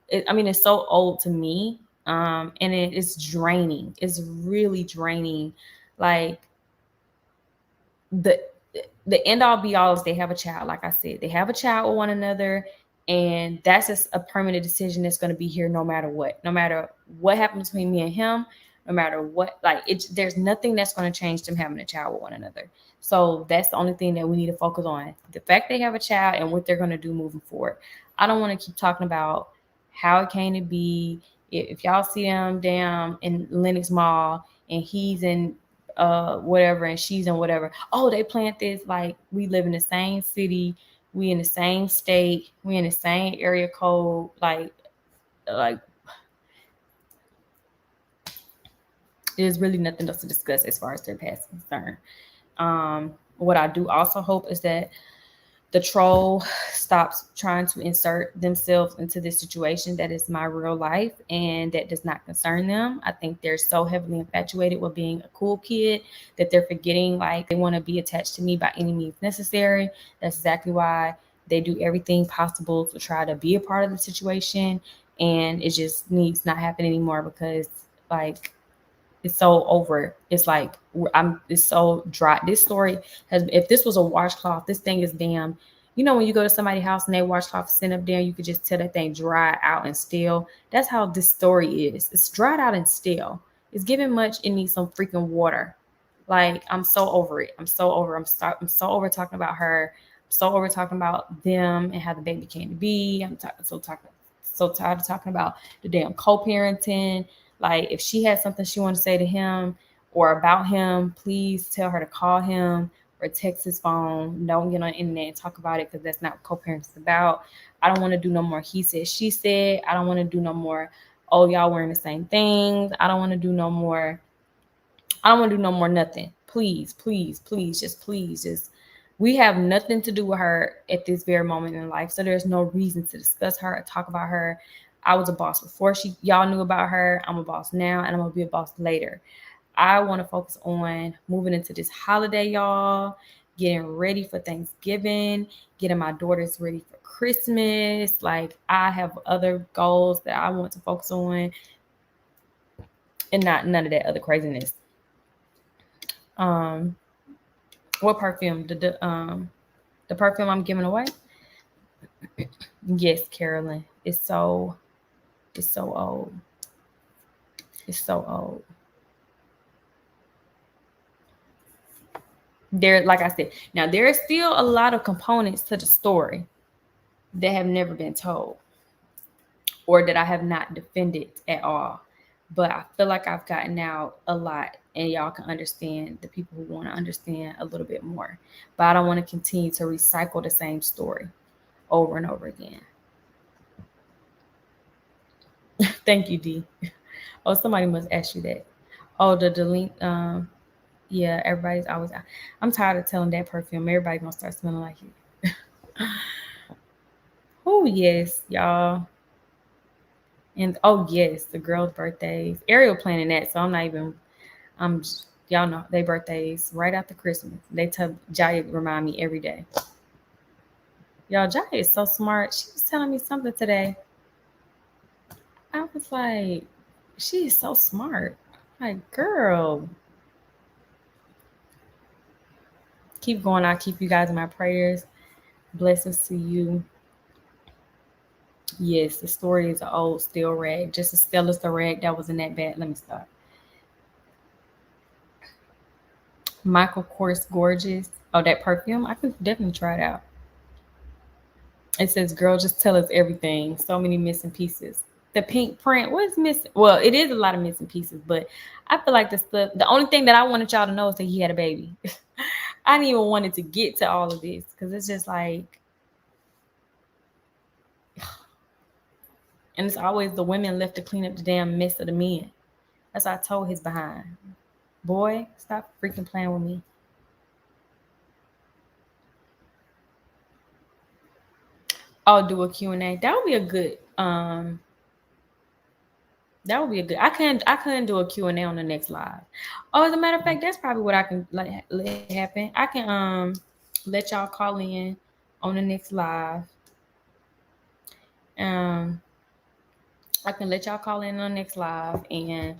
it's so old to me, and it's draining. It's really draining. Like the the end all be all is they have a child. Like I said, they have a child with one another, and that's just a permanent decision that's going to be here no matter what happens between me and him, no matter what. There's nothing that's going to change them having a child with one another. So that's the only thing that we need to focus on, the fact they have a child and what they're going to do moving forward. I don't want to keep talking about how it came to be. If y'all see them down in Lenox Mall and he's in whatever and she's in whatever, oh, they plant this. Like, we live in the same city, we in the same state, we in the same area code. Like there's really nothing else to discuss as far as their past is concerned. What I do also hope is that the troll stops trying to insert themselves into this situation that is my real life and that does not concern them. I think they're so heavily infatuated with being a cool kid that they're forgetting, like, they want to be attached to me by any means necessary. That's exactly why they do everything possible to try to be a part of the situation, and it just needs not happen anymore because, like, it's so over. It's like it's so dry. This story has, if this was a washcloth, this thing is damn. You know, when you go to somebody's house and they washcloth sitting up there, you could just tell that thing dry out and stale. That's how this story is. It's dried out and stale. It's giving much. It needs some freaking water. Like, I'm so over it. I'm so over. I'm so over talking about her. I'm so over talking about them and how the baby came to be. I'm so tired of talking about the damn co-parenting. Like, if she has something she wants to say to him or about him, please tell her to call him or text his phone. Don't get on the internet and talk about it, because that's not what co-parents is about. I don't want to do no more he said, she said. I don't want to do no more, oh, y'all wearing the same things. I don't want to do no more nothing. Please, just we have nothing to do with her at this very moment in life. So there's no reason to discuss her or talk about her. I was a boss before y'all knew about her. I'm a boss now, and I'm gonna be a boss later. I want to focus on moving into this holiday, y'all, getting ready for Thanksgiving, getting my daughters ready for Christmas. Like, I have other goals that I want to focus on, and not none of that other craziness. What perfume? The perfume I'm giving away? Yes, Carolyn. It's so old. It's so old. There, like I said, now there is still a lot of components to the story that have never been told or that I have not defended at all. But I feel like I've gotten out a lot, and y'all can understand, the people who want to understand a little bit more. But I don't want to continue to recycle the same story over and over again. Thank you, D. Oh, somebody must ask you that. Oh, the delete. Yeah, everybody's always. I'm tired of telling that perfume. Everybody gonna start smelling like it. Oh yes, y'all. And oh yes, the girls' birthdays. Ariel planning that, so I'm not even. Y'all know they birthdays right after Christmas. They tell Jiya remind me every day. Y'all, Jiya is so smart. She was telling me something today. I was like, she is so smart. Like, girl, keep going. I'll keep you guys in my prayers. Blessings to you. Yes, the story is an old steel rag, just as still as the rag that was in that bag. Let me stop. Michael Kors Gorgeous. Oh, that perfume. I could definitely try it out. It says, "Girl, just tell us everything." So many missing pieces. The pink print, what's missing? Well, it is a lot of missing pieces, but I feel like the stuff. The only thing that I wanted y'all to know is that he had a baby. I didn't even want it to get to all of this because it's just like, and it's always the women left to clean up the damn mess of the men. That's what I told his behind. Boy, stop freaking playing with me. I'll do a Q&A. That would be a good that would be a good. I couldn't do a Q&A on the next live. Oh, as a matter of fact, that's probably what I can let happen. I can let y'all call in on the next live. Um I can let y'all call in on the next live and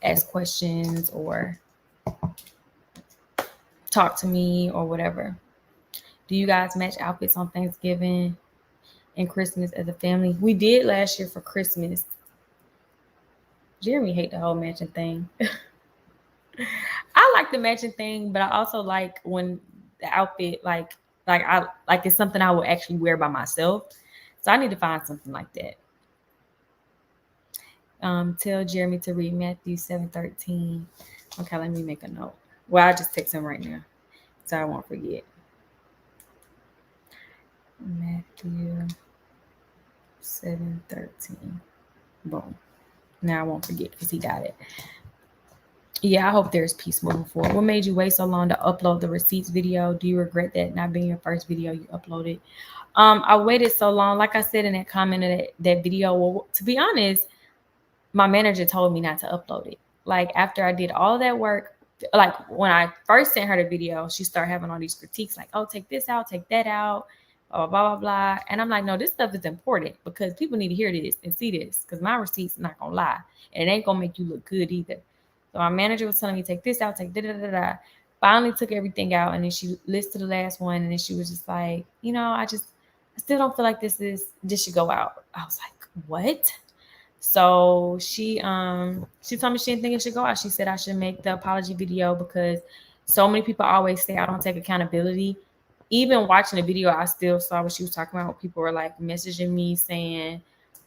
ask questions or talk to me or whatever. Do you guys match outfits on Thanksgiving and Christmas as a family? We did last year for Christmas. Jeremy hate the whole matching thing. I like the matching thing, but I also like when the outfit like I like it's something I would actually wear by myself. So I need to find something like that. Tell Jeremy to read Matthew 7:13. Okay, let me make a note. Well, I just text him right now, so I won't forget. Matthew 7:13. Boom. Now I won't forget because he got it. Yeah, I hope there's peace moving forward. What made you wait so long to upload the receipts video? Do you regret that not being your first video you uploaded? I waited so long. Like I said in that comment of that video, well, to be honest, my manager told me not to upload it. Like after I did all that work, like when I first sent her the video, she started having all these critiques like, oh, take this out, take that out, blah, blah, blah, blah. And I'm like, no, this stuff is important because people need to hear this and see this because my receipts are not going to lie. And it ain't going to make you look good either. So my manager was telling me, take this out, take da-da-da-da. Finally took everything out. And then she listed the last one. And then she was just like, I still don't feel like this should go out. I was like, what? So she told me she didn't think it should go out. She said I should make the apology video because so many people always say I don't take accountability. Even watching the video, I still saw what she was talking about. People were like messaging me saying,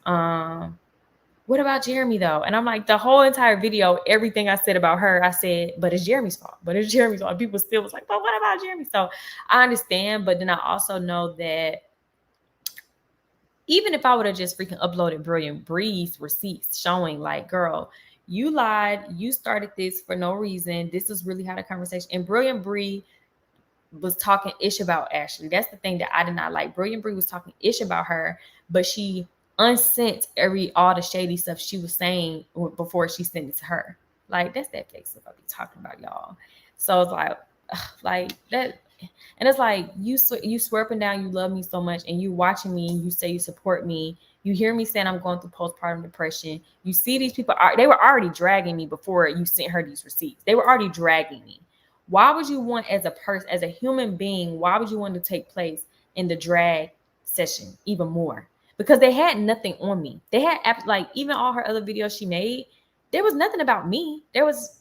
what about Jeremy though? And I'm like, the whole entire video, everything I said about her, I said, but it's Jeremy's fault. But it's Jeremy's fault. People still was like, but what about Jeremy? So I understand, but then I also know that even if I would have just freaking uploaded Brilliant Bree's receipts showing like, girl, you lied, you started this for no reason. This is really how the conversation. And Brilliant Bree was talking ish about Ashley. That's the thing that I did not like. Brilliant Bree was talking ish about her, but she unsent all the shady stuff she was saying before she sent it to her. Like that's that fake stuff I be talking about, y'all. So it's like that. And it's like you swear up and down you love me so much, and you watching me and you say you support me. You hear me saying I'm going through postpartum depression. You see these people they were already dragging me before you sent her these receipts. They were already dragging me. Why would you want as a person, as a human being, why would you want to take place in the drag session even more? Because they had nothing on me. They had like even all her other videos she made, there was nothing about me. There was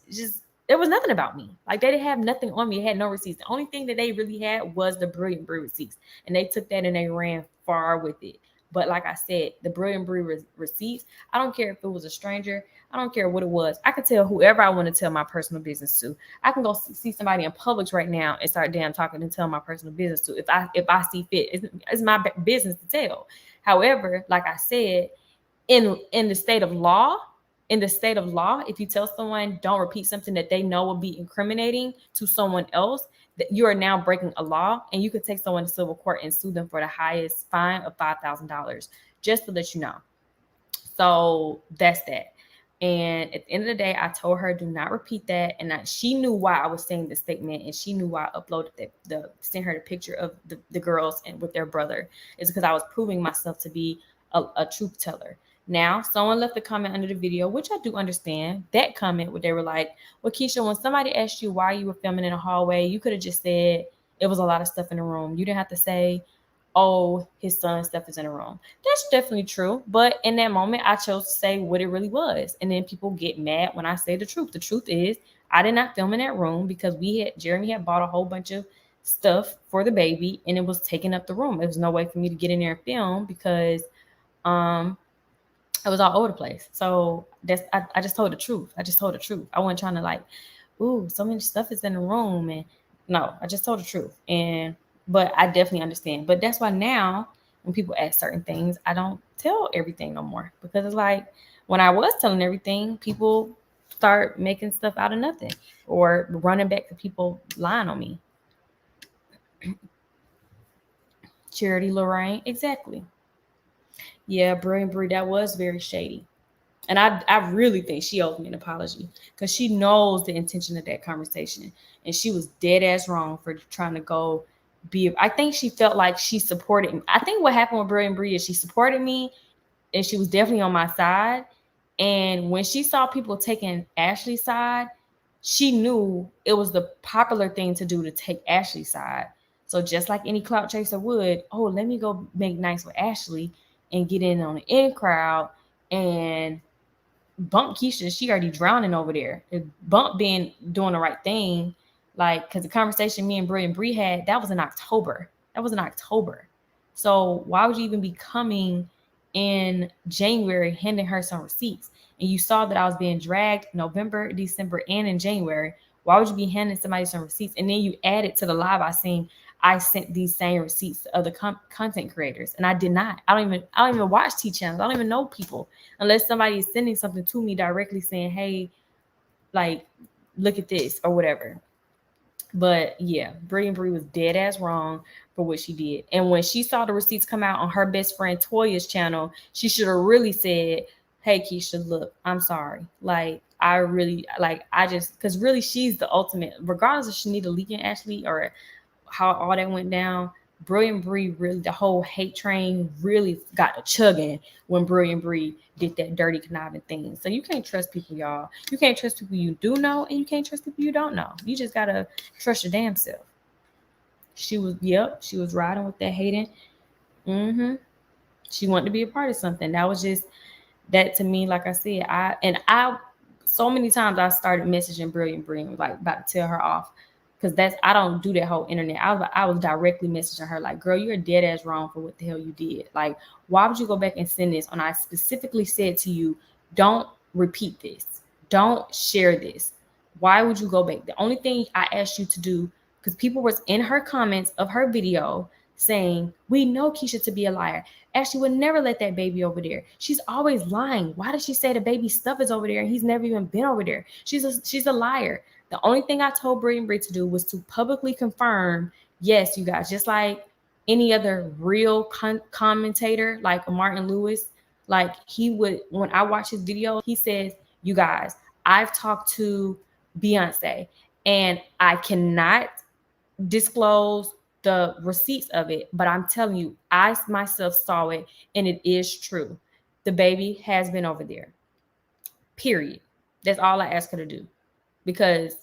nothing about me. Like they didn't have nothing on me. They had no receipts. The only thing that they really had was the Brilliant Brew receipts. And they took that and they ran far with it. But like I said, the Brilliant Brew receipts, I don't care if it was a stranger. I don't care what it was. I could tell whoever I want to tell my personal business to. I can go see somebody in Publix right now and start damn talking and tell my personal business to if I see fit. It's my business to tell. However, like I said, in the state of law, in the state of law, if you tell someone don't repeat something that they know will be incriminating to someone else, that you are now breaking a law, and you could take someone to civil court and sue them for the highest fine of $5,000, just to let you know. So that's that. And at the end of the day, I told her, do not repeat that. And she knew why I was saying the statement, and she knew why I uploaded sent her the picture of the girls and with their brother. It's because I was proving myself to be a truth teller. Now, someone left a comment under the video, which I do understand. That comment where they were like, well, Keesha, when somebody asked you why you were filming in a hallway, you could have just said it was a lot of stuff in the room. You didn't have to say, oh, his son's stuff is in the room. That's definitely true. But in that moment, I chose to say what it really was. And then people get mad when I say the truth. The truth is, I did not film in that room because Jeremy had bought a whole bunch of stuff for the baby, and it was taking up the room. It was no way for me to get in there and film because it was all over the place. So I just told the truth. I just told the truth. I wasn't trying to like, ooh, so much stuff is in the room. And no, I just told the truth. But I definitely understand. But that's why now when people ask certain things, I don't tell everything no more. Because it's like when I was telling everything, people start making stuff out of nothing or running back to people lying on me. Charity Lorraine, exactly. Yeah, Brilliant Brie, that was very shady. And I really think she owes me an apology because she knows the intention of that conversation. And she was dead ass wrong for trying to go I think she felt like she supported me. I think what happened with Brilliant Brie is she supported me and she was definitely on my side. And when she saw people taking Ashley's side, she knew it was the popular thing to do to take Ashley's side. So just like any clout chaser would, oh, let me go make nice with Ashley and get in on the in crowd and bump Keesha. She already drowning over there. Bump being doing the right thing, like because the conversation me and Brilliant Bree had, that was in October. So why would you even be coming in January handing her some receipts? And you saw that I was being dragged November, December, and in January. Why would you be handing somebody some receipts? And then you added to the live I seen I sent these same receipts to other content creators, and I did not. I don't even watch T channels. I don't even know people unless somebody is sending something to me directly saying, "Hey, like, look at this" or whatever. But yeah, Brilliant Brie was dead ass wrong for what she did. And when she saw the receipts come out on her best friend Toya's channel, she should have really said, "Hey Keesha, look, I'm sorry. Like, I really because really she's the ultimate, regardless if she need to leak in Ashley or how all that went down. Brilliant Brie really, the whole hate train really got to chugging when Brilliant Brie did that dirty conniving thing. So you can't trust people, y'all. You can't trust people you do know, and you can't trust people you don't know. You just gotta trust your damn self. She was riding with that hating. She wanted to be a part of something. That was just that to me. Like I said, I so many times I started messaging Brilliant Brie, like about to tell her off. Because I don't do that whole internet. I was directly messaging her like, girl, you're dead ass wrong for what the hell you did. Like, why would you go back and send this when I specifically said to you, don't repeat this. Don't share this. Why would you go back? The only thing I asked you to do, because people was in her comments of her video saying, we know Keesha to be a liar. Ashley would never let that baby over there. She's always lying. Why does she say the baby's stuff is over there and he's never even been over there? She's a liar. The only thing I told Brilliant Brie to do was to publicly confirm, yes, you guys, just like any other real commentator, like Martin Lewis, like he would, when I watch his video, he says, you guys, I've talked to Beyonce and I cannot disclose the receipts of it, but I'm telling you, I myself saw it and it is true. The baby has been over there. Period. That's all I ask her to do. Because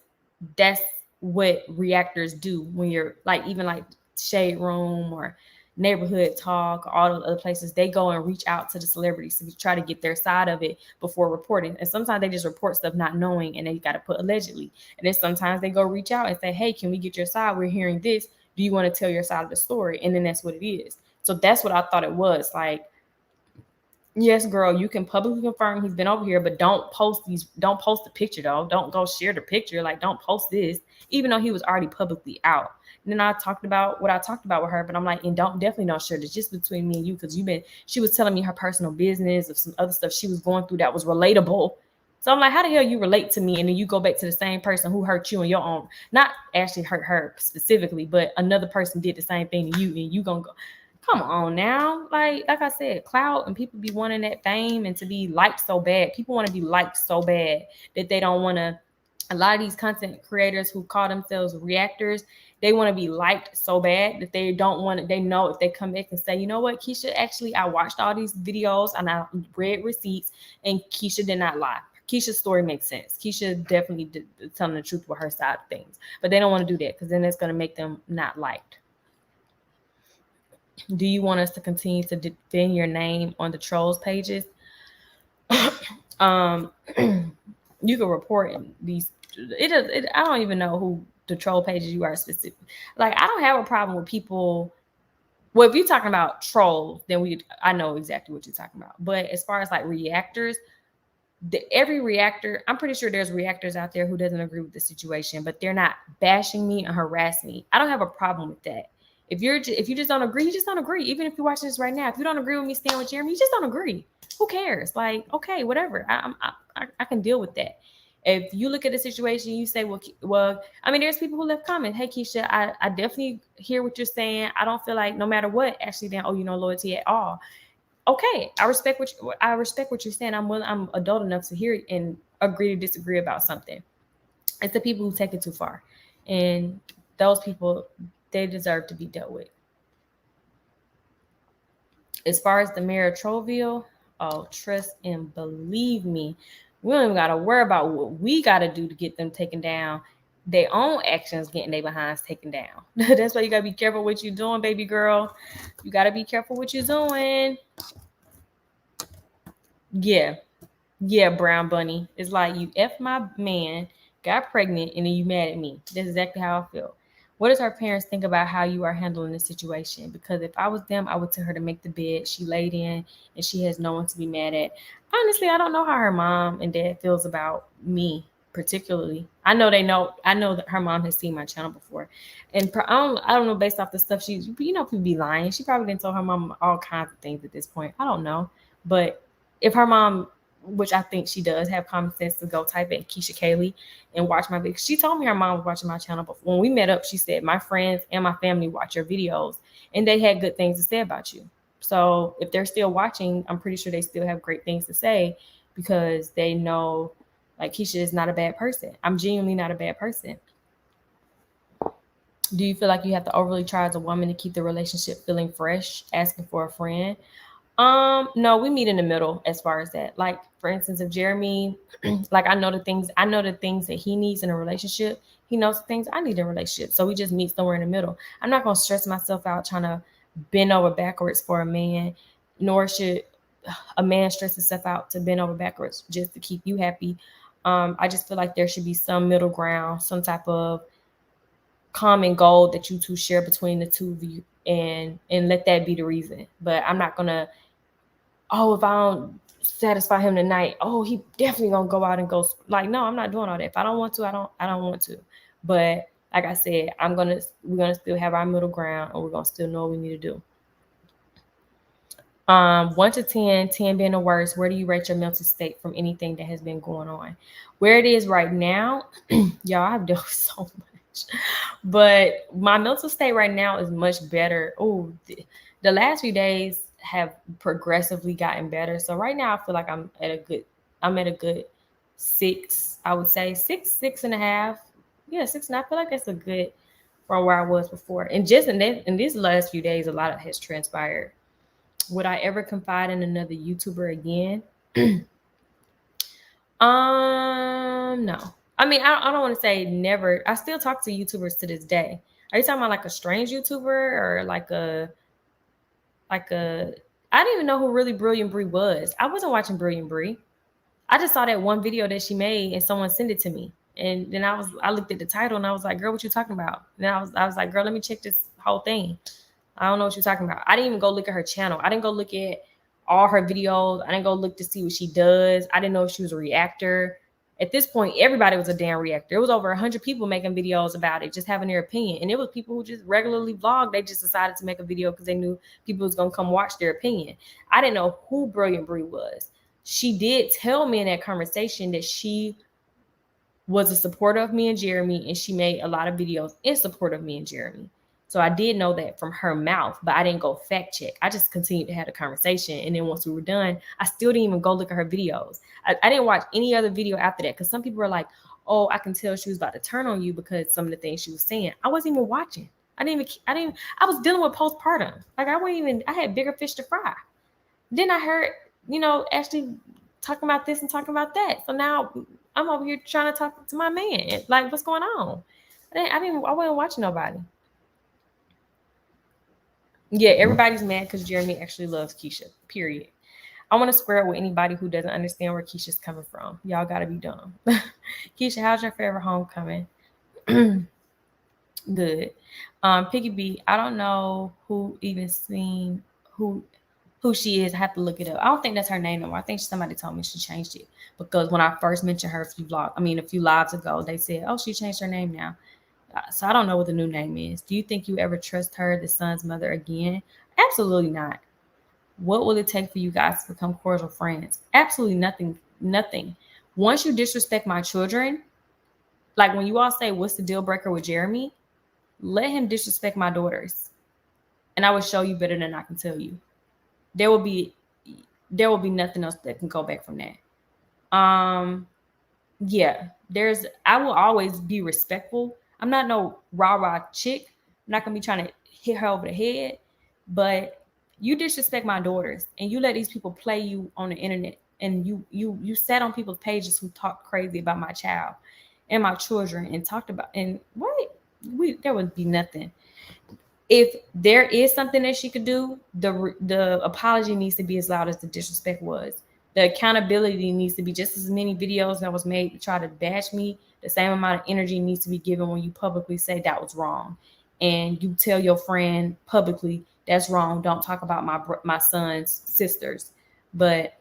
that's what reactors do when you're like, even like Shade Room or Neighborhood Talk, or all those other places, they go and reach out to the celebrities to try to get their side of it before reporting. And sometimes they just report stuff not knowing, and they got to put allegedly. And then sometimes they go reach out and say, hey, can we get your side? We're hearing this. Do you want to tell your side of the story? And then that's what it is. So that's what I thought it was. Like, yes, girl, you can publicly confirm he's been over here, but don't post the picture though. Don't go share the picture. Like, don't post this, even though he was already publicly out. And then I talked about what I talked about with her, but I'm like, and definitely don't share this, just between me and you, because she was telling me her personal business of some other stuff she was going through that was relatable. So I'm like, how the hell you relate to me and then you go back to the same person who hurt you in your own, not actually hurt her specifically, but another person did the same thing to you and you gonna go, come on now. Like I said, clout and people be wanting that fame and to be liked so bad. People want to be liked so bad that they don't want to. A lot of these content creators who call themselves reactors, they want to be liked so bad that they don't want to, they know if they come back and say, you know what, Keesha, actually, I watched all these videos and I read receipts and Keesha did not lie. Keesha's story makes sense. Keesha definitely did telling the truth with her side of things. But they don't want to do that because then it's going to make them not liked. Do you want us to continue to defend your name on the trolls pages? You can report these. I don't even know who the troll pages you are specific. Like, I don't have a problem with people. Well, if you're talking about trolls, then I know exactly what you're talking about. But as far as like reactors, every reactor, I'm pretty sure there's reactors out there who doesn't agree with the situation, but they're not bashing me and harassing me. I don't have a problem with that. If you just don't agree, you just don't agree. Even if you're watching this right now, if you don't agree with me staying with Jeremy, you just don't agree. Who cares? Like, okay, whatever. I can deal with that. If you look at the situation, you say, well, I mean, there's people who left comments. Hey, Keesha, I definitely hear what you're saying. I don't feel like no matter what, actually, then you know loyalty at all. Okay, I respect what you're saying. I'm adult enough to hear and agree to disagree about something. It's the people who take it too far, and those people, they deserve to be dealt with. As far as the mayor of Trollville, oh, trust and believe me, we don't even got to worry about what we got to do to get them taken down. Their own actions getting their behinds taken down. That's why you got to be careful what you're doing, baby girl. You got to be careful what you're doing. Yeah, Brown Bunny. It's like you F my man, got pregnant, and then you mad at me. That's exactly how I feel. What does her parents think about how you are handling the situation? Because if I was them, I would tell her to make the bed. She laid in and she has no one to be mad at. Honestly, I don't know how her mom and dad feels about me particularly. I know that her mom has seen my channel before. And I don't know based off the stuff people be lying. She probably didn't tell her mom all kinds of things at this point. I don't know. But if her mom, which I think she does, have common sense to go type in Keesha Kaylee and watch my videos. She told me her mom was watching my channel before. When we met up, she said, my friends and my family watch your videos and they had good things to say about you. So if they're still watching, I'm pretty sure they still have great things to say because they know like Keesha is not a bad person. I'm genuinely not a bad person. Do you feel like you have to overly try as a woman to keep the relationship feeling fresh, asking for a friend? No, we meet in the middle as far as that. Like, for instance, if Jeremy, like I know the things that he needs in a relationship. He knows the things I need in a relationship. So we just meet somewhere in the middle. I'm not gonna stress myself out trying to bend over backwards for a man, nor should a man stress himself out to bend over backwards just to keep you happy. I just feel like there should be some middle ground, some type of common goal that you two share between the two of you, and let that be the reason. But I'm not gonna, if I don't satisfy him tonight, he definitely gonna go out and go. Like, no, I'm not doing all that. If I don't want to, I don't want to. But like I said, we're gonna still have our middle ground, and we're gonna still know what we need to do. 1 to 10, 10 being the worst, where do you rate your mental state from anything that has been going on? Where it is right now, y'all, I've dealt with so much. But my mental state right now is much better. The last few days have progressively gotten better. So right now I feel like I'm at a good 6, I would say 6.5. Yeah, 6.5. I feel like that's a good from where I was before. And just in these last few days, a lot has transpired. Would I ever confide in another YouTuber again? No. I mean, I don't want to say never. I still talk to YouTubers to this day. Are you talking about like a strange YouTuber or like a I didn't even know who really Brilliant Brie was. I wasn't watching Brilliant Brie. I just saw that one video that she made and someone sent it to me. And then I looked at the title and I was like, girl, what you talking about? And then I was like, girl, let me check this whole thing. I don't know what you're talking about. I didn't even go look at her channel. I didn't go look at all her videos. I didn't go look to see what she does. I didn't know if she was a reactor. At this point, everybody was a damn reactor. It was over 100 people making videos about it, just having their opinion. And it was people who just regularly vlog. They just decided to make a video because they knew people was going to come watch their opinion. I didn't know who Brilliant Brie was. she did tell me in that conversation that she was a supporter of me and Jeremy, and she made a lot of videos in support of me and Jeremy. So I did know that from her mouth, but I didn't go fact check. I just continued to have a conversation. And then once we were done, I still didn't even go look at her videos. I didn't watch any other video after that, because some people were like, oh, I can tell she was about to turn on you because some of the things she was saying. I wasn't even watching. I was dealing with postpartum. Like, I had bigger fish to fry. Then I heard, Ashley talking about this and talking about that. So now I'm over here trying to talk to my man. Like, what's going on? I wasn't watching nobody. Yeah, everybody's mad because Jeremy actually loves Keesha. Period. I want to square up with anybody who doesn't understand where Keesha's coming from. Y'all gotta be dumb. Keesha, how's your favorite homecoming? Good. Piggy B, I don't know who even seen who she is. I have to look it up. I don't think that's her name no more. I think somebody told me she changed it, because when I first mentioned her a few lives ago, they said, oh, she changed her name now. So I don't know what the new name is. Do you think you ever trust her, the son's mother, again? Absolutely not. What will it take for you guys to become cordial friends? Absolutely nothing. Nothing. Once you disrespect my children, like when you all say, what's the deal breaker with Jeremy? Let him disrespect my daughters, and I will show you better than I can tell you. There will be nothing else that can go back from that. Yeah, I will always be respectful. I'm not no rah-rah chick. I'm not gonna be trying to hit her over the head, but you disrespect my daughters and you let these people play you on the internet, and you sat on people's pages who talk crazy about my child and my children and talked about, and what? There would be nothing. If there is something that she could do, the apology needs to be as loud as the disrespect was. The accountability needs to be just as many videos that was made to try to bash me. The same amount of energy needs to be given when you publicly say that was wrong, and you tell your friend publicly that's wrong. Don't talk about my son's sisters. But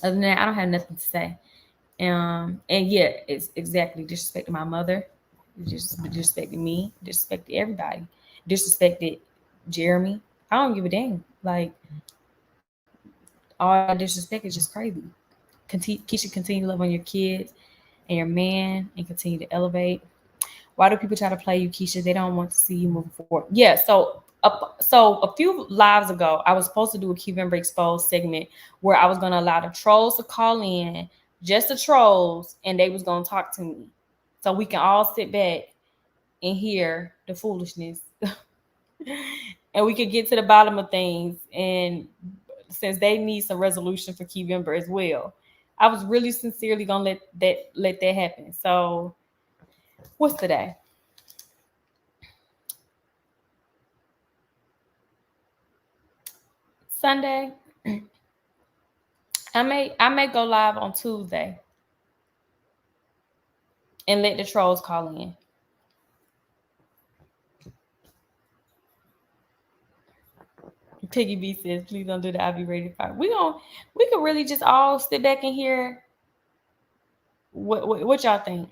other than that, I don't have nothing to say. And yeah, it's exactly disrespecting my mother, just disrespecting me, disrespecting everybody, disrespected Jeremy. I don't give a damn. Like, all that disrespect is just crazy. Keisha, continue to love on your kids and your man, and continue to elevate. Why do people try to play you, Keisha? They don't want to see you moving forward. Yeah. So a few lives ago, I was supposed to do a Cuban Exposed segment where I was going to allow the trolls to call in, just the trolls, and they was going to talk to me, so we can all sit back and hear the foolishness, and we could get to the bottom of things. And since they need some resolution for Keyvember as well, I was really sincerely gonna let that happen. So what's today? Sunday. I may go live on Tuesday and let the trolls call in. Piggy B says, please don't do the I'll be ready to we could really just all sit back and hear what y'all think.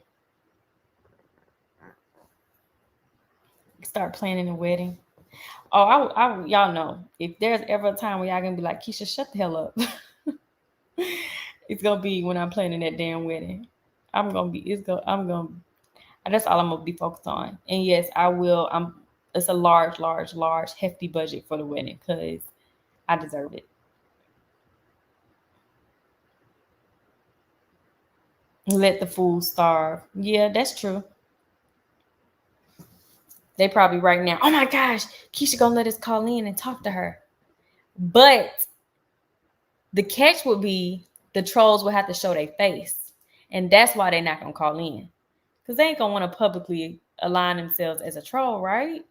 Start planning a wedding. Oh, I y'all know, if there's ever a time where y'all gonna be like, Keisha, shut the hell up. It's gonna be when I'm planning that damn wedding. That's all I'm gonna be focused on. And yes, I will. It's a large, hefty budget for the wedding because I deserve it. Let the fools starve. Yeah, that's true. They probably right now, oh my gosh, Keisha gonna let us call in and talk to her. But the catch would be the trolls will have to show their face. And that's why they're not gonna call in. Because they ain't gonna want to publicly align themselves as a troll, right?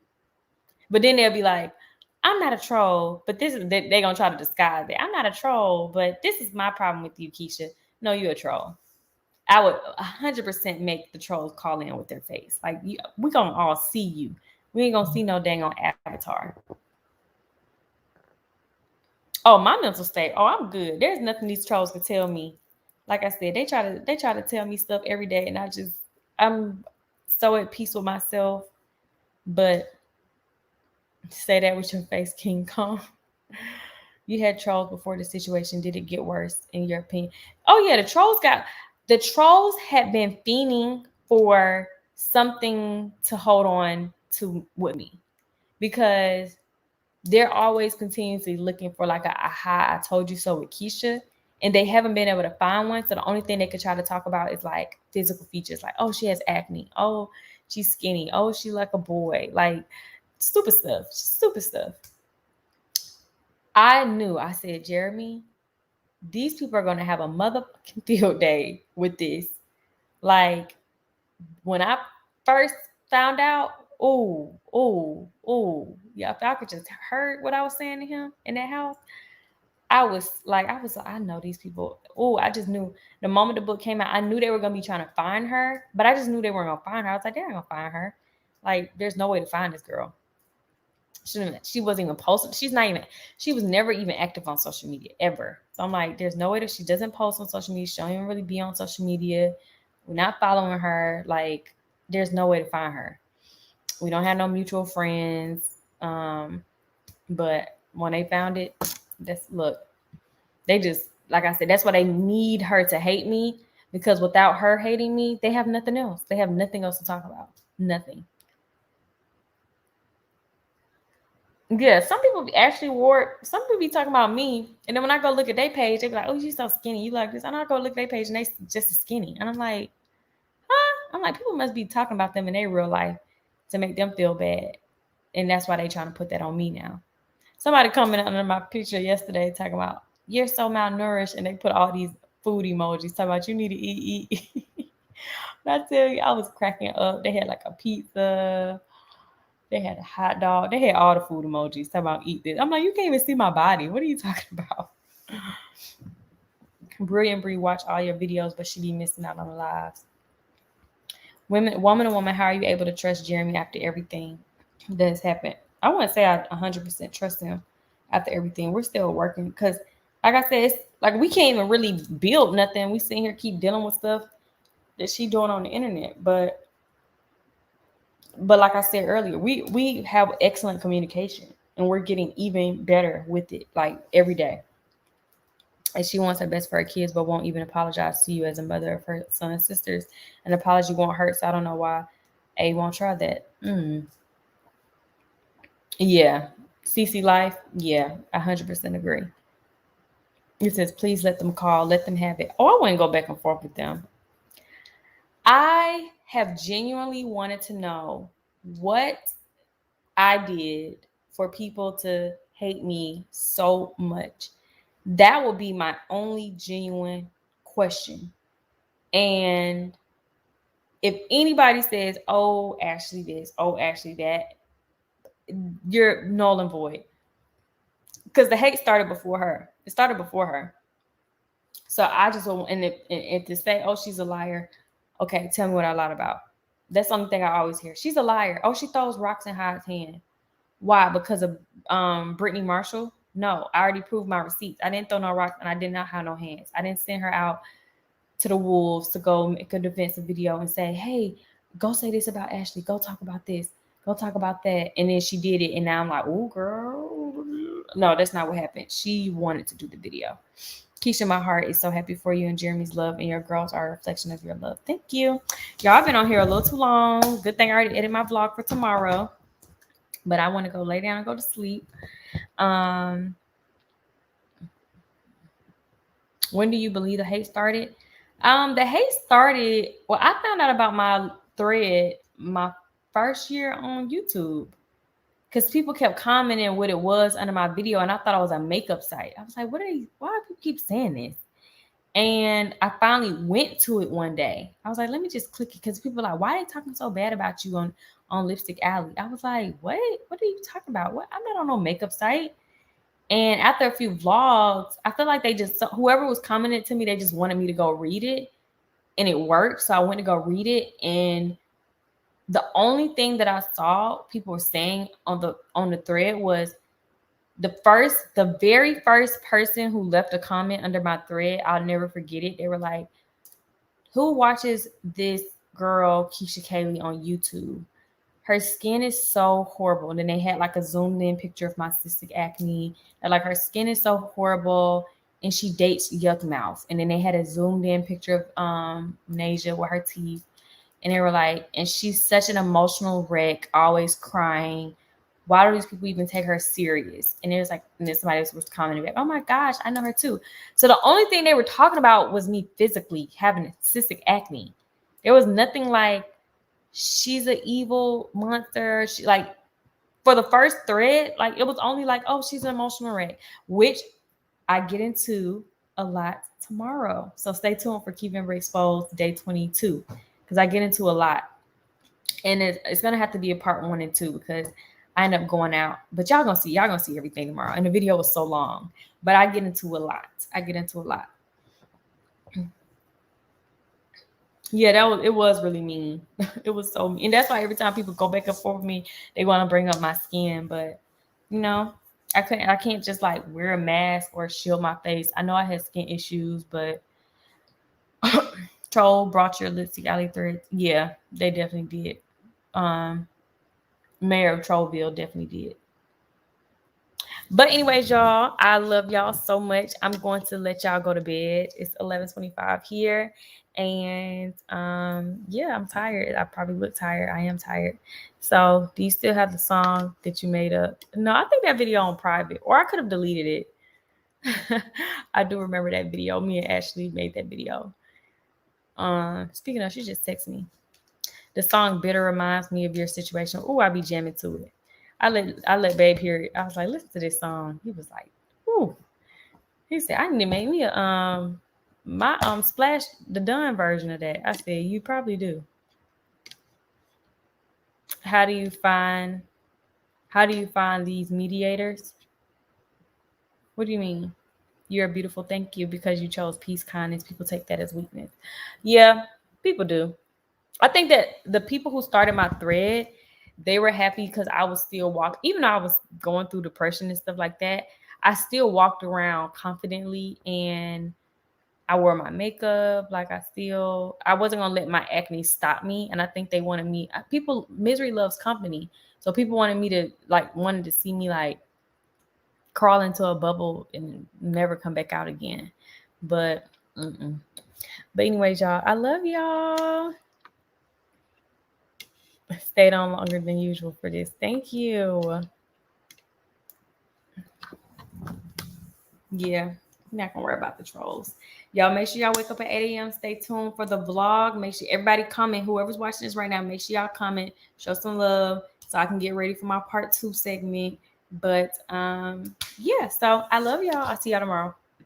But then they'll be like, I'm not a troll, but they're gonna try to disguise it. I'm not a troll, but this is my problem with you, Keisha. No, you're a troll. I would 100% make the trolls call in with their face. Like, we gonna all see you. We ain't gonna see no dang on avatar. Oh, my mental state. Oh, I'm good. There's nothing these trolls can tell me. Like I said, they try to tell me stuff every day, and I'm so at peace with myself. But say that with your face, King Kong. You had trolls before the situation. Did it get worse in your opinion? Oh yeah, the trolls had been fiending for something to hold on to with me, because they're always continuously looking for like a aha, I told you so with Keesha, and they haven't been able to find one. So the only thing they could try to talk about is like physical features, like, oh, she has acne, oh, she's skinny, oh, she like a boy, like stupid stuff, stupid stuff. I said, Jeremy, these people are going to have a motherfucking field day with this. Like, when I first found out, yeah, if I could just heard what I was saying to him in that house, I know these people. Oh, I just knew the moment the book came out, I knew they were going to be trying to find her, but I just knew they weren't going to find her. I was like, they're not going to find her. Like, there's no way to find this girl. She wasn't even posting. She was never even active on social media ever. So I'm like, there's no way that she doesn't post on social media. She don't even really be on social media. We're not following her. Like, there's no way to find her. We don't have no mutual friends. But when they found it, they just, like I said, that's why they need her to hate me, because without her hating me, they have nothing else. They have nothing else to talk about. Nothing. Yeah, some people be talking about me, and then when I go look at their page, they be like, "Oh, you so skinny, you like this." And I go look at their page, and they just as skinny, and I'm like, "Huh?" I'm like, people must be talking about them in their real life to make them feel bad, and that's why they trying to put that on me now. Somebody commented under my picture yesterday talking about, "You're so malnourished," and they put all these food emojis talking about you need to eat. I tell you, I was cracking up. They had like a pizza. They had a hot dog. They had all the food emojis talking about eat this. I'm like, you can't even see my body. What are you talking about? Brilliant Bree watch all your videos, but she be missing out on the lives. Woman, how are you able to trust Jeremy after everything that has happened? I want to say I 100% trust him after everything. We're still working because, like I said, it's like we can't even really build nothing. We sit here keep dealing with stuff that she doing on the internet, but like I said earlier, we have excellent communication, and we're getting even better with it, like every day. And she wants her best for her kids, but won't even apologize to you as a mother of her son and sisters. An apology won't hurt, so I don't know why A won't try that. Yeah. CC Life, yeah, 100% agree. It says, please let them call, let them have it. Oh, I wouldn't go back and forth with them. I have genuinely wanted to know what I did for people to hate me so much. That would be my only genuine question. And if anybody says, oh, Ashley this, oh, Ashley that, you're null and void. Because the hate started before her. It started before her. So I just want, and if to say, oh, she's a liar, okay, tell me what I lied about. That's the only thing I always hear. She's a liar. Oh, she throws rocks in Hyde's hand. Why? Because of Brittany Marshall? No, I already proved my receipts. I didn't throw no rocks, and I did not have no hands. I didn't send her out to the wolves to go make a defensive video and say, hey, go say this about Ashley. Go talk about this. Go talk about that. And then she did it, and now I'm like, oh, girl. No, that's not what happened. She wanted to do the video. Keesha, my heart is so happy for you and Jeremy's love, and your girls are a reflection of your love. Thank you. Y'all, I've been on here a little too long. Good thing I already edited my vlog for tomorrow. But I want to go lay down and go to sleep. When do you believe the hate started? The hate started, well, I found out about my thread my first year on YouTube, because people kept commenting what it was under my video, and I thought it was a makeup site. I was like, why do people keep saying this? And I finally went to it one day. I was like, let me just click it, because people are like, why are they talking so bad about you on Lipstick Alley? I was like, what are you talking about? What? I'm not on no makeup site. And after a few vlogs, I feel like whoever was commenting to me, they just wanted me to go read it, and it worked. So I went to go read it, and the only thing that I saw people were saying on the thread was the very first person who left a comment under my thread. I'll never forget it. They were like, who watches this girl Keesha Kaylee on YouTube? her skin is so horrible. And then they had like a zoomed in picture of my cystic acne. And like her skin is so horrible. And she dates Yuck Mouth. And then they had a zoomed in picture of Nasia with her teeth. And they were like, and she's such an emotional wreck, always crying. Why do these people even take her serious? And it was like, and then somebody was commenting back, oh my gosh, I know her too. So the only thing they were talking about was me physically having cystic acne. There was nothing like she's an evil monster. She like for the first thread, like it was only like, oh, she's an emotional wreck, which I get into a lot tomorrow. So stay tuned for Keep Member Exposed day 22 because I get into a lot. And it's gonna have to be a part 1 and 2 because I end up going out. But y'all gonna see everything tomorrow. And the video was so long. But I get into a lot. Yeah, it was really mean. It was so mean. And that's why every time people go back and forth with me, they want to bring up my skin. But you know, I can't just like wear a mask or shield my face. I know I had skin issues, but Troll brought your lipstick alley threads. Yeah, they definitely did. Mayor of Trollville definitely did. But anyways, y'all, I love y'all so much. I'm going to let y'all go to bed. It's 11:25 here. And yeah, I'm tired. I probably look tired. I am tired. So do you still have the song that you made up? No, I think that video on private, or I could have deleted it. I do remember that video. Me and Ashley made that video. Speaking of, she just texted me. The song Bitter reminds me of your situation. Oh, I be jamming to it. I let Babe hear it. I was like, listen to this song. He was like, ooh. He said, I need to make me a my Splash the Done version of that. I said, you probably do. How do you find these mediators? What do you mean? You're beautiful. Thank you. Because you chose peace, kindness. People take that as weakness. Yeah, people do. I think that the people who started my thread, they were happy because I was still walking. Even though I was going through depression and stuff like that, I still walked around confidently and I wore my makeup. Like I wasn't going to let my acne stop me. And I think they wanted me, misery loves company. So people wanted to see me like crawl into a bubble and never come back out again. But anyways, y'all, I love y'all. Stayed on longer than usual for this. Thank you. Yeah, not gonna worry about the trolls. Y'all make sure y'all wake up at 8 a.m. Stay tuned for the vlog. Make sure everybody comment. Whoever's watching this right now, make sure y'all comment, show some love so I can get ready for my part 2 segment. But yeah, so I love y'all. I'll see y'all tomorrow.